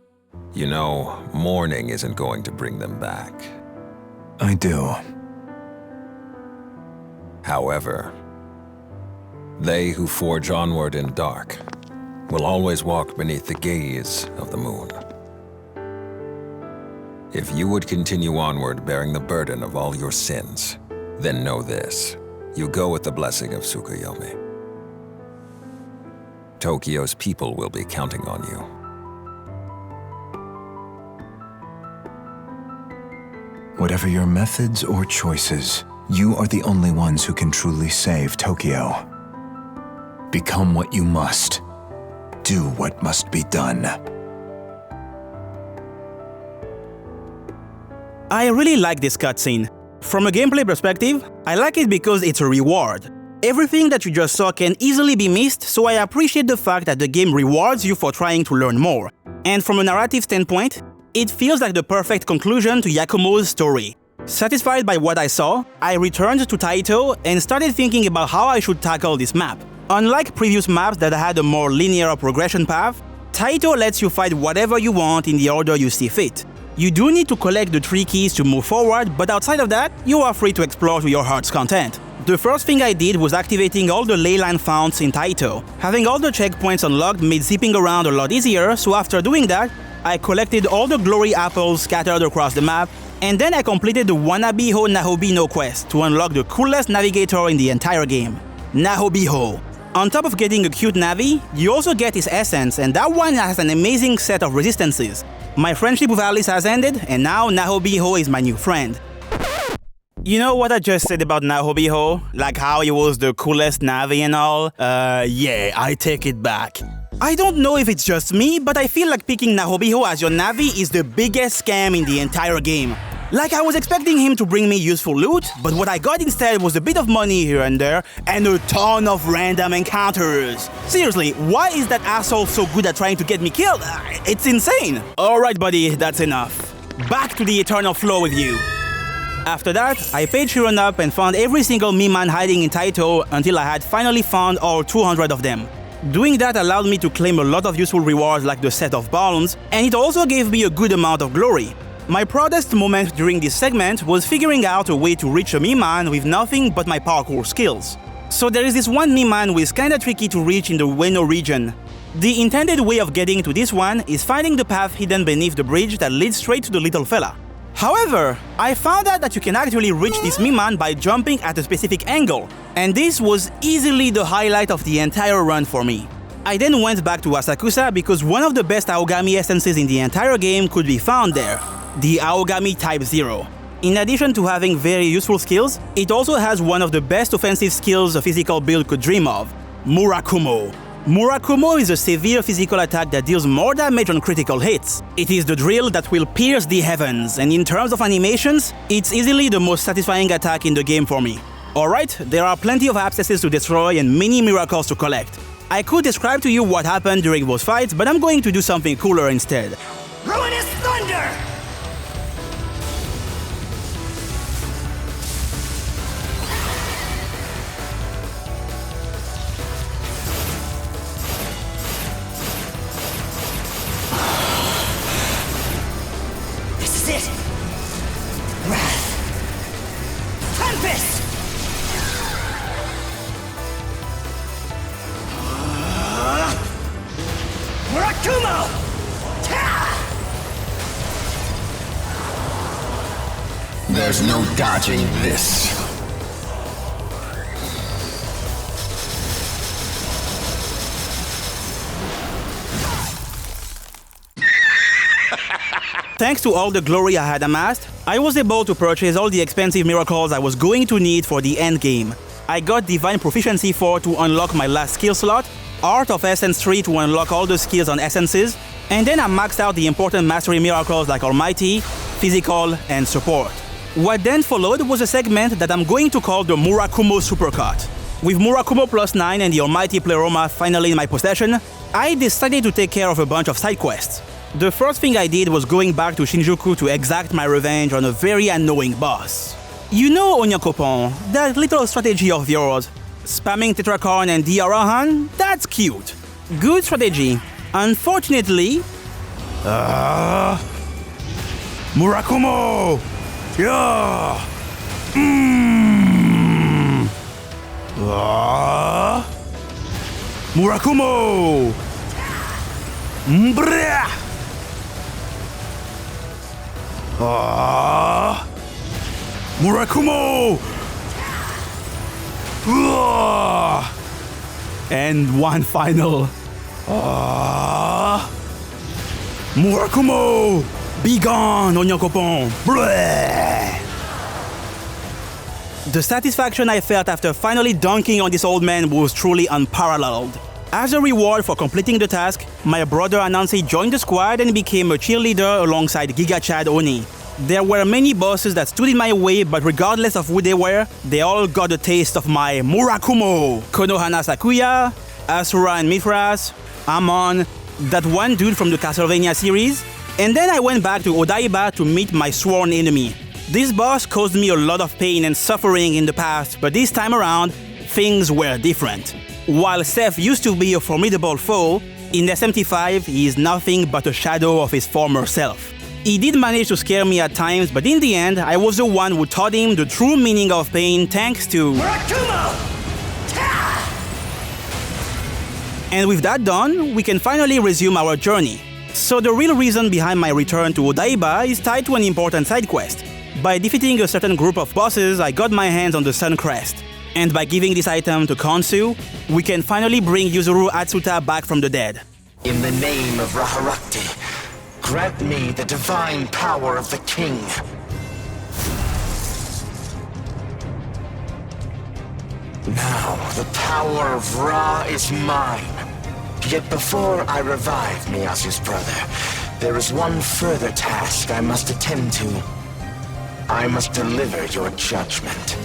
You know, mourning isn't going to bring them back. I do. However, they who forge onward in dark will always walk beneath the gaze of the moon. If you would continue onward bearing the burden of all your sins, then know this. You go with the blessing of Tsukuyomi. Tokyo's people will be counting on you. Whatever your methods or choices, you are the only ones who can truly save Tokyo. Become what you must. Do what must be done. I really like this cutscene. From a gameplay perspective, I like it because it's a reward. Everything that you just saw can easily be missed, so I appreciate the fact that the game rewards you for trying to learn more. And from a narrative standpoint, it feels like the perfect conclusion to Yakumo's story. Satisfied by what I saw, I returned to Taito and started thinking about how I should tackle this map. Unlike previous maps that had a more linear progression path, Taito lets you fight whatever you want in the order you see fit. You do need to collect the 3 keys to move forward, but outside of that, you are free to explore to your heart's content. The first thing I did was activating all the leyline founts in Taito. Having all the checkpoints unlocked made zipping around a lot easier, so after doing that, I collected all the glory apples scattered across the map, and then I completed the Wanabiho Nahobino quest to unlock the coolest navigator in the entire game, Nahobiho. On top of getting a cute Navi, you also get his essence, and that one has an amazing set of resistances. My friendship with Alice has ended, and now Nahobiho is my new friend. You know what I just said about Nahobiho? Like how he was the coolest Navi and all? Yeah, I take it back. I don't know if it's just me, but I feel like picking Nahobiho as your Navi is the biggest scam in the entire game. Like, I was expecting him to bring me useful loot, but what I got instead was a bit of money here and there, and a ton of random encounters. Seriously, why is that asshole so good at trying to get me killed? It's insane! Alright buddy, that's enough. Back to the eternal flow with you. After that, I paid Shiron up and found every single Miman hiding in Taito until I had finally found all 200 of them. Doing that allowed me to claim a lot of useful rewards like the set of balms, and it also gave me a good amount of glory. My proudest moment during this segment was figuring out a way to reach a Miman with nothing but my parkour skills. So there is this one Miman who is kinda tricky to reach in the Ueno region. The intended way of getting to this one is finding the path hidden beneath the bridge that leads straight to the little fella. However, I found out that you can actually reach this Miman by jumping at a specific angle, and this was easily the highlight of the entire run for me. I then went back to Asakusa because one of the best Aogami essences in the entire game could be found there. The Aogami Type 0. In addition to having very useful skills, it also has one of the best offensive skills a physical build could dream of, Murakumo. Murakumo is a severe physical attack that deals more damage on critical hits. It is the drill that will pierce the heavens, and in terms of animations, it's easily the most satisfying attack in the game for me. Alright, there are plenty of abscesses to destroy and many miracles to collect. I could describe to you what happened during those fights, but I'm going to do something cooler instead. Ruinous thunder! It. Wrath. Tempest. Murakumo. There's no dodging this. Thanks to all the glory I had amassed, I was able to purchase all the expensive miracles I was going to need for the end game. I got Divine Proficiency 4 to unlock my last skill slot, Art of Essence 3 to unlock all the skills on Essences, and then I maxed out the important mastery miracles like Almighty, Physical, and Support. What then followed was a segment that I'm going to call the Murakumo Supercut. With Murakumo +9 and the Almighty Pleroma finally in my possession, I decided to take care of a bunch of side quests. The first thing I did was going back to Shinjuku to exact my revenge on a very annoying boss. You know, Onyakopon, that little strategy of yours, spamming Tetrakarn and Diarahan, that's cute. Good strategy. Unfortunately... Murakumo! Yeah! Murakumo! Mbrah! Murakumo! And one final. Murakumo! Be gone, Onyakopon! The satisfaction I felt after finally dunking on this old man was truly unparalleled. As a reward for completing the task, my brother Anansi joined the squad and became a cheerleader alongside Giga Chad Oni. There were many bosses that stood in my way, but regardless of who they were, they all got a taste of my Murakumo. Konohana Sakuya, Asura and Mithras, Amon, that one dude from the Castlevania series, and then I went back to Odaiba to meet my sworn enemy. This boss caused me a lot of pain and suffering in the past, but this time around, things were different. While Seth used to be a formidable foe, in SMTV he is nothing but a shadow of his former self. He did manage to scare me at times, but in the end, I was the one who taught him the true meaning of pain thanks to... Murakumo! And with that done, we can finally resume our journey. So the real reason behind my return to Odaiba is tied to an important side quest. By defeating a certain group of bosses, I got my hands on the Sun Crest. And by giving this item to Konsu, we can finally bring Yuzuru Atsuta back from the dead. In the name of Raharakti, grant me the divine power of the king. Now, the power of Ra is mine. Yet before I revive Miyasu's brother, there is one further task I must attend to. I must deliver your judgment.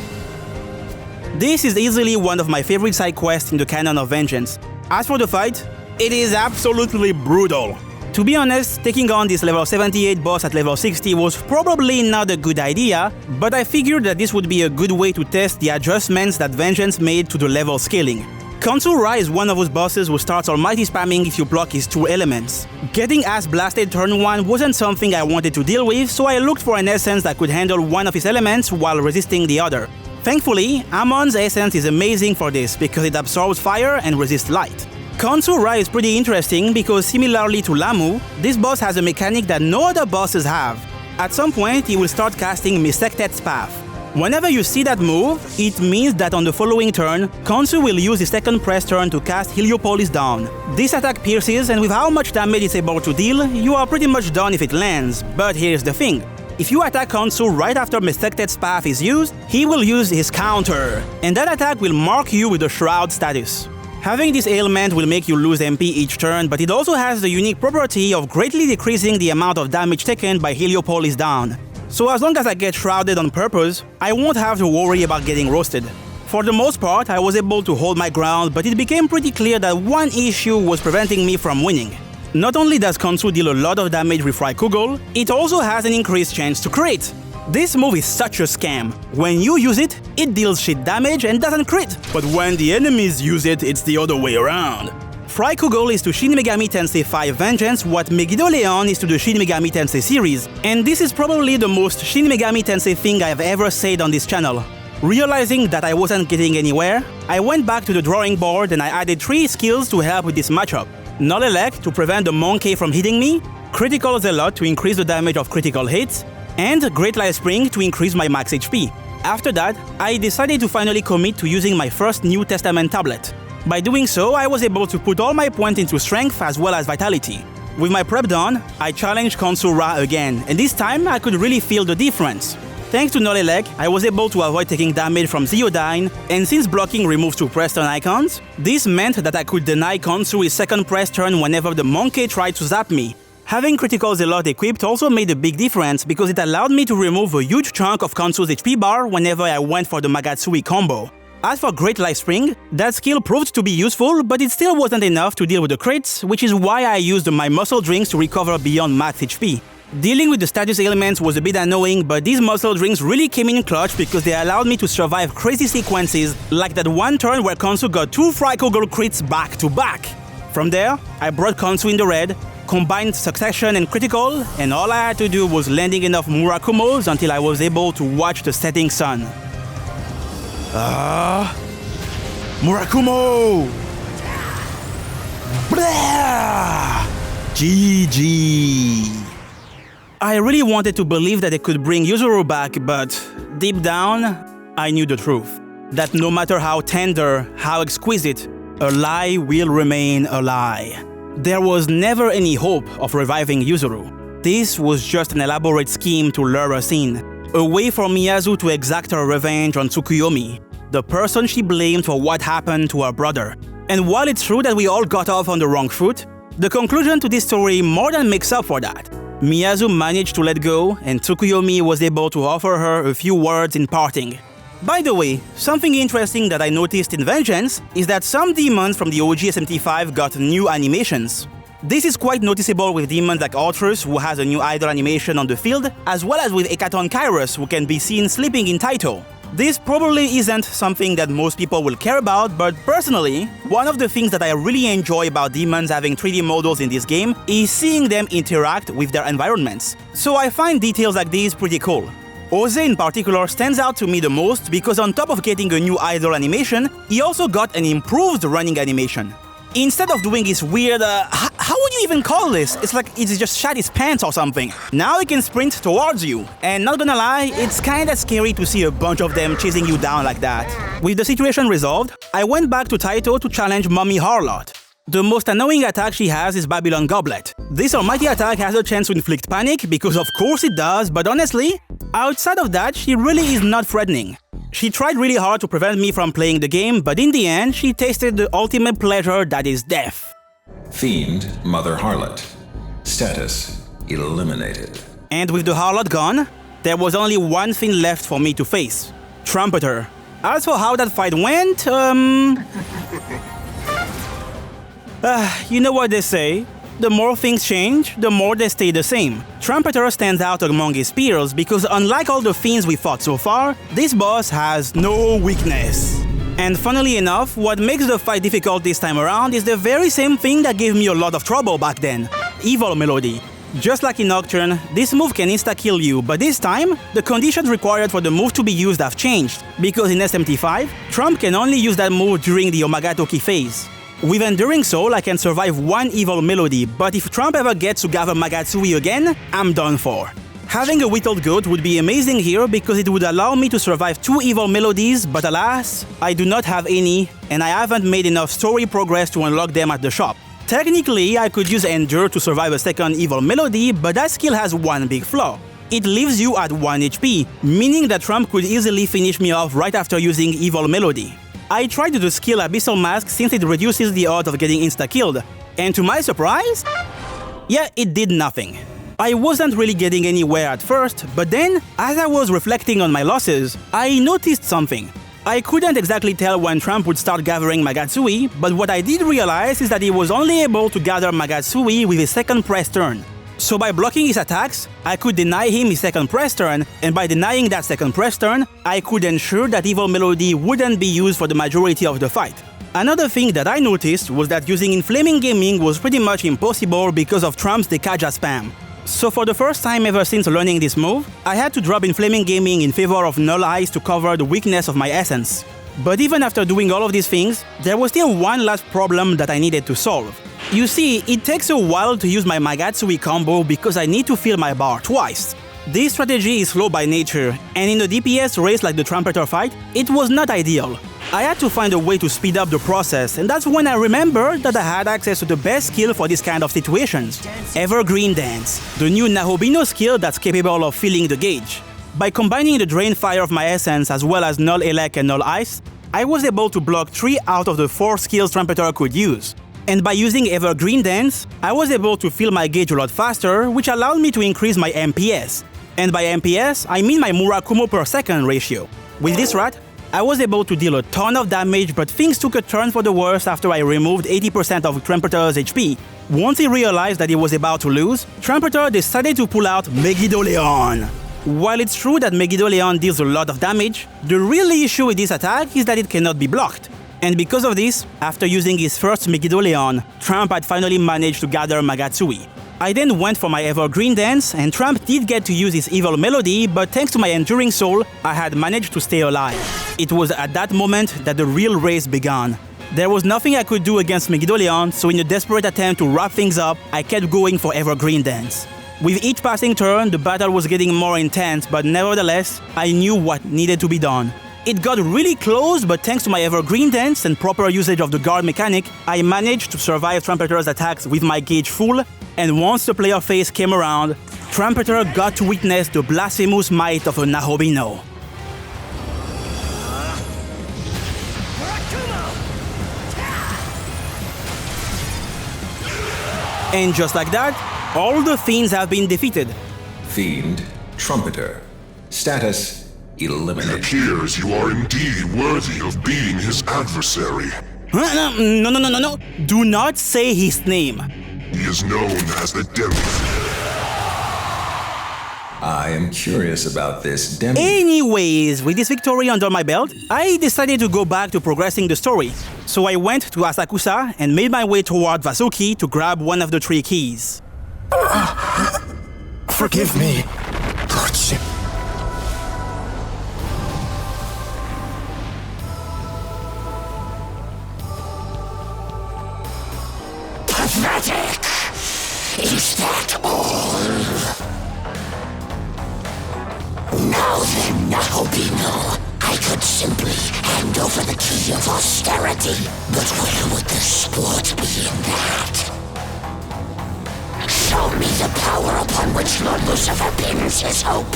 This is easily one of my favorite side quests in the canon of Vengeance. As for the fight, it is absolutely brutal. To be honest, taking on this level 78 boss at level 60 was probably not a good idea, but I figured that this would be a good way to test the adjustments that Vengeance made to the level scaling. Konsu Ra is one of those bosses who starts almighty spamming if you block his 2 elements. Getting ass blasted turn 1 wasn't something I wanted to deal with, so I looked for an essence that could handle one of his elements while resisting the other. Thankfully, Amon's essence is amazing for this because it absorbs fire and resists light. Konsu Ra is pretty interesting because similarly to Lamu, this boss has a mechanic that no other bosses have. At some point, he will start casting Misectet's Path. Whenever you see that move, it means that on the following turn, Konsu will use his second press turn to cast Heliopolis Down. This attack pierces, and with how much damage it's able to deal, you are pretty much done if it lands. But here's the thing. If you attack Konsu right after Misectet's Path is used, he will use his counter, and that attack will mark you with the Shroud status. Having this ailment will make you lose MP each turn, but it also has the unique property of greatly decreasing the amount of damage taken by Heliopolis Down. So as long as I get shrouded on purpose, I won't have to worry about getting roasted. For the most part, I was able to hold my ground, but it became pretty clear that one issue was preventing me from winning. Not only does Konsu deal a lot of damage with Raikugol, it also has an increased chance to crit. This move is such a scam. When you use it, it deals shit damage and doesn't crit. But when the enemies use it, it's the other way around. Raikugol is to Shin Megami Tensei V Vengeance what Megiddo Leon is to the Shin Megami Tensei series, and this is probably the most Shin Megami Tensei thing I've ever said on this channel. Realizing that I wasn't getting anywhere, I went back to the drawing board and I added 3 skills to help with this matchup. Null Elect to prevent the Monkey from hitting me, Critical Zealot to increase the damage of critical hits, and Great Light Spring to increase my max HP. After that, I decided to finally commit to using my first New Testament tablet. By doing so, I was able to put all my points into strength as well as vitality. With my prep done, I challenged Konsu Ra again, and this time I could really feel the difference. Thanks to Nolelek, I was able to avoid taking damage from Ziodyne, and since blocking removes 2 press turn icons, this meant that I could deny Konsu his second press turn whenever the monkey tried to zap me. Having Critical Zealot equipped also made a big difference because it allowed me to remove a huge chunk of Konsu's HP bar whenever I went for the Magatsui combo. As for Great Life Spring, that skill proved to be useful, but it still wasn't enough to deal with the crits, which is why I used my muscle drinks to recover beyond max HP. Dealing with the status ailments was a bit annoying, but these muscle drinks really came in clutch because they allowed me to survive crazy sequences like that one turn where Konsu got 2 Frykogol crits back to back. From there, I brought Konsu in the red, combined Succession and Critical, and all I had to do was landing enough Murakumos until I was able to watch the setting sun. Murakumo! Blah! GG. I really wanted to believe that it could bring Yuzuru back, but deep down, I knew the truth. That no matter how tender, how exquisite, a lie will remain a lie. There was never any hope of reviving Yuzuru. This was just an elaborate scheme to lure us in, a way for Miyazu to exact her revenge on Tsukuyomi, the person she blamed for what happened to her brother. And while it's true that we all got off on the wrong foot, the conclusion to this story more than makes up for that. Miyazu managed to let go, and Tsukuyomi was able to offer her a few words in parting. By the way, something interesting that I noticed in Vengeance is that some demons from the OG SMT5 got new animations. This is quite noticeable with demons like Arthurus, who has a new idol animation on the field, as well as with Ekaton Kairos, who can be seen sleeping in Taito. This probably isn't something that most people will care about, but personally, one of the things that I really enjoy about demons having 3D models in this game is seeing them interact with their environments. So I find details like these pretty cool. Oze in particular stands out to me the most because on top of getting a new idle animation, he also got an improved running animation. Instead of doing this weird, how would you even call this? It's like it's just shat his pants or something. Now he can sprint towards you. And not gonna lie, it's kinda scary to see a bunch of them chasing you down like that. With the situation resolved, I went back to Taito to challenge Mommy Harlot. The most annoying attack she has is Babylon Goblet. This almighty attack has a chance to inflict panic, because of course it does, but honestly, outside of that, she really is not threatening. She tried really hard to prevent me from playing the game, but in the end, she tasted the ultimate pleasure that is death. Fiend, Mother Harlot. Status, eliminated. And with the Harlot gone, there was only one thing left for me to face. Trumpeter. As for how that fight went, you know what they say, the more things change, the more they stay the same. Trumpeter stands out among his peers because unlike all the fiends we fought so far, this boss has no weakness. And funnily enough, what makes the fight difficult this time around is the very same thing that gave me a lot of trouble back then. Evil Melody. Just like in Nocturne, this move can insta-kill you, but this time, the conditions required for the move to be used have changed, because in SMT5, Trump can only use that move during the Omagatoki phase. With Enduring Soul, I can survive one Evil Melody, but if Trump ever gets to gather Magatsui again, I'm done for. Having a Whittled Goat would be amazing here because it would allow me to survive 2 Evil Melodies, but alas, I do not have any, and I haven't made enough story progress to unlock them at the shop. Technically, I could use Endure to survive a second Evil Melody, but that skill has one big flaw. It leaves you at 1 HP, meaning that Trump could easily finish me off right after using Evil Melody. I tried the skill Abyssal Mask since it reduces the odds of getting insta-killed, and to my surprise, yeah, it did nothing. I wasn't really getting anywhere at first, but then, as I was reflecting on my losses, I noticed something. I couldn't exactly tell when Trump would start gathering Magatsui, but what I did realize is that he was only able to gather Magatsui with his second press turn. So by blocking his attacks, I could deny him his second press turn, and by denying that second press turn, I could ensure that Evil Melody wouldn't be used for the majority of the fight. Another thing that I noticed was that using Inflaming Gaming was pretty much impossible because of Trump's Dekaja spam. So for the first time ever since learning this move, I had to drop Inflaming Gaming in favor of Null Eyes to cover the weakness of my essence. But even after doing all of these things, there was still one last problem that I needed to solve. You see, it takes a while to use my Magatsui combo because I need to fill my bar twice. This strategy is slow by nature, and in a DPS race like the Trumpeter fight, it was not ideal. I had to find a way to speed up the process, and that's when I remembered that I had access to the best skill for this kind of situations. Evergreen Dance, the new Nahobino skill that's capable of filling the gauge. By combining the Drain Fire of my essence as well as Null Elec and Null Ice, I was able to block 3 out of the 4 skills Trumpeter could use. And by using Evergreen Dance, I was able to fill my gauge a lot faster, which allowed me to increase my MPS. And by MPS, I mean my Murakumo per second ratio. With this rat, I was able to deal a ton of damage, but things took a turn for the worse after I removed 80% of Trumpeter's HP. Once he realized that he was about to lose, Trumpeter decided to pull out Megiddo-Leon. While it's true that Megiddo-Leon deals a lot of damage, the real issue with this attack is that it cannot be blocked. And because of this, after using his first Megiddo-Leon, Trump had finally managed to gather Magatsui. I then went for my Evergreen Dance, and Trump did get to use his Evil Melody, but thanks to my Enduring Soul, I had managed to stay alive. It was at that moment that the real race began. There was nothing I could do against Megiddo-Leon, so in a desperate attempt to wrap things up, I kept going for Evergreen Dance. With each passing turn, the battle was getting more intense, but nevertheless, I knew what needed to be done. It got really close, but thanks to my Evergreen Dance and proper usage of the guard mechanic, I managed to survive Trumpeter's attacks with my gauge full, and once the player phase came around, Trumpeter got to witness the blasphemous might of a Nahobino. And just like that, all the fiends have been defeated. Fiend, Trumpeter. Status, eliminated. It appears you are indeed worthy of being his adversary. No. Do not say his name. He is known as the Demi. I am curious about this Demi. Anyways, with this victory under my belt, I decided to go back to progressing the story. So I went to Asakusa and made my way toward Vasuki to grab one of the 3 keys. Forgive me, Lordship. Pathetic! Is that all? Now then, Nahobino, I could simply hand over the key of austerity, but where would the sport be in that? Show me the power upon which Lord Lucifer pins his hope.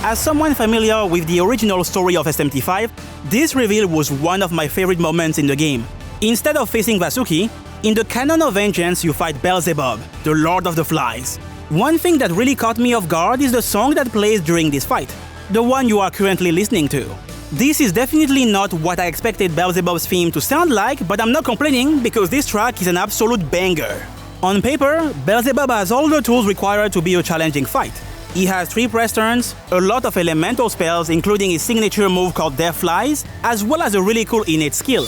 As someone familiar with the original story of SMT5, this reveal was one of my favorite moments in the game. Instead of facing Vasuki, in the Canon of Vengeance you fight Beelzebub, the Lord of the Flies. One thing that really caught me off guard is the song that plays during this fight, the one you are currently listening to. This is definitely not what I expected Beelzebub's theme to sound like, but I'm not complaining because this track is an absolute banger. On paper, Beelzebub has all the tools required to be a challenging fight. He has 3 press turns, a lot of elemental spells including his signature move called Death Flies, as well as a really cool innate skill.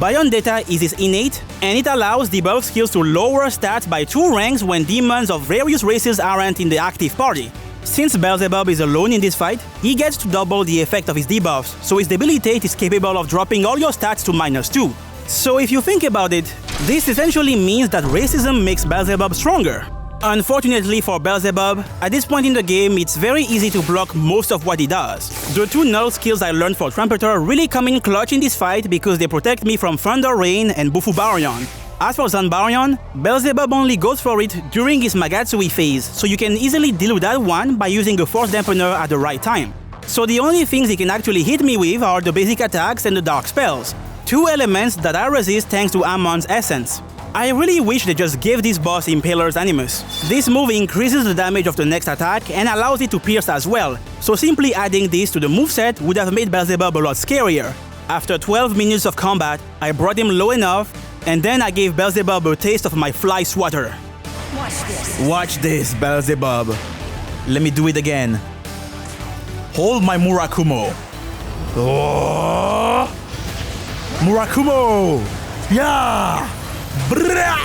Bion Data is his innate, and it allows debuff skills to lower stats by 2 ranks when demons of various races aren't in the active party. Since Beelzebub is alone in this fight, he gets to double the effect of his debuffs, so his debilitate is capable of dropping all your stats to -2. So if you think about it, this essentially means that racism makes Beelzebub stronger. Unfortunately for Beelzebub, at this point in the game, it's very easy to block most of what he does. The 2 null skills I learned for Trumpeter really come in clutch in this fight because they protect me from Thunder Rain and Bufu Baryon. As for Zanbaryon, Beelzebub only goes for it during his Magatsui phase, so you can easily deal with that one by using a Force Dampener at the right time. So the only things he can actually hit me with are the basic attacks and the dark spells, 2 elements that I resist thanks to Ammon's essence. I really wish they just gave this boss Impaler's Animus. This move increases the damage of the next attack and allows it to pierce as well, so simply adding this to the moveset would have made Beelzebub a lot scarier. After 12 minutes of combat, I brought him low enough, and then I gave Beelzebub a taste of my Fly Swatter. Watch this, Beelzebub. Let me do it again. Hold my Murakumo. Oh! Murakumo! Yeah! Brrrah!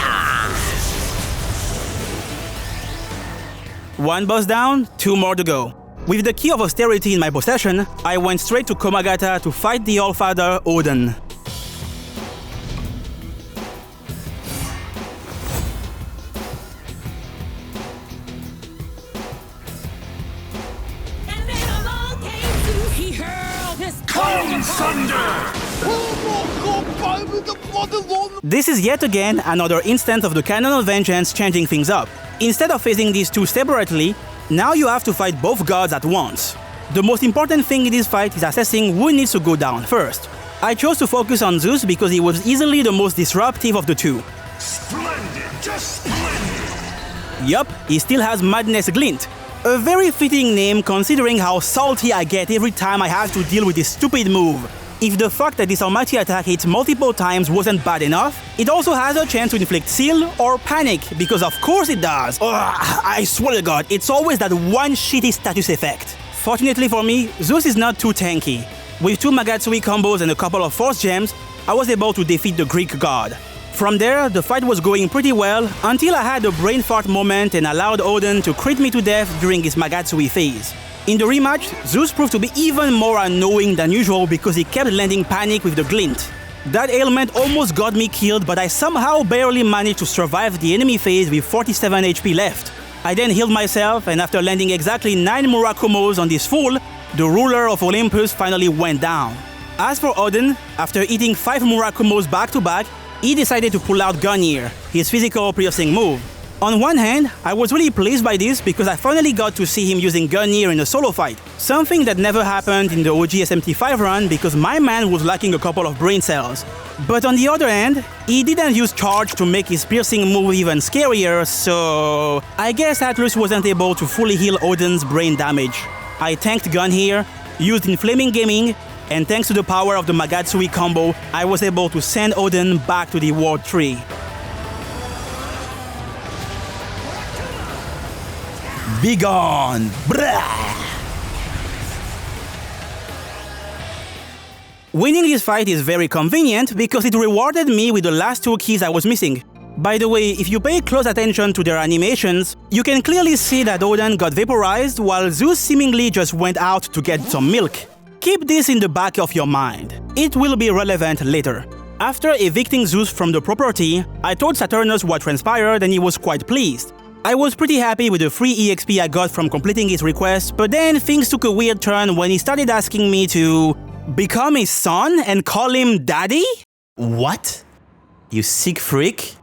1 boss down, 2 more to go. With the key of austerity in my possession, I went straight to Komagata to fight the Allfather Odin. Come, thunder! This is yet again another instance of the Canon of Vengeance changing things up. Instead of facing these 2 separately, now you have to fight both gods at once. The most important thing in this fight is assessing who needs to go down first. I chose to focus on Zeus because he was easily the most disruptive of the two. Splendid! Just splendid! Yup, he still has Madness Glint. A very fitting name considering how salty I get every time I have to deal with this stupid move. If the fact that this almighty attack hits multiple times wasn't bad enough, it also has a chance to inflict seal or panic, because of course it does. Ugh, I swear to God, it's always that one shitty status effect. Fortunately for me, Zeus is not too tanky. With 2 Magatsui combos and a couple of force gems, I was able to defeat the Greek god. From there, the fight was going pretty well until I had a brain fart moment and allowed Odin to crit me to death during his Magatsui phase. In the rematch, Zeus proved to be even more annoying than usual because he kept landing panic with the glint. That ailment almost got me killed, but I somehow barely managed to survive the enemy phase with 47 HP left. I then healed myself, and after landing exactly 9 Murakumos on this fool, the ruler of Olympus finally went down. As for Odin, after eating 5 Murakumos back to back, he decided to pull out Gungnir, his physical piercing move. On one hand, I was really pleased by this because I finally got to see him using Gungnir in a solo fight, something that never happened in the OG SMT5 run because my man was lacking a couple of brain cells. But on the other hand, he didn't use charge to make his piercing move even scarier, so I guess Atlus wasn't able to fully heal Odin's brain damage. I tanked Gungnir, used Inflaming Gaming, and thanks to the power of the Magatsui combo, I was able to send Odin back to the World Tree. Be gone! Brah! Winning this fight is very convenient because it rewarded me with the last 2 keys I was missing. By the way, if you pay close attention to their animations, you can clearly see that Odin got vaporized while Zeus seemingly just went out to get some milk. Keep this in the back of your mind. It will be relevant later. After evicting Zeus from the property, I told Saturnus what transpired and he was quite pleased. I was pretty happy with the free EXP I got from completing his request, but then things took a weird turn when he started asking me to become his son and call him daddy? What? You sick freak?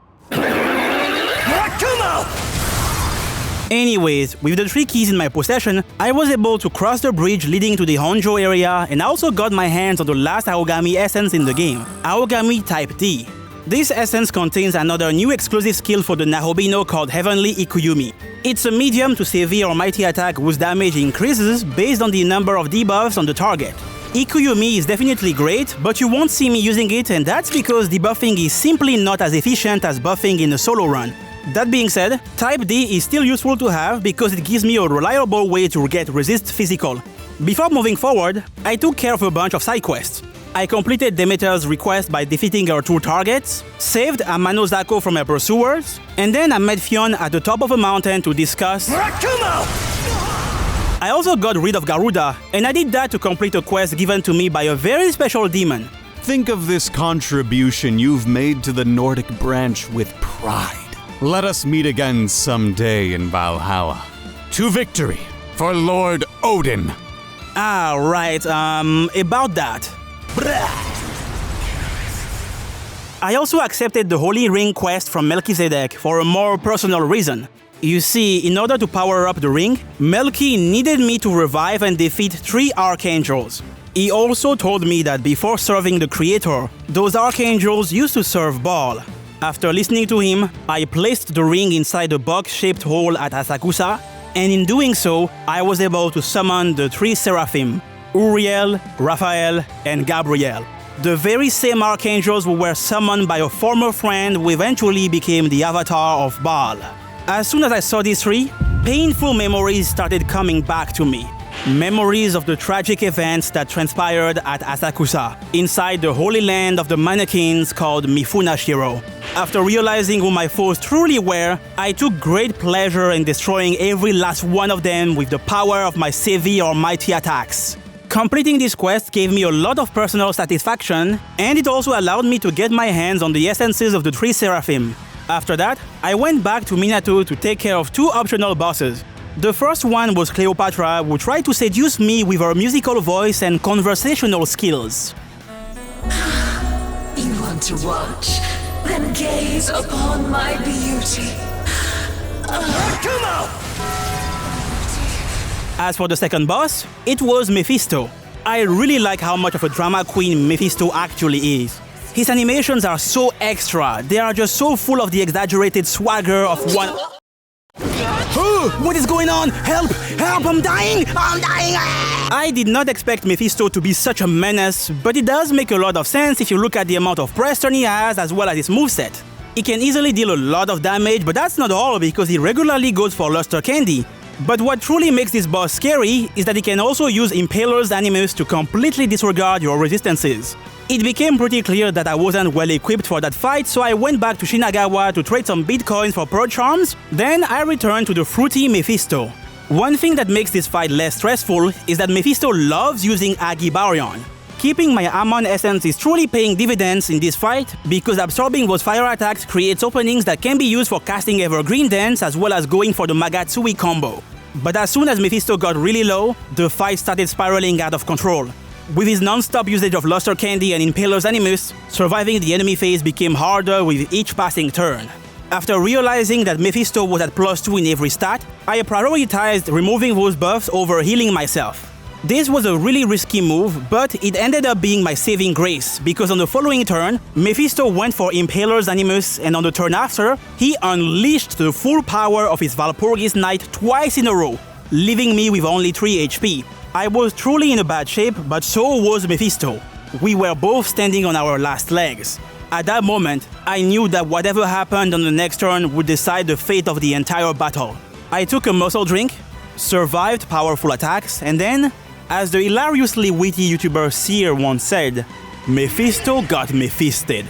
Anyways, with the 3 keys in my possession, I was able to cross the bridge leading to the Honjo area and I also got my hands on the last Aogami essence in the game, Aogami Type D. This essence contains another new exclusive skill for the Nahobino called Heavenly Ikuyumi. It's a medium to severe or mighty attack whose damage increases based on the number of debuffs on the target. Ikuyumi is definitely great, but you won't see me using it, and that's because debuffing is simply not as efficient as buffing in a solo run. That being said, Type D is still useful to have because it gives me a reliable way to get resist physical. Before moving forward, I took care of a bunch of side quests. I completed Demeter's request by defeating her 2 targets, saved Amano Zako from her pursuers, and then I met Fion at the top of a mountain to discuss I also got rid of Garuda, and I did that to complete a quest given to me by a very special demon. Think of this contribution you've made to the Nordic branch with pride. Let us meet again someday in Valhalla. To victory for Lord Odin. Ah, right, about that. I also accepted the Holy Ring quest from Melchizedek for a more personal reason. You see, in order to power up the ring, Melchi needed me to revive and defeat 3 archangels. He also told me that before serving the Creator, those archangels used to serve Baal. After listening to him, I placed the ring inside a box-shaped hole at Asakusa, and in doing so, I was able to summon the 3 seraphim, Uriel, Raphael, and Gabriel. The very same archangels who were summoned by a former friend who eventually became the avatar of Baal. As soon as I saw these 3, painful memories started coming back to me. Memories of the tragic events that transpired at Asakusa, inside the holy land of the mannequins called Mifunashiro. After realizing who my foes truly were, I took great pleasure in destroying every last one of them with the power of my severe or mighty attacks. Completing this quest gave me a lot of personal satisfaction, and it also allowed me to get my hands on the essences of the 3 seraphim. After that, I went back to Minato to take care of 2 optional bosses. The first one was Cleopatra, who tried to seduce me with her musical voice and conversational skills. You want to watch? Then gaze upon my beauty. As for the second boss, it was Mephisto. I really like how much of a drama queen Mephisto actually is. His animations are so extra, they are just so full of the exaggerated swagger of one... What is going on? Help! Help! I'm dying! I'm dying! I did not expect Mephisto to be such a menace, but it does make a lot of sense if you look at the amount of press turn he has as well as his moveset. He can easily deal a lot of damage, but that's not all because he regularly goes for Luster Candy. But what truly makes this boss scary is that he can also use Impaler's Animus to completely disregard your resistances. It became pretty clear that I wasn't well equipped for that fight, so I went back to Shinagawa to trade some bitcoins for pearl charms, then I returned to the fruity Mephisto. One thing that makes this fight less stressful is that Mephisto loves using Agibarion. Keeping my Amon essence is truly paying dividends in this fight, because absorbing those fire attacks creates openings that can be used for casting Evergreen Dance as well as going for the Magatsui combo. But as soon as Mephisto got really low, the fight started spiraling out of control. With his non-stop usage of Luster Candy and Impaler's Animus, surviving the enemy phase became harder with each passing turn. After realizing that Mephisto was at +2 in every stat, I prioritized removing those buffs over healing myself. This was a really risky move, but it ended up being my saving grace, because on the following turn, Mephisto went for Impaler's Animus, and on the turn after, he unleashed the full power of his Valpurgis Knight twice in a row, leaving me with only 3 HP. I was truly in a bad shape, but so was Mephisto. We were both standing on our last legs. At that moment, I knew that whatever happened on the next turn would decide the fate of the entire battle. I took a muscle drink, survived powerful attacks, and then, as the hilariously witty YouTuber Seer once said, Mephisto got Mephisted.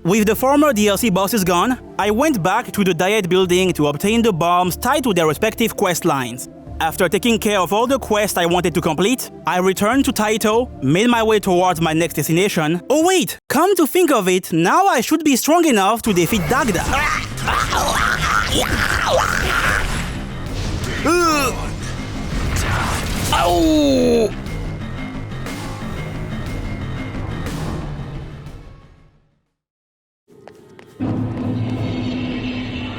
With the former DLC bosses gone, I went back to the Diet Building to obtain the bombs tied to their respective quest lines. After taking care of all the quests I wanted to complete, I returned to Taito, made my way towards my next destination. Oh wait, come to think of it, now I should be strong enough to defeat Dagda. Ow!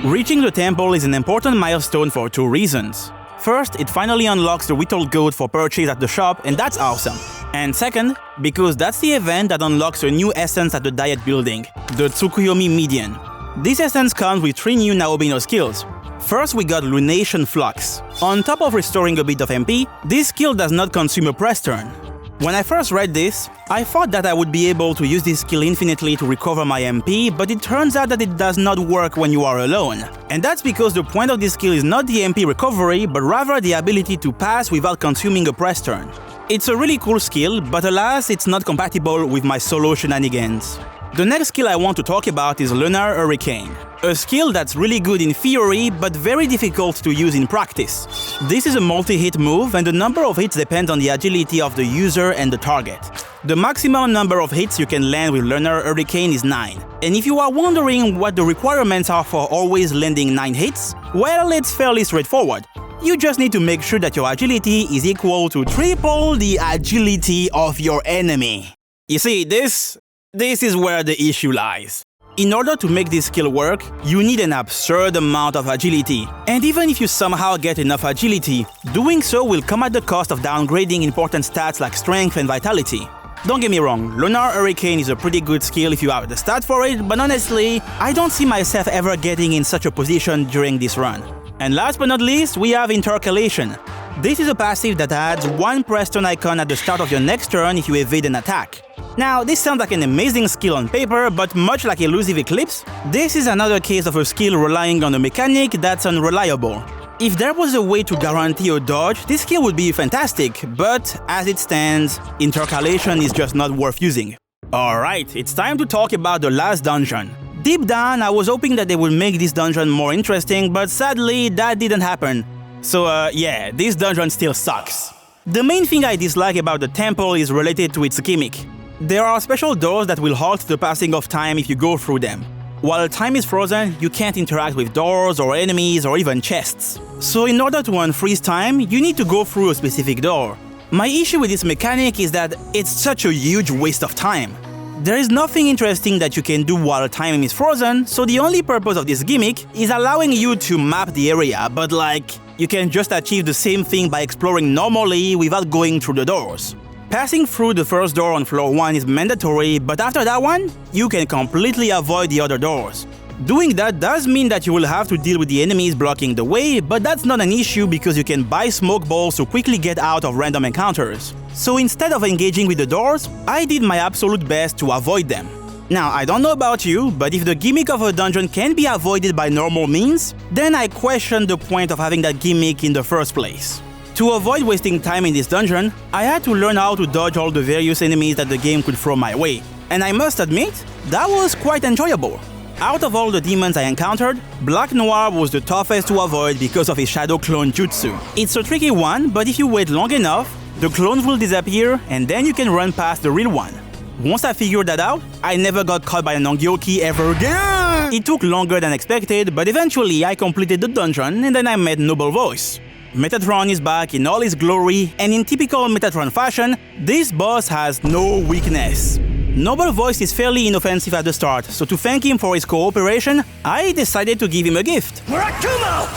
Reaching the temple is an important milestone for 2 reasons. First, it finally unlocks the Whittled Goat for purchase at the shop, and that's awesome. And second, because that's the event that unlocks a new essence at the Diet Building, the Tsukuyomi Median. This essence comes with 3 new Naobino skills. First, we got Lunation Flux. On top of restoring a bit of MP, this skill does not consume a press turn. When I first read this, I thought that I would be able to use this skill infinitely to recover my MP, but it turns out that it does not work when you are alone. And that's because the point of this skill is not the MP recovery, but rather the ability to pass without consuming a press turn. It's a really cool skill, but alas, it's not compatible with my solo shenanigans. The next skill I want to talk about is Lunar Hurricane. A skill that's really good in theory, but very difficult to use in practice. This is a multi-hit move, and the number of hits depends on the agility of the user and the target. The maximum number of hits you can land with Lunar Hurricane is 9. And if you are wondering what the requirements are for always landing 9 hits, well, it's fairly straightforward. You just need to make sure that your agility is equal to triple the agility of your enemy. You see, this is where the issue lies. In order to make this skill work, you need an absurd amount of agility. And even if you somehow get enough agility, doing so will come at the cost of downgrading important stats like strength and vitality. Don't get me wrong, Lunar Hurricane is a pretty good skill if you have the stats for it, but honestly, I don't see myself ever getting in such a position during this run. And last but not least, we have Intercalation. This is a passive that adds 1 press turn icon at the start of your next turn if you evade an attack. Now, this sounds like an amazing skill on paper, but much like Elusive Eclipse, this is another case of a skill relying on a mechanic that's unreliable. If there was a way to guarantee a dodge, this skill would be fantastic, but as it stands, Intercalation is just not worth using. Alright, it's time to talk about the last dungeon. Deep down, I was hoping that they would make this dungeon more interesting, but sadly, that didn't happen. So yeah, this dungeon still sucks. The main thing I dislike about the temple is related to its gimmick. There are special doors that will halt the passing of time if you go through them. While time is frozen, you can't interact with doors or enemies or even chests. So in order to unfreeze time, you need to go through a specific door. My issue with this mechanic is that it's such a huge waste of time. There is nothing interesting that you can do while time is frozen, so the only purpose of this gimmick is allowing you to map the area, but like, you can just achieve the same thing by exploring normally without going through the doors. Passing through the first door on floor 1 is mandatory, but after that one, you can completely avoid the other doors. Doing that does mean that you will have to deal with the enemies blocking the way, but that's not an issue because you can buy smoke balls to quickly get out of random encounters. So instead of engaging with the doors, I did my absolute best to avoid them. Now, I don't know about you, but if the gimmick of a dungeon can be avoided by normal means, then I question the point of having that gimmick in the first place. To avoid wasting time in this dungeon, I had to learn how to dodge all the various enemies that the game could throw my way. And I must admit, that was quite enjoyable. Out of all the demons I encountered, Black Noir was the toughest to avoid because of his shadow clone jutsu. It's a tricky one, but if you wait long enough, the clones will disappear and then you can run past the real one. Once I figured that out, I never got caught by an Ongyoki ever again! It took longer than expected, but eventually I completed the dungeon and then I met Noble Voice. Metatron is back in all his glory, and in typical Metatron fashion, this boss has no weakness. Noble Voice is fairly inoffensive at the start, so to thank him for his cooperation, I decided to give him a gift. Murakumo!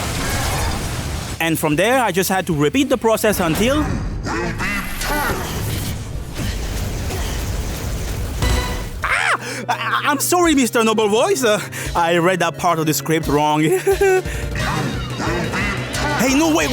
And from there, I just had to repeat the process until... I'm sorry, Mr. Noble Voice. I read that part of the script wrong. Hey, no, wait!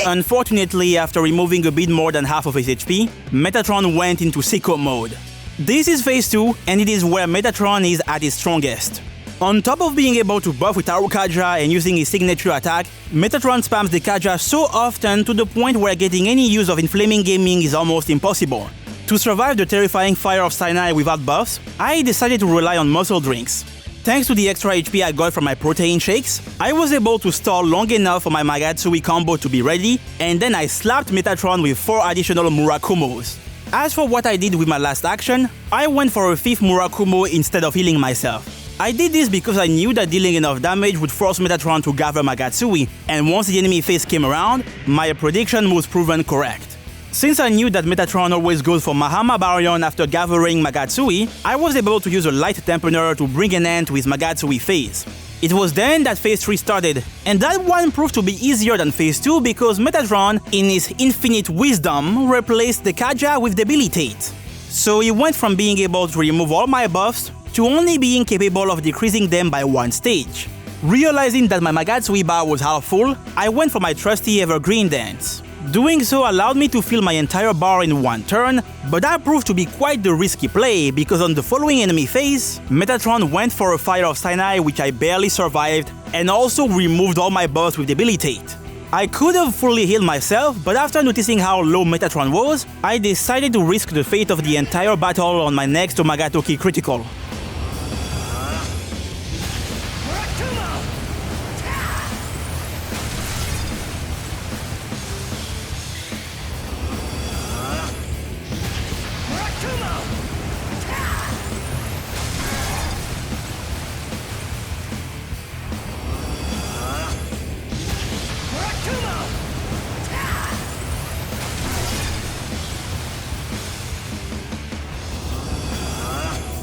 Unfortunately, after removing a bit more than half of his HP, Metatron went into sicko mode. This is phase 2, and it is where Metatron is at his strongest. On top of being able to buff with Arukaja and using his signature attack, Metatron spams the Kaja so often to the point where getting any use of Inflaming Gaming is almost impossible. To survive the terrifying Fire of Sinai without buffs, I decided to rely on muscle drinks. Thanks to the extra HP I got from my protein shakes, I was able to stall long enough for my Magatsui combo to be ready, and then I slapped Metatron with 4 additional Murakumos. As for what I did with my last action, I went for a 5th Murakumo instead of healing myself. I did this because I knew that dealing enough damage would force Metatron to gather Magatsui, and once the enemy phase came around, my prediction was proven correct. Since I knew that Metatron always goes for Mahama Baryon after gathering Magatsui, I was able to use a light dampener to bring an end to his Magatsui phase. It was then that phase 3 started, and that one proved to be easier than phase 2 because Metatron, in his infinite wisdom, replaced the Kaja with Debilitate. So he went from being able to remove all my buffs to only being capable of decreasing them by 1 stage. Realizing that my Magatsui bar was half full, I went for my trusty Evergreen Dance. Doing so allowed me to fill my entire bar in 1 turn, but that proved to be quite the risky play because on the following enemy phase, Metatron went for a Fire of Sinai which I barely survived and also removed all my buffs with Debilitate. I could have fully healed myself, but after noticing how low Metatron was, I decided to risk the fate of the entire battle on my next Omagatoki critical.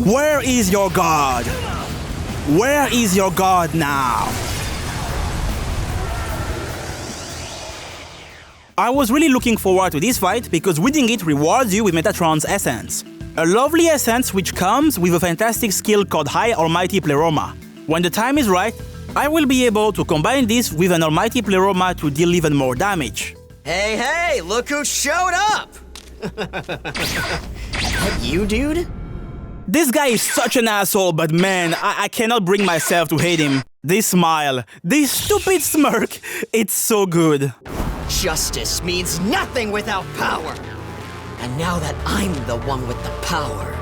Where is your god? Where is your god now? I was really looking forward to this fight because winning it rewards you with Metatron's essence. A lovely essence which comes with a fantastic skill called High Almighty Pleroma. When the time is right, I will be able to combine this with an Almighty Pleroma to deal even more damage. Hey, look who showed up! You, dude? This guy is such an asshole, but man, I cannot bring myself to hate him. This smile, this stupid smirk, it's so good. Justice means nothing without power. And now that I'm the one with the power,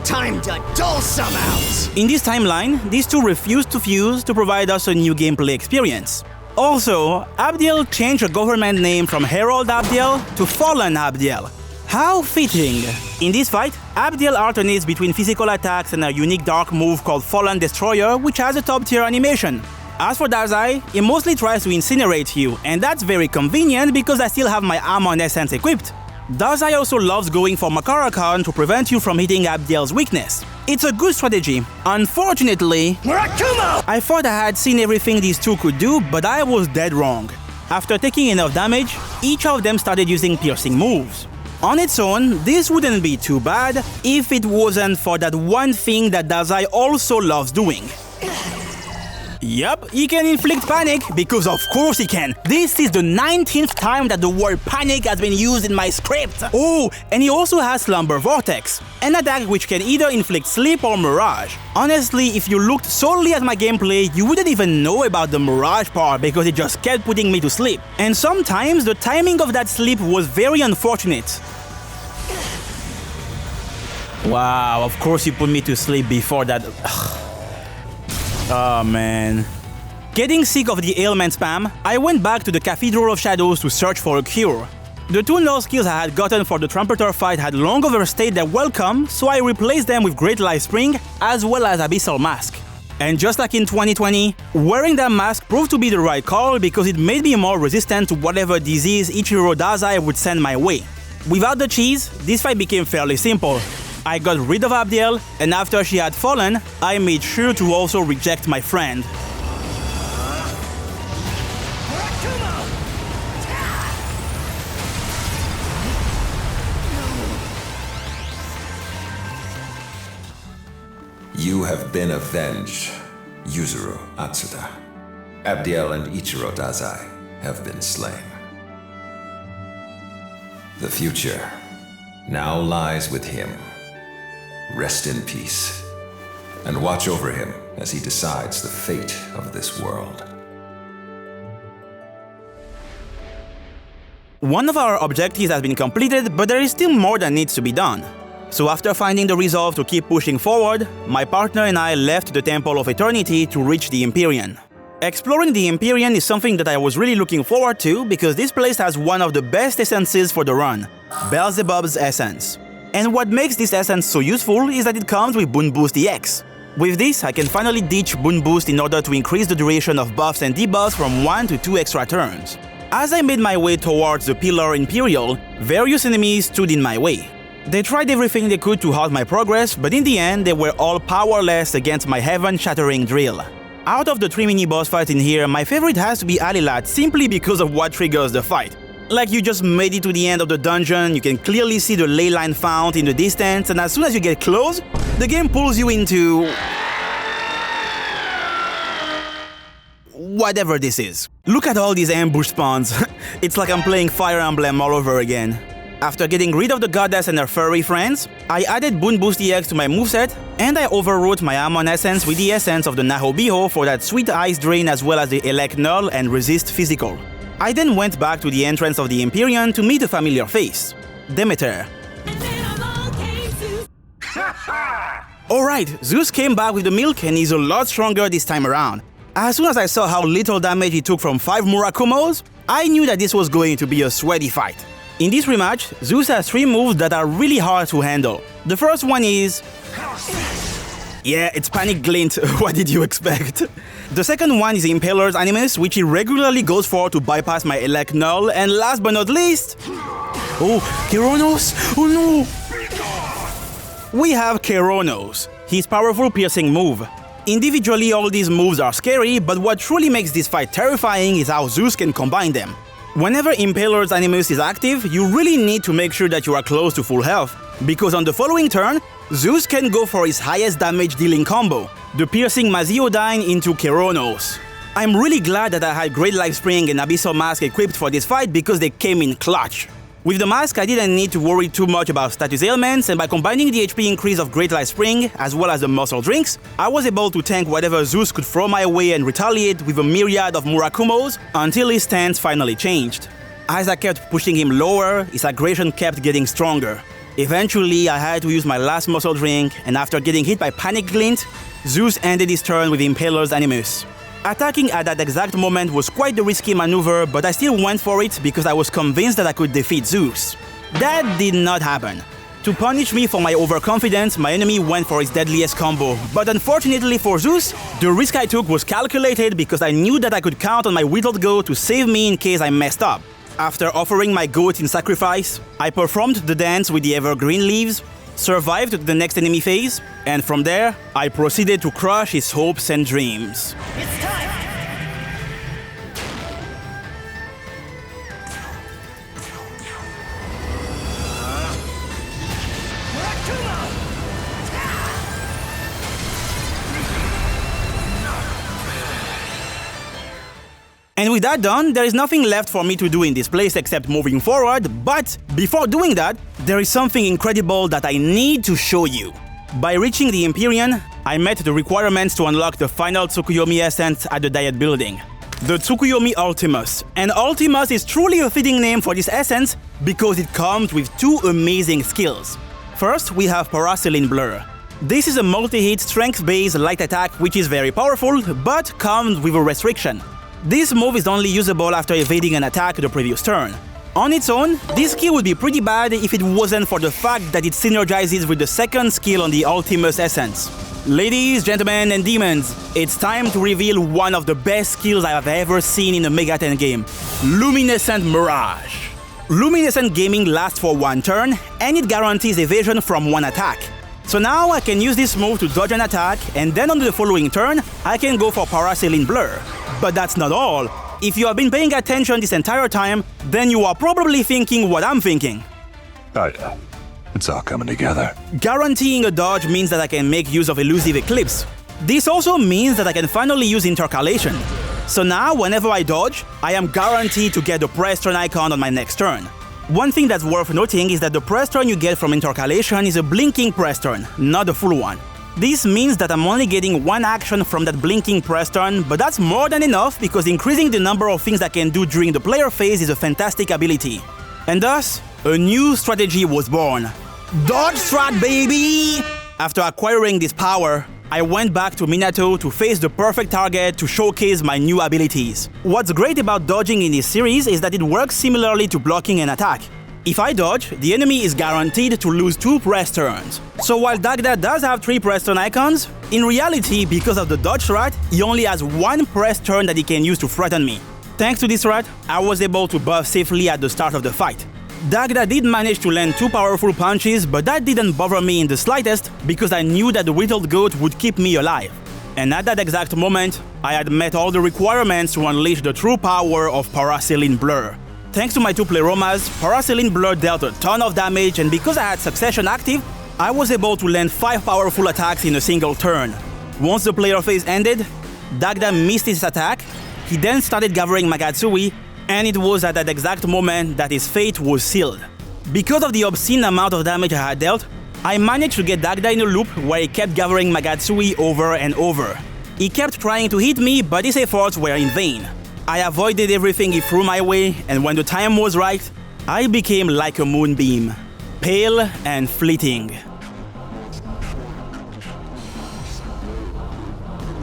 time to dole some out! In this timeline, these two refused to fuse to provide us a new gameplay experience. Also, Abdiel changed the government name from Herald Abdiel to Fallen Abdiel. How fitting! In this fight, Abdiel alternates between physical attacks and a unique dark move called Fallen Destroyer, which has a top-tier animation. As for Dazai, he mostly tries to incinerate you, and that's very convenient because I still have my Amon Essence equipped. Dazai also loves going for Makarakan to prevent you from hitting Abdiel's weakness. It's a good strategy. Unfortunately, I thought I had seen everything these two could do, but I was dead wrong. After taking enough damage, each of them started using piercing moves. On its own, this wouldn't be too bad if it wasn't for that one thing that Dazai also loves doing. Yup, he can inflict panic, because of course he can. This is the 19th time that the word panic has been used in my script. Oh, and he also has Slumber Vortex, an attack which can either inflict sleep or mirage. Honestly, if you looked solely at my gameplay, you wouldn't even know about the mirage part because it just kept putting me to sleep. And sometimes the timing of that sleep was very unfortunate. Wow, of course you put me to sleep before that. Oh man. Getting sick of the ailment spam, I went back to the Cathedral of Shadows to search for a cure. The two null skills I had gotten for the Trumpeter fight had long overstayed their welcome, so I replaced them with Great Life Spring as well as Abyssal Mask. And just like in 2020, wearing that mask proved to be the right call because it made me more resistant to whatever disease Ichiro Dazai would send my way. Without the cheese, this fight became fairly simple. I got rid of Abdiel, and after she had fallen, I made sure to also reject my friend. You have been avenged, Yuzuru Atsuda. Abdiel and Ichiro Dazai have been slain. The future now lies with him. Rest in peace, and watch over him as he decides the fate of this world. One of our objectives has been completed, but there is still more that needs to be done. So after finding the resolve to keep pushing forward, my partner and I left the Temple of Eternity to reach the Empyrean. Exploring the Empyrean is something that I was really looking forward to because this place has one of the best essences for the run, Beelzebub's Essence. And what makes this essence so useful is that it comes with Boon Boost EX. With this, I can finally ditch Boon Boost in order to increase the duration of buffs and debuffs from 1 to 2 extra turns. As I made my way towards the Pillar Imperial, various enemies stood in my way. They tried everything they could to halt my progress, but in the end they were all powerless against my heaven-shattering drill. Out of the 3 mini-boss fights in here, my favorite has to be Alilat simply because of what triggers the fight. Like you just made it to the end of the dungeon, you can clearly see the ley line found in the distance, and as soon as you get close, the game pulls you into... whatever this is. Look at all these ambush spawns. It's like I'm playing Fire Emblem all over again. After getting rid of the goddess and her furry friends, I added Boon Boost EX to my moveset, and I overwrote my Amon Essence with the essence of the Nahobiho for that sweet Ice Drain as well as the Elect Null and Resist Physical. I then went back to the entrance of the Empyrean to meet a familiar face, Demeter. Alright, Zeus came back with the milk and is a lot stronger this time around. As soon as I saw how little damage he took from 5 Murakumos, I knew that this was going to be a sweaty fight. In this rematch, Zeus has 3 moves that are really hard to handle. The first one is... yeah, it's Panic Glint, what did you expect? The second one is Impaler's Animus, which he regularly goes for to bypass my Elect Null, and last but not least... oh, Keronos! Oh no! We have Keronos, his powerful piercing move. Individually, all these moves are scary, but what truly makes this fight terrifying is how Zeus can combine them. Whenever Impaler's Animus is active, you really need to make sure that you are close to full health, because on the following turn, Zeus can go for his highest damage dealing combo, the piercing Maziodyne into Keronos. I'm really glad that I had Great Life Spring and Abyssal Mask equipped for this fight because they came in clutch. With the mask, I didn't need to worry too much about status ailments, and by combining the HP increase of Great Life Spring as well as the muscle drinks, I was able to tank whatever Zeus could throw my way and retaliate with a myriad of Murakumos until his stance finally changed. As I kept pushing him lower, his aggression kept getting stronger. Eventually, I had to use my last muscle drink, and after getting hit by Panic Glint, Zeus ended his turn with Impaler's Animus. Attacking at that exact moment was quite the risky maneuver, but I still went for it because I was convinced that I could defeat Zeus. That did not happen. To punish me for my overconfidence, my enemy went for his deadliest combo, but unfortunately for Zeus, the risk I took was calculated because I knew that I could count on my Whittled Go to save me in case I messed up. After offering my goat in sacrifice, I performed the dance with the evergreen leaves, survived the next enemy phase, and from there, I proceeded to crush his hopes and dreams. It's time! And with that done, there is nothing left for me to do in this place except moving forward, but before doing that, there is something incredible that I need to show you. By reaching the Empyrean, I met the requirements to unlock the final Tsukuyomi essence at the Diet Building. The Tsukuyomi Ultimus. And Ultimus is truly a fitting name for this essence because it comes with two amazing skills. First, we have Paraselene Blur. This is a multi-hit strength-based light attack which is very powerful, but comes with a restriction. This move is only usable after evading an attack the previous turn. On its own, this skill would be pretty bad if it wasn't for the fact that it synergizes with the second skill on the Ultimus essence. Ladies, gentlemen, and demons, it's time to reveal one of the best skills I have ever seen in a Mega 10 game. Luminescent Mirage. Luminescent gaming lasts for one turn, and it guarantees evasion from one attack. So now I can use this move to dodge an attack, and then on the following turn, I can go for Paraselene Blur. But that's not all. If you have been paying attention this entire time, then you are probably thinking what I'm thinking. Oh yeah, it's all coming together. Guaranteeing a dodge means that I can make use of Elusive Eclipse. This also means that I can finally use Intercalation. So now, whenever I dodge, I am guaranteed to get the press turn icon on my next turn. One thing that's worth noting is that the press turn you get from Intercalation is a blinking press turn, not a full one. This means that I'm only getting one action from that blinking press turn, but that's more than enough because increasing the number of things I can do during the player phase is a fantastic ability. And thus, a new strategy was born. Dodge strat, baby! After acquiring this power, I went back to Minato to face the perfect target to showcase my new abilities. What's great about dodging in this series is that it works similarly to blocking an attack. If I dodge, the enemy is guaranteed to lose 2 press turns. So while Dagda does have 3 press turn icons, in reality, because of the dodge strat, he only has 1 press turn that he can use to threaten me. Thanks to this strat, I was able to buff safely at the start of the fight. Dagda did manage to land 2 powerful punches, but that didn't bother me in the slightest because I knew that the Whittled Goat would keep me alive. And at that exact moment, I had met all the requirements to unleash the true power of Paraselene Blur. Thanks to my 2 Pleromas, Paraselene Blur dealt a ton of damage, and because I had Succession active, I was able to land 5 powerful attacks in a single turn. Once the player phase ended, Dagda missed his attack, he then started gathering Magatsui, and it was at that exact moment that his fate was sealed. Because of the obscene amount of damage I had dealt, I managed to get Dagda in a loop where he kept gathering Magatsui over and over. He kept trying to hit me, but his efforts were in vain. I avoided everything he threw my way, and when the time was right, I became like a moonbeam, pale and fleeting.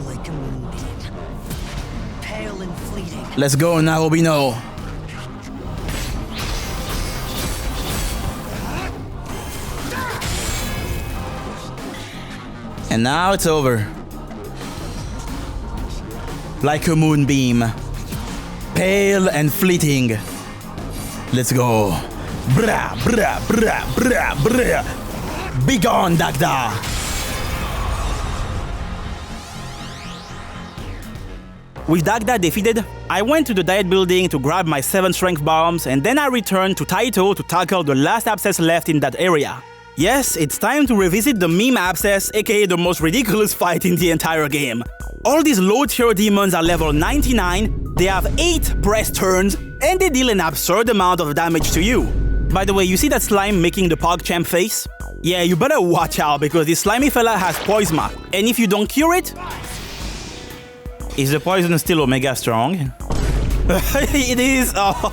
Like a moonbeam, pale and fleeting. Let's go, Naobino. And now it's over. Like a moonbeam. Pale and fleeting. Let's go. Bra, bra, bra, bra, bra. Begone, Dagda! With Dagda defeated, I went to the Diet Building to grab my 7 strength bombs, and then I returned to Taito to tackle the last abscess left in that area. Yes, it's time to revisit the meme abscess, aka the most ridiculous fight in the entire game. All these low-tier demons are level 99, they have 8 press turns, and they deal an absurd amount of damage to you. By the way, you see that slime making the PogChamp face? Yeah, you better watch out because this slimy fella has Poisma, and if you don't cure it... Is the poison still Omega strong? It is! Oh,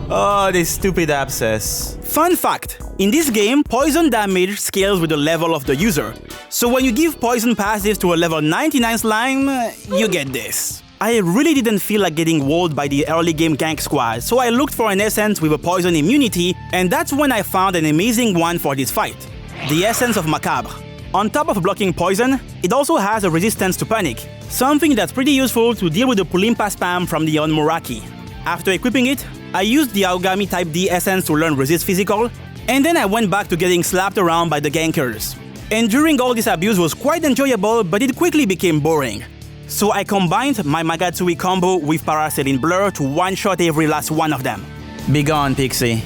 oh, this stupid abscess. Fun fact, in this game, poison damage scales with the level of the user. So when you give poison passives to a level 99 slime, you get this. I really didn't feel like getting walled by the early game gank squad, so I looked for an essence with a poison immunity, and that's when I found an amazing one for this fight. The Essence of Macabre. On top of blocking poison, it also has a resistance to panic, something that's pretty useful to deal with the Pulimpa spam from the Onmuraki. After equipping it, I used the Aogami Type D essence to learn Resist Physical, and then I went back to getting slapped around by the gankers. Enduring all this abuse was quite enjoyable, but it quickly became boring. So I combined my Magatsui combo with Paraselene Blur to one-shot every last one of them. Be gone, Pixie.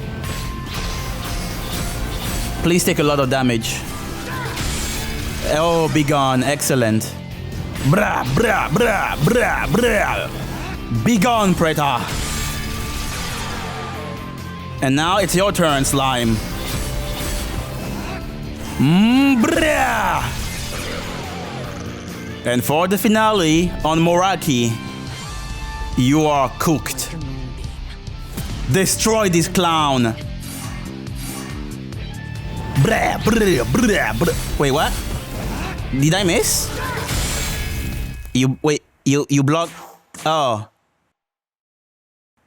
Please take a lot of damage. Oh, be gone. Excellent. Bra, bra, bra, bra, bra. Be gone, Preta. And now it's your turn, Slime. Bra. And for the finale, on Moraki, you are cooked. Destroy this clown. Bra, bra, bra, bra. Wait, what? Did I miss? You blocked. Oh.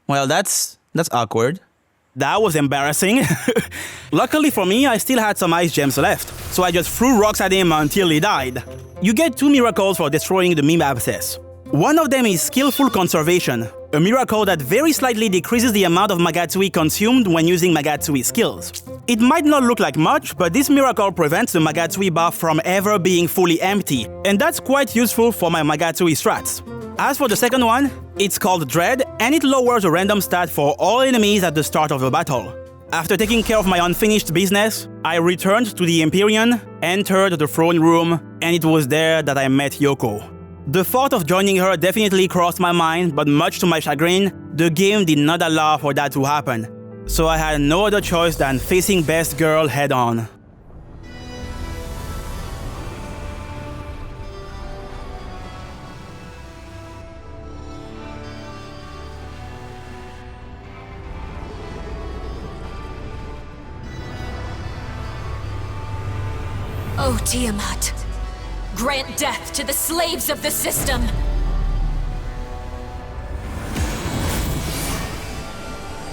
Well, that's awkward. That was embarrassing. Luckily for me, I still had some ice gems left, so I just threw rocks at him until he died. You get 2 miracles for destroying the meme abscess. One of them is Skillful Conservation, a miracle that very slightly decreases the amount of Magatsui consumed when using Magatsui skills. It might not look like much, but this miracle prevents the Magatsui bar from ever being fully empty, and that's quite useful for my Magatsui strats. As for the second one, it's called Dread, and it lowers a random stat for all enemies at the start of a battle. After taking care of my unfinished business, I returned to the Empyrean, entered the throne room, and it was there that I met Yoko. The thought of joining her definitely crossed my mind, but much to my chagrin, the game did not allow for that to happen. So I had no other choice than facing Best Girl head-on. Oh, Tiamat. Grant death to the slaves of the system!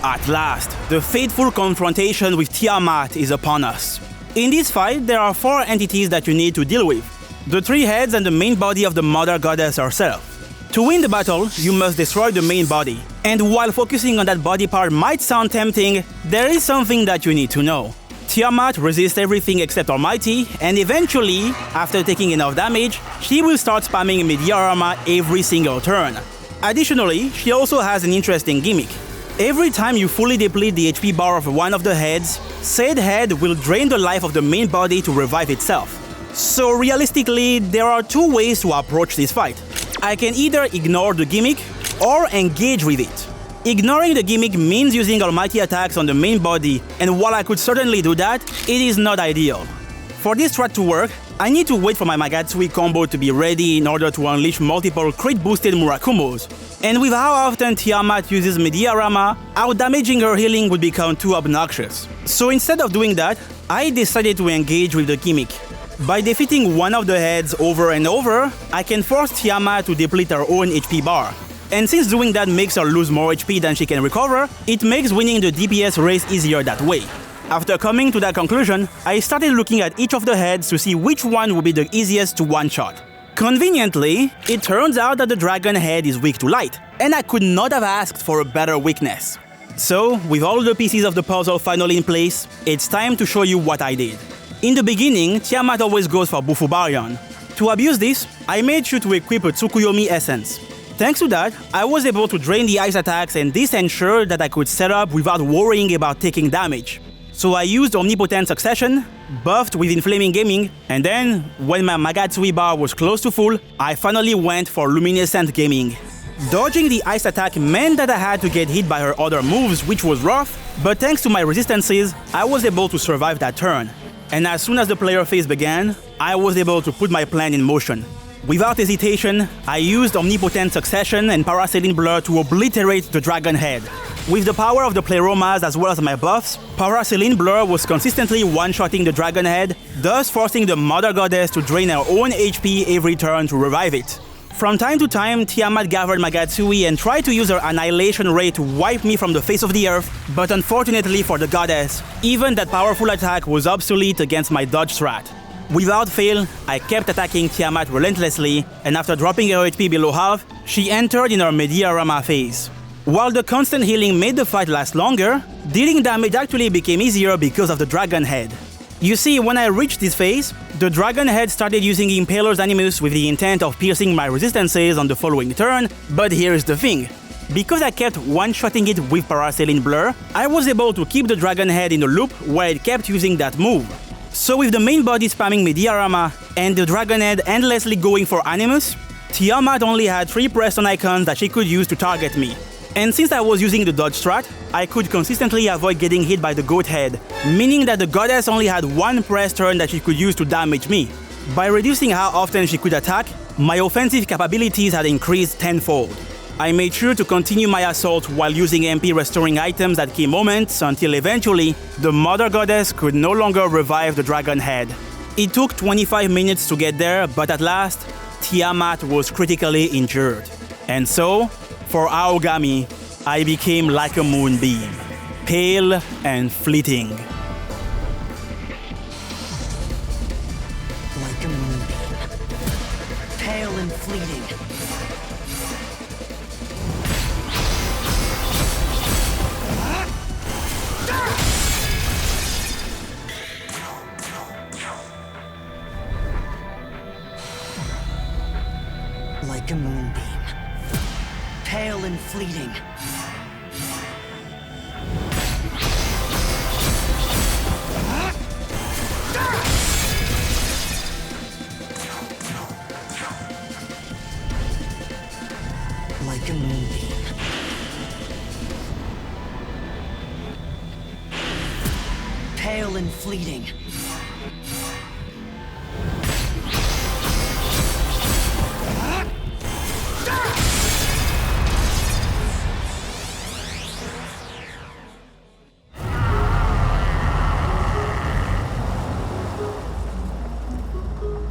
At last, the fateful confrontation with Tiamat is upon us. In this fight, there are 4 entities that you need to deal with. The 3 heads and the main body of the Mother Goddess herself. To win the battle, you must destroy the main body. And while focusing on that body part might sound tempting, there is something that you need to know. Tiamat resists everything except Almighty, and eventually, after taking enough damage, she will start spamming Mediarama every single turn. Additionally, she also has an interesting gimmick. Every time you fully deplete the HP bar of one of the heads, said head will drain the life of the main body to revive itself. So realistically, there are 2 ways to approach this fight. I can either ignore the gimmick, or engage with it. Ignoring the gimmick means using almighty attacks on the main body, and while I could certainly do that, it is not ideal. For this strat to work, I need to wait for my Magatsui combo to be ready in order to unleash multiple crit-boosted Murakumos. And with how often Tiamat uses Mediarama, out-damaging her healing would become too obnoxious. So instead of doing that, I decided to engage with the gimmick. By defeating one of the heads over and over, I can force Tiamat to deplete her own HP bar. And since doing that makes her lose more HP than she can recover, it makes winning the DPS race easier that way. After coming to that conclusion, I started looking at each of the heads to see which one would be the easiest to one-shot. Conveniently, it turns out that the dragon head is weak to light, and I could not have asked for a better weakness. So, with all the pieces of the puzzle finally in place, it's time to show you what I did. In the beginning, Tiamat always goes for Bufubarion. To abuse this, I made sure to equip a Tsukuyomi essence. Thanks to that, I was able to drain the ice attacks, and this ensured that I could set up without worrying about taking damage. So I used Omnipotent Succession, buffed with Inflaming Gaming, and then, when my Magatsui bar was close to full, I finally went for Luminescent Gaming. Dodging the ice attack meant that I had to get hit by her other moves, which was rough, but thanks to my resistances, I was able to survive that turn. And as soon as the player phase began, I was able to put my plan in motion. Without hesitation, I used Omnipotent Succession and Paraselene Blur to obliterate the dragon head. With the power of the Pleromas as well as my buffs, Paraselene Blur was consistently one-shotting the dragon head, thus forcing the Mother Goddess to drain her own HP every turn to revive it. From time to time, Tiamat gathered Magatsui and tried to use her Annihilation Ray to wipe me from the face of the earth, but unfortunately for the goddess, even that powerful attack was obsolete against my dodge strat. Without fail, I kept attacking Tiamat relentlessly, and after dropping her HP below half, she entered in her Mediarama phase. While the constant healing made the fight last longer, dealing damage actually became easier because of the dragon head. You see, when I reached this phase, the dragon head started using Impaler's Animus with the intent of piercing my resistances on the following turn, but here's the thing. Because I kept one-shotting it with Paracelline Blur, I was able to keep the dragon head in a loop where it kept using that move. So with the main body spamming me diorama and the dragon head endlessly going for Animus, Tiamat only had 3 press-on icons that she could use to target me. And since I was using the dodge strat, I could consistently avoid getting hit by the goat head, meaning that the goddess only had 1 press turn that she could use to damage me. By reducing how often she could attack, my offensive capabilities had increased tenfold. I made sure to continue my assault while using MP restoring items at key moments until eventually, the Mother Goddess could no longer revive the dragon head. It took 25 minutes to get there, but at last, Tiamat was critically injured. And so, for Aogami, I became like a moonbeam, pale and fleeting. Like a moonbeam, pale and fleeting. Like a moonbeam, pale and fleeting. Like a moonbeam, pale and fleeting.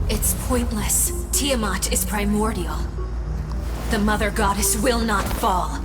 It's pointless. Tiamat is primordial. The Mother Goddess will not fall.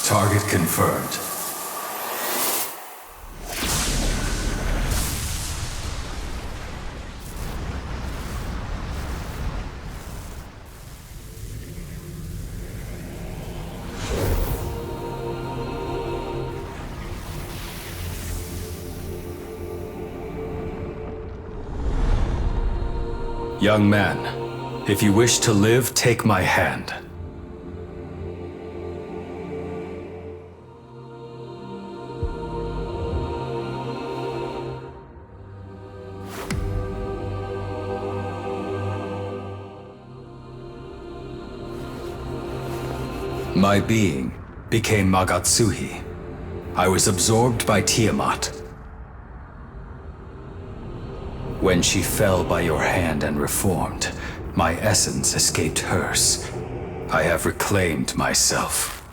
Target confirmed. Young man, if you wish to live, take my hand. My being became Magatsuhi. I was absorbed by Tiamat. When she fell by your hand and reformed, my essence escaped hers. I have reclaimed myself.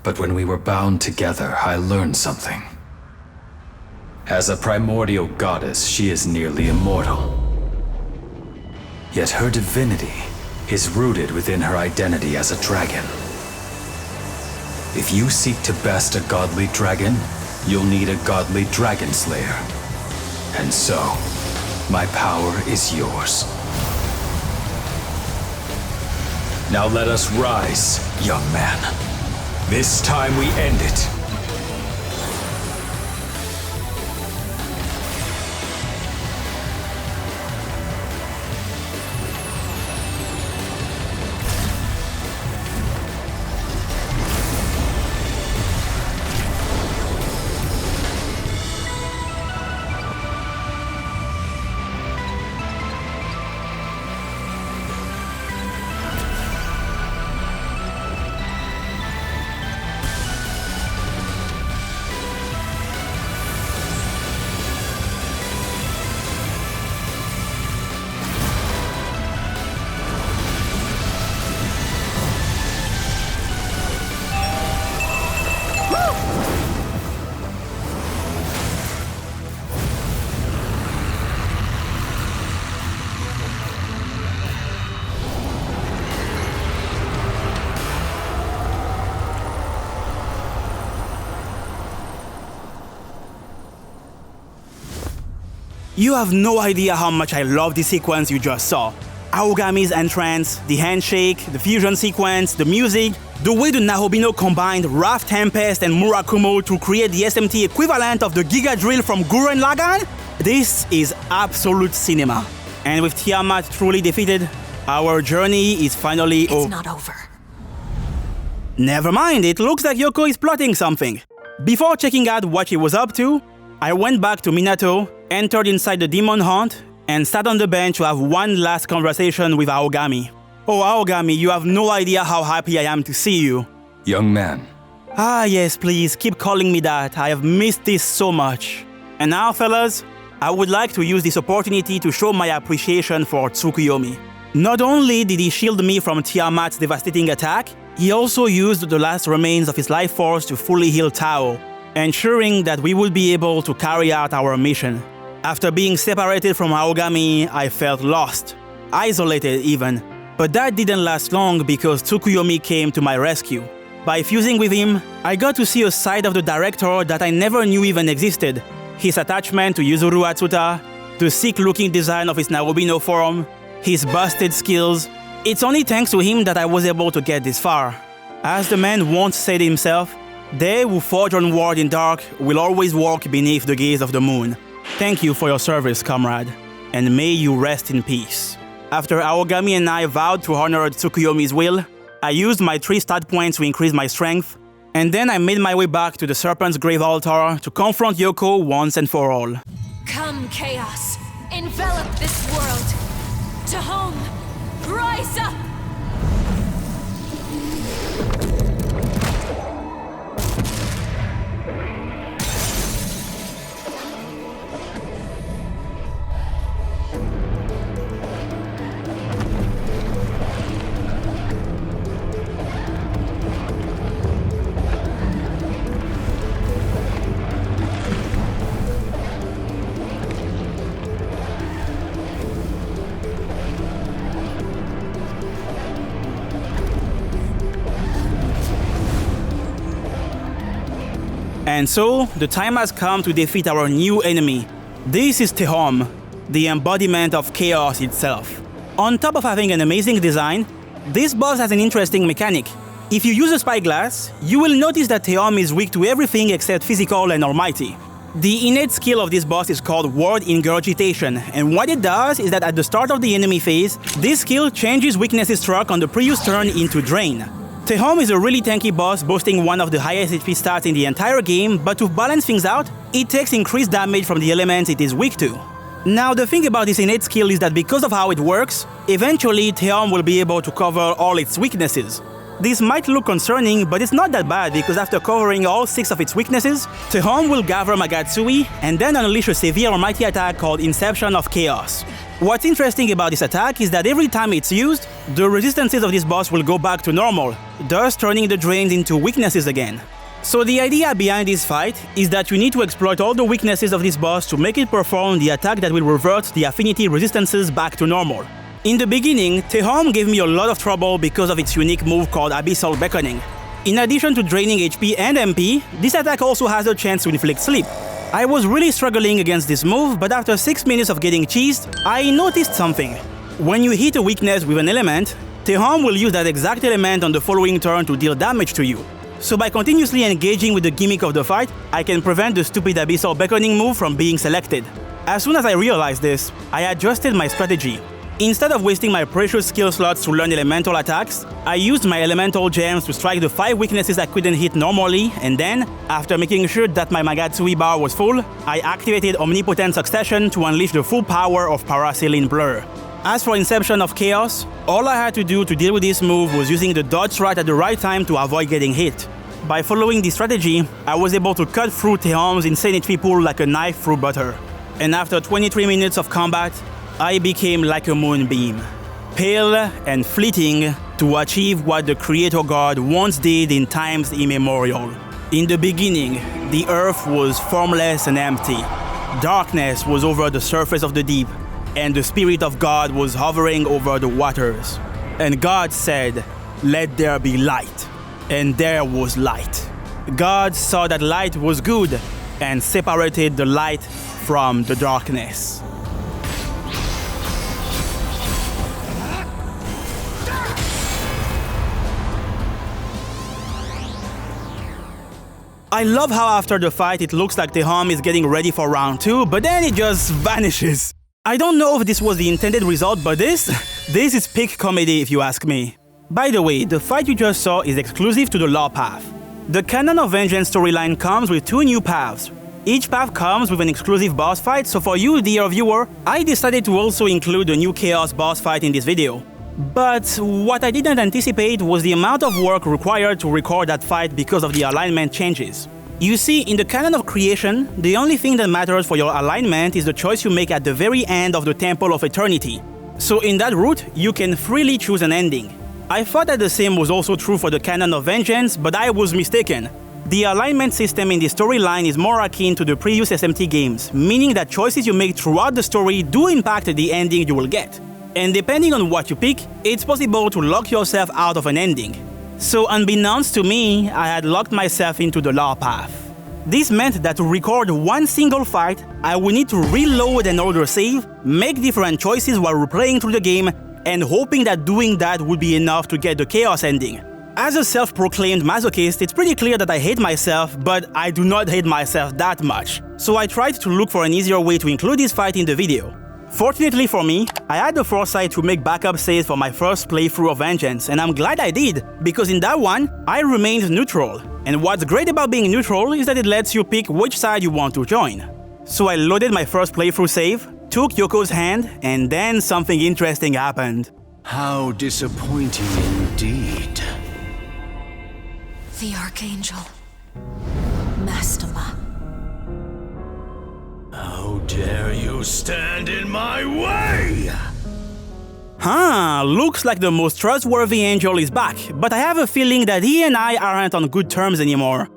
But when we were bound together, I learned something. As a primordial goddess, she is nearly immortal. Yet her divinity is rooted within her identity as a dragon. If you seek to best a godly dragon, you'll need a godly dragon slayer. And so, my power is yours. Now let us rise, young man. This time we end it. You have no idea how much I love the sequence you just saw. Aogami's entrance, the handshake, the fusion sequence, the music, the way the Nahobino combined Wrath Tempest and Murakumo to create the SMT equivalent of the Giga Drill from Gurren Lagann? This is absolute cinema. And with Tiamat truly defeated, our journey is finally It's not over. Never mind, it looks like Yoko is plotting something. Before checking out what she was up to, I went back to Minato, entered inside the demon haunt, and sat on the bench to have one last conversation with Aogami. Oh, Aogami, you have no idea how happy I am to see you. Young man. Ah, yes, please, keep calling me that. I have missed this so much. And now, fellas, I would like to use this opportunity to show my appreciation for Tsukuyomi. Not only did he shield me from Tiamat's devastating attack, he also used the last remains of his life force to fully heal Tao, ensuring that we would be able to carry out our mission. After being separated from Aogami, I felt lost, isolated even. But that didn't last long because Tsukuyomi came to my rescue. By fusing with him, I got to see a side of the director that I never knew even existed. His attachment to Yuzuru Atsuta, the sick-looking design of his Narobino form, his busted skills. It's only thanks to him that I was able to get this far. As the man once said himself, "They who forge onward in dark will always walk beneath the gaze of the moon." Thank you for your service, comrade, and may you rest in peace. After Aogami and I vowed to honor Tsukuyomi's will, I used my 3 stat points to increase my strength, and then I made my way back to the Serpent's Grave Altar to confront Yoko once and for all. Come, Chaos! Envelop this world! To home! Rise up! And so, the time has come to defeat our new enemy. This is Tehom, the embodiment of chaos itself. On top of having an amazing design, this boss has an interesting mechanic. If you use a spyglass, you will notice that Tehom is weak to everything except physical and almighty. The innate skill of this boss is called Word Ingurgitation, and what it does is that at the start of the enemy phase, this skill changes weaknesses struck on the previous turn into Drain. Tehom is a really tanky boss, boasting one of the highest HP stats in the entire game, but to balance things out, it takes increased damage from the elements it is weak to. Now, the thing about this innate skill is that because of how it works, eventually Tehom will be able to cover all its weaknesses. This might look concerning, but it's not that bad because after covering all 6 of its weaknesses, Tehom will gather Magatsui and then unleash a severe almighty attack called Inception of Chaos. What's interesting about this attack is that every time it's used, the resistances of this boss will go back to normal, thus turning the drains into weaknesses again. So the idea behind this fight is that you need to exploit all the weaknesses of this boss to make it perform the attack that will revert the affinity resistances back to normal. In the beginning, Tehom gave me a lot of trouble because of its unique move called Abyssal Beckoning. In addition to draining HP and MP, this attack also has a chance to inflict sleep. I was really struggling against this move, but after 6 minutes of getting cheesed, I noticed something. When you hit a weakness with an element, Tehom will use that exact element on the following turn to deal damage to you. So by continuously engaging with the gimmick of the fight, I can prevent the stupid Abyssal Beckoning move from being selected. As soon as I realized this, I adjusted my strategy. Instead of wasting my precious skill slots to learn elemental attacks, I used my elemental gems to strike the 5 weaknesses I couldn't hit normally, and then, after making sure that my Magatsui bar was full, I activated Omnipotent Succession to unleash the full power of Paraseline Blur. As for Inception of Chaos, all I had to do to deal with this move was using the dodge strat at the right time to avoid getting hit. By following this strategy, I was able to cut through Tehom's insane HP pool like a knife through butter. And after 23 minutes of combat, I became like a moonbeam, pale and fleeting to achieve what the Creator God once did in times immemorial. In the beginning, the earth was formless and empty. Darkness was over the surface of the deep, and the Spirit of God was hovering over the waters. And God said, "Let there be light." And there was light. God saw that light was good and separated the light from the darkness. I love how after the fight it looks like Tehom is getting ready for round 2, but then it just vanishes. I don't know if this was the intended result, but this is peak comedy if you ask me. By the way, the fight you just saw is exclusive to the Law Path. The Canon of Vengeance storyline comes with 2 new paths. Each path comes with an exclusive boss fight, so for you, dear viewer, I decided to also include the new Chaos boss fight in this video. But what I didn't anticipate was the amount of work required to record that fight because of the alignment changes. You see, in the canon of creation, the only thing that matters for your alignment is the choice you make at the very end of the Temple of Eternity. So in that route, you can freely choose an ending. I thought that the same was also true for the canon of Vengeance, but I was mistaken. The alignment system in the storyline is more akin to the previous SMT games, meaning that choices you make throughout the story do impact the ending you will get. And depending on what you pick, it's possible to lock yourself out of an ending. So unbeknownst to me, I had locked myself into the Law Path. This meant that to record one single fight, I would need to reload an older save, make different choices while replaying through the game, and hoping that doing that would be enough to get the Chaos ending. As a self-proclaimed masochist, it's pretty clear that I hate myself, but I do not hate myself that much. So I tried to look for an easier way to include this fight in the video. Fortunately for me, I had the foresight to make backup saves for my first playthrough of Vengeance, and I'm glad I did, because in that one, I remained neutral. And what's great about being neutral is that it lets you pick which side you want to join. So I loaded my first playthrough save, took Yoko's hand, and then something interesting happened. How disappointing indeed. The Archangel. Mastema. How dare you stand in my way! Looks like the most trustworthy angel is back, but I have a feeling that he and I aren't on good terms anymore.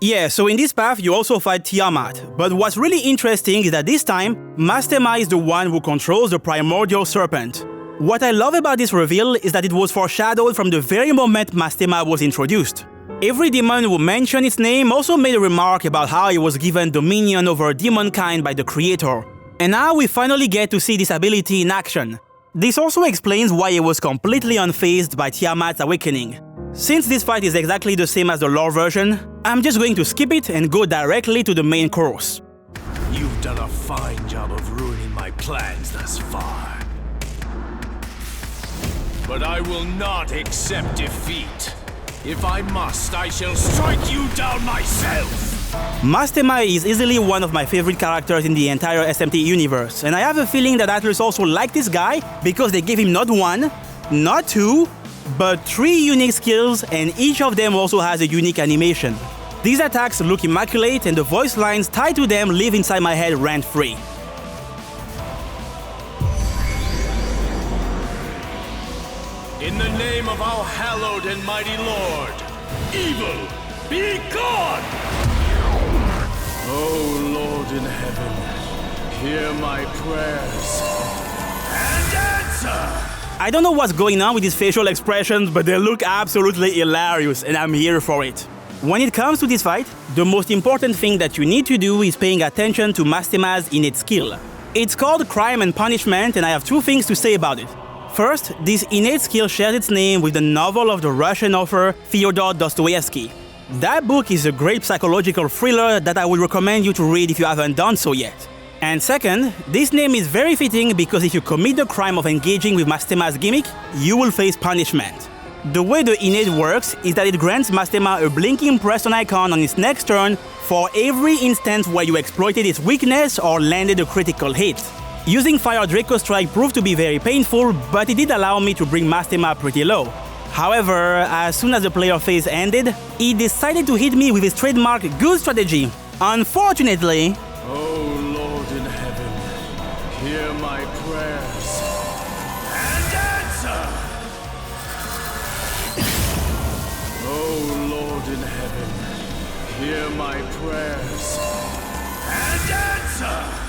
Yeah, so in this path you also fight Tiamat, but what's really interesting is that this time, Mastema is the one who controls the primordial serpent. What I love about this reveal is that it was foreshadowed from the very moment Mastema was introduced. Every demon who mentioned its name also made a remark about how it was given dominion over demonkind by the creator. And now we finally get to see this ability in action. This also explains why it was completely unfazed by Tiamat's awakening. Since this fight is exactly the same as the lore version, I'm just going to skip it and go directly to the main course. You've done a fine job of ruining my plans thus far. But I will not accept defeat. If I must, I shall strike you down myself! Mastema is easily one of my favorite characters in the entire SMT universe, and I have a feeling that Atlus also liked this guy because they gave him not 1, not 2, but 3 unique skills, and each of them also has a unique animation. These attacks look immaculate, and the voice lines tied to them live inside my head rent-free. In the name of our hallowed and mighty Lord, evil, be gone! Oh Lord in heaven, hear my prayers and answer! I don't know what's going on with these facial expressions, but they look absolutely hilarious, and I'm here for it. When it comes to this fight, the most important thing that you need to do is paying attention to Mastema's innate skill. It's called Crime and Punishment, and I have 2 things to say about it. First, this innate skill shares its name with the novel of the Russian author Fyodor Dostoevsky. That book is a great psychological thriller that I would recommend you to read if you haven't done so yet. And second, this name is very fitting because if you commit the crime of engaging with Mastema's gimmick, you will face punishment. The way the innate works is that it grants Mastema a blinking press on icon on its next turn for every instance where you exploited its weakness or landed a critical hit. Using Fire Draco Strike proved to be very painful, but it did allow me to bring Mastema pretty low. However, as soon as the player phase ended, he decided to hit me with his trademark good strategy. Unfortunately... Oh Lord in heaven, hear my prayers and answer! Oh Lord in heaven, hear my prayers and answer!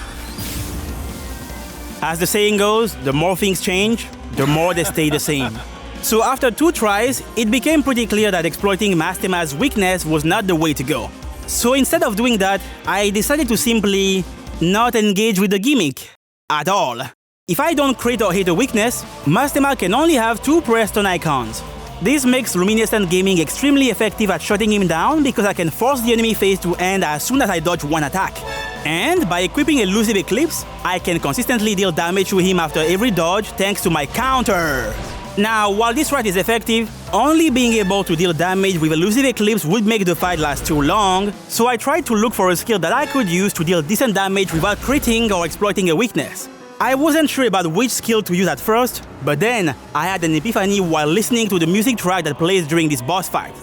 As the saying goes, the more things change, the more they stay the same. So after 2 tries, it became pretty clear that exploiting Mastema's weakness was not the way to go. So instead of doing that, I decided to simply not engage with the gimmick at all. If I don't crit or hit a weakness, Mastema can only have 2 prayer stone icons. This makes Luminescent Gaming extremely effective at shutting him down because I can force the enemy phase to end as soon as I dodge 1 attack. And by equipping Elusive Eclipse, I can consistently deal damage to him after every dodge thanks to my counter. Now, while this strat is effective, only being able to deal damage with Elusive Eclipse would make the fight last too long, so I tried to look for a skill that I could use to deal decent damage without critting or exploiting a weakness. I wasn't sure about which skill to use at first, but then I had an epiphany while listening to the music track that plays during this boss fight.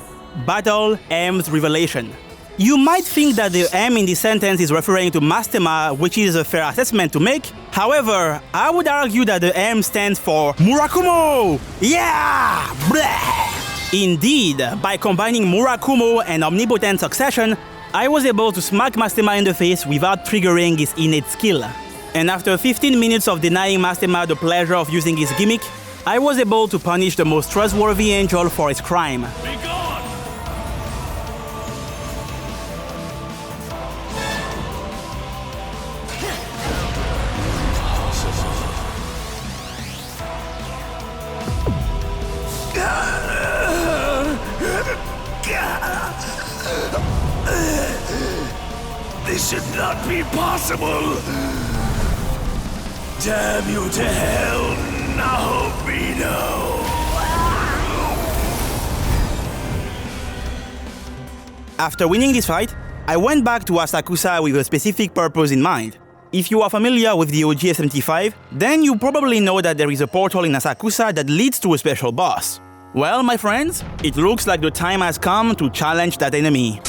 Battle M's Revelation. You might think that the M in this sentence is referring to Mastema, which is a fair assessment to make. However, I would argue that the M stands for Murakumo! Yeah! Bleh! Indeed, by combining Murakumo and Omnipotent Succession, I was able to smack Mastema in the face without triggering his innate skill. And after 15 minutes of denying Mastema the pleasure of using his gimmick, I was able to punish the most trustworthy angel for his crime. This should not be possible! Damn you to hell, Nahobino! After winning this fight, I went back to Asakusa with a specific purpose in mind. If you are familiar with the OG SMTV, then you probably know that there is a portal in Asakusa that leads to a special boss. Well, my friends, it looks like the time has come to challenge that enemy.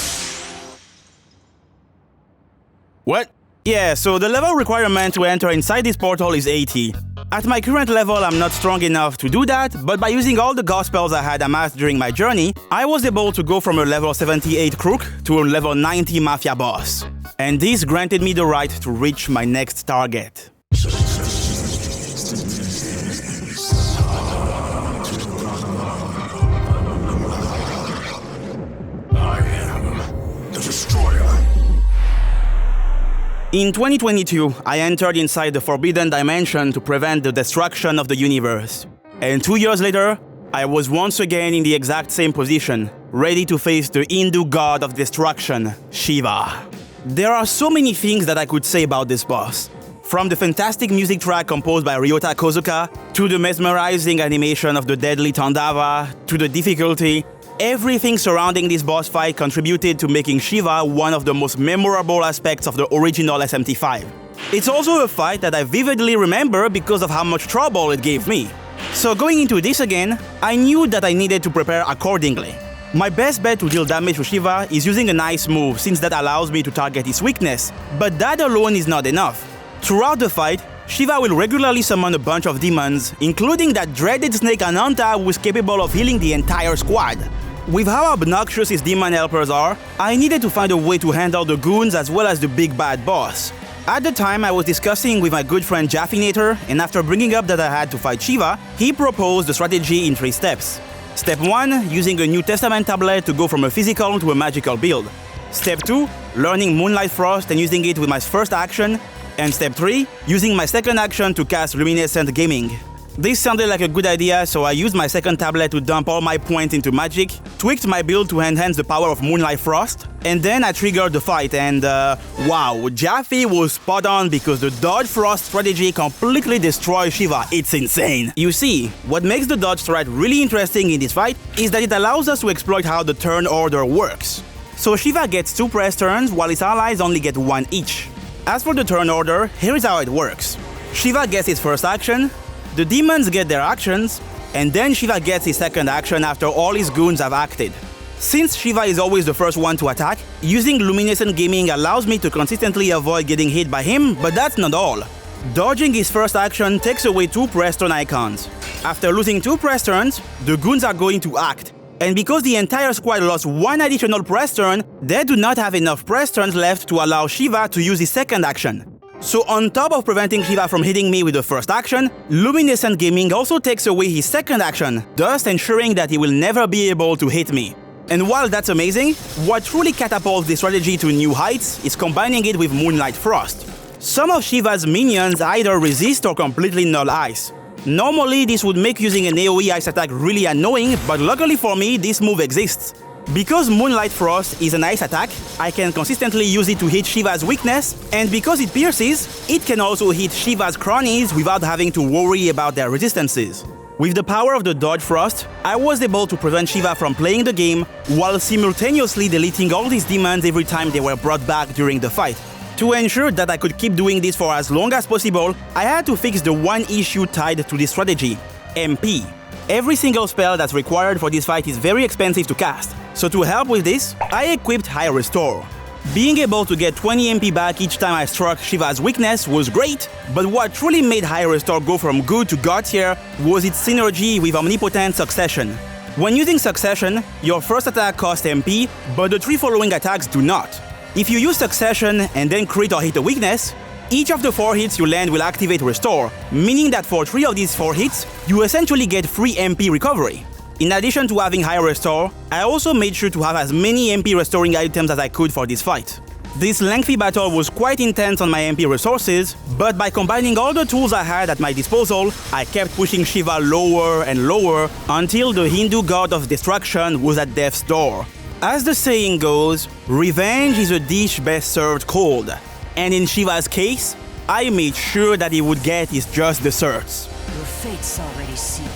What? Yeah, so the level requirement to enter inside this portal is 80. At my current level, I'm not strong enough to do that, but by using all the gospels I had amassed during my journey, I was able to go from a level 78 crook to a level 90 mafia boss. And this granted me the right to reach my next target. In 2022, I entered inside the Forbidden Dimension to prevent the destruction of the universe. And 2 years later, I was once again in the exact same position, ready to face the Hindu god of destruction, Shiva. There are so many things that I could say about this boss. From the fantastic music track composed by Ryota Kozuka, to the mesmerizing animation of the deadly Tandava, to the difficulty, everything surrounding this boss fight contributed to making Shiva one of the most memorable aspects of the original SMTV. It's also a fight that I vividly remember because of how much trouble it gave me. So going into this again, I knew that I needed to prepare accordingly. My best bet to deal damage to Shiva is using a nice move, since that allows me to target his weakness, but that alone is not enough. Throughout the fight, Shiva will regularly summon a bunch of demons, including that dreaded snake Ananta who is capable of healing the entire squad. With how obnoxious his demon helpers are, I needed to find a way to handle the goons as well as the big bad boss. At the time, I was discussing with my good friend Jaffinator, and after bringing up that I had to fight Shiva, he proposed the strategy in 3 steps. Step 1, using a New Testament tablet to go from a physical to a magical build. Step 2, learning Moonlight Frost and using it with my first action. And Step 3, using my second action to cast Luminescent Gaming. This sounded like a good idea, so I used my second tablet to dump all my points into magic, tweaked my build to enhance the power of Moonlight Frost, and then I triggered the fight and wow, Jaffe was spot on because the Dodge Frost strategy completely destroys Shiva. It's insane. You see, what makes the Dodge strat really interesting in this fight is that it allows us to exploit how the turn order works. So Shiva gets 2 press turns while his allies only get 1 each. As for the turn order, here is how it works. Shiva gets his first action, the demons get their actions, and then Shiva gets his second action after all his goons have acted. Since Shiva is always the first one to attack, using Luminescent Gaming allows me to consistently avoid getting hit by him, but that's not all. Dodging his first action takes away 2 press turn icons. After losing 2 press turns, the goons are going to act. And because the entire squad lost 1 additional press turn, they do not have enough press turns left to allow Shiva to use his second action. So on top of preventing Shiva from hitting me with the first action, Luminescent Gaming also takes away his second action, thus ensuring that he will never be able to hit me. And while that's amazing, what truly catapults this strategy to new heights is combining it with Moonlight Frost. Some of Shiva's minions either resist or completely null ice. Normally this would make using an AoE ice attack really annoying, but luckily for me this move exists. Because Moonlight Frost is an ice attack, I can consistently use it to hit Shiva's weakness, and because it pierces, it can also hit Shiva's cronies without having to worry about their resistances. With the power of the Dodge Frost, I was able to prevent Shiva from playing the game while simultaneously deleting all these demons every time they were brought back during the fight. To ensure that I could keep doing this for as long as possible, I had to fix the one issue tied to this strategy: MP. Every single spell that's required for this fight is very expensive to cast, so to help with this, I equipped High Restore. Being able to get 20 MP back each time I struck Shiva's weakness was great, but what truly made High Restore go from good to god tier was its synergy with Omnipotent Succession. When using Succession, your first attack costs MP, but the 3 following attacks do not. If you use Succession and then crit or hit a weakness, each of the 4 hits you land will activate Restore, meaning that for 3 of these 4 hits, you essentially get free MP recovery. In addition to having High Restore, I also made sure to have as many MP restoring items as I could for this fight. This lengthy battle was quite intense on my MP resources, but by combining all the tools I had at my disposal, I kept pushing Shiva lower and lower until the Hindu god of destruction was at death's door. As the saying goes, revenge is a dish best served cold. And in Shiva's case, I made sure that he would get his just desserts. Your fate's already sealed.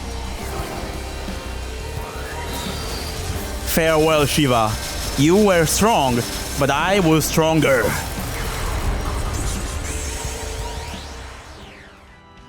Farewell, Shiva. You were strong, but I was stronger.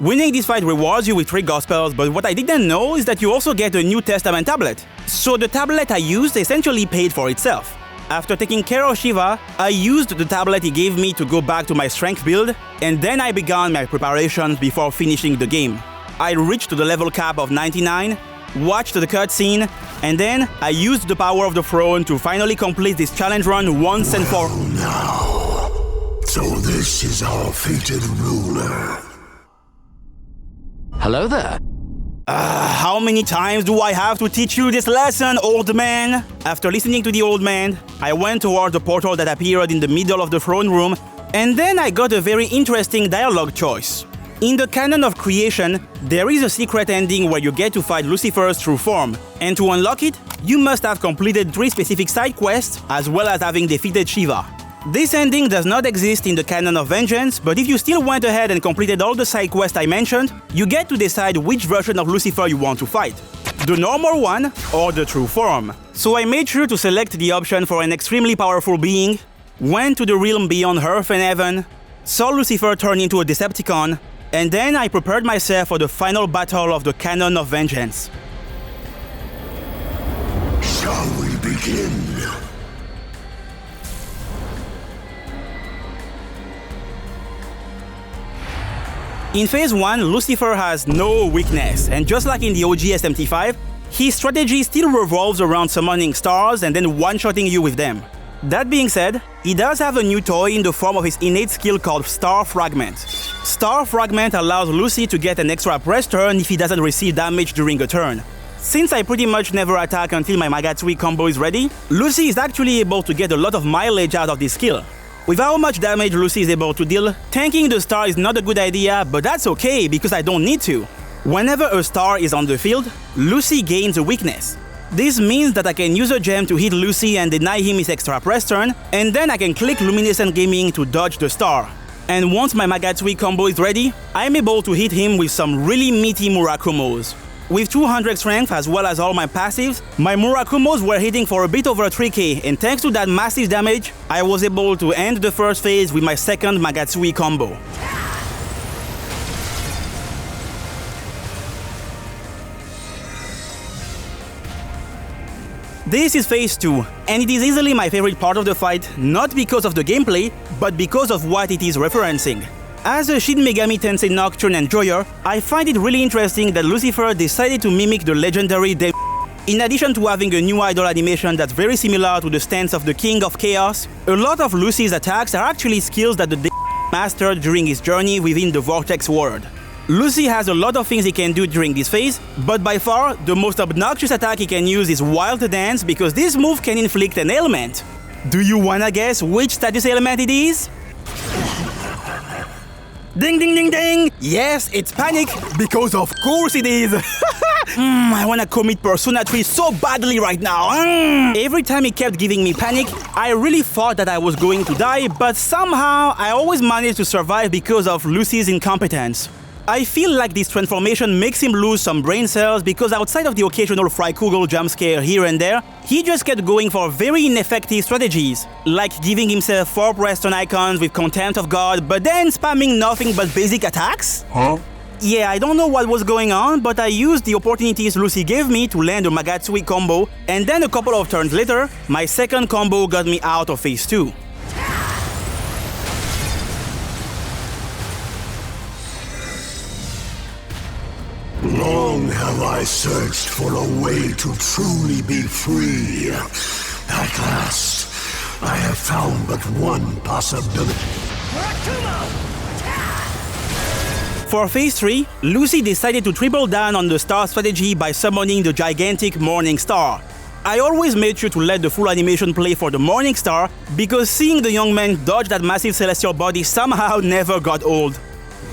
Winning this fight rewards you with 3 Gospels, but what I didn't know is that you also get a New Testament tablet. So the tablet I used essentially paid for itself. After taking care of Shiva, I used the tablet he gave me to go back to my strength build, and then I began my preparations before finishing the game. I reached the level cap of 99, watched the cutscene, and then I used the power of the throne to finally complete this challenge run once and for all. Now, so this is our fated ruler. Hello there. How many times do I have to teach you this lesson, old man? After listening to the old man, I went toward the portal that appeared in the middle of the throne room, and then I got a very interesting dialogue choice. In the canon of creation, there is a secret ending where you get to fight Lucifer's true form, and to unlock it, you must have completed 3 specific side quests, as well as having defeated Shiva. This ending does not exist in the canon of Vengeance, but if you still went ahead and completed all the side quests I mentioned, you get to decide which version of Lucifer you want to fight. The normal one, or the true form. So I made sure to select the option for an extremely powerful being, went to the realm beyond earth and heaven, saw Lucifer turn into a Decepticon, and then I prepared myself for the final battle of the canon of Vengeance. Shall we begin? In Phase 1, Lucifer has no weakness, and just like in the OG SMTV, his strategy still revolves around summoning stars and then one-shotting you with them. That being said, he does have a new toy in the form of his innate skill called Star Fragment. Star Fragment allows Lucy to get an extra press turn if he doesn't receive damage during a turn. Since I pretty much never attack until my Magatsui combo is ready, Lucy is actually able to get a lot of mileage out of this skill. With how much damage Lucy is able to deal, tanking the star is not a good idea, but that's okay because I don't need to. Whenever a star is on the field, Lucy gains a weakness. This means that I can use a gem to hit Lucy and deny him his extra press turn, and then I can click Luminescent Gaming to dodge the star. And once my Magatsui combo is ready, I'm able to hit him with some really meaty Murakumos. With 200 strength as well as all my passives, my Murakumos were hitting for a bit over 3k, and thanks to that massive damage, I was able to end the first phase with my second Magatsui combo. This is Phase 2, and it is easily my favorite part of the fight, not because of the gameplay, but because of what it is referencing. As a Shin Megami Tensei Nocturne enjoyer, I find it really interesting that Lucifer decided to mimic the legendary In addition to having a new idol animation that's very similar to the stance of the King of Chaos, a lot of Lucy's attacks are actually skills that the mastered during his journey within the Vortex world. Lucy has a lot of things he can do during this phase, but by far, the most obnoxious attack he can use is Wild Dance because this move can inflict an ailment. Do you wanna guess which status ailment it is? Ding ding ding ding! Yes, it's panic, because of course it is! I wanna commit Persona 3 so badly right now. Every time he kept giving me panic, I really thought that I was going to die, but somehow I always managed to survive because of Lucy's incompetence. I feel like this transformation makes him lose some brain cells because outside of the occasional Frykugel jump scare here and there, he just kept going for very ineffective strategies, like giving himself 4 Preston icons with Contempt of God, but then spamming nothing but basic attacks? Huh? Yeah, I don't know what was going on, but I used the opportunities Lucy gave me to land a Magatsui combo, and then a couple of turns later, my second combo got me out of phase 2. Long have I searched for a way to truly be free. At last, I have found but one possibility. For phase 3, Lucy decided to triple down on the star strategy by summoning the gigantic Morning Star. I always made sure to let the full animation play for the Morning Star because seeing the young man dodge that massive celestial body somehow never got old.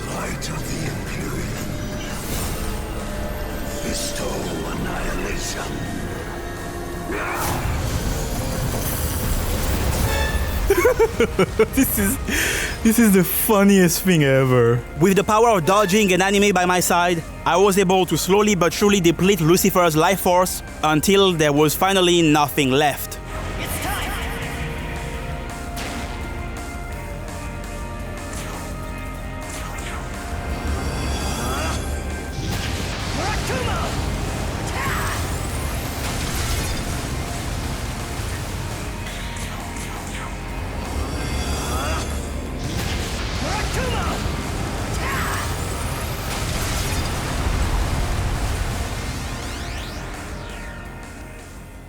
Light of the Imperium. Bestow annihilation. This is the funniest thing ever. With the power of dodging and anime by my side, I was able to slowly but surely deplete Lucifer's life force until there was finally nothing left.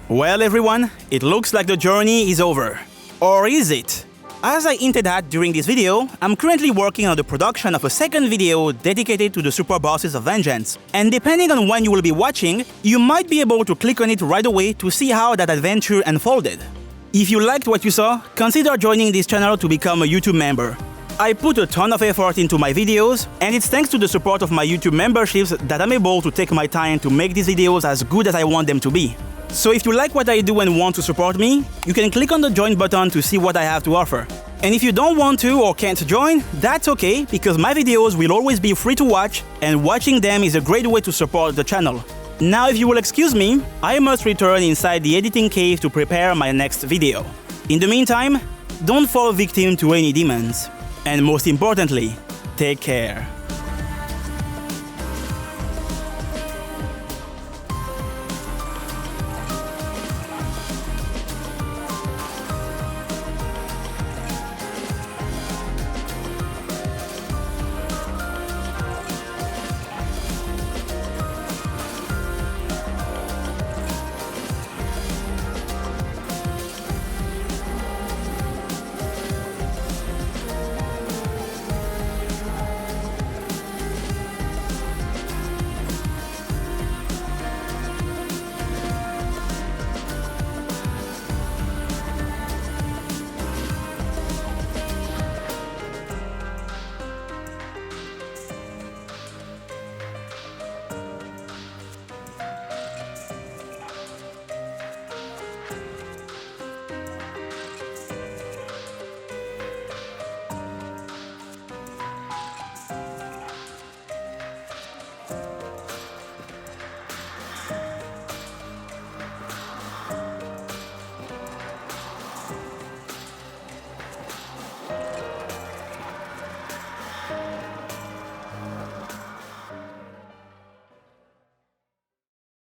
Well everyone, it looks like the journey is over. Or is it? As I hinted at during this video, I'm currently working on the production of a second video dedicated to the Super Bosses of Vengeance, and depending on when you will be watching, you might be able to click on it right away to see how that adventure unfolded. If you liked what you saw, consider joining this channel to become a YouTube member. I put a ton of effort into my videos, and it's thanks to the support of my YouTube memberships that I'm able to take my time to make these videos as good as I want them to be. So if you like what I do and want to support me, you can click on the join button to see what I have to offer. And if you don't want to or can't join, that's okay, because my videos will always be free to watch, and watching them is a great way to support the channel. Now if you will excuse me, I must return inside the editing cave to prepare my next video. In the meantime, don't fall victim to any demons. And most importantly, take care.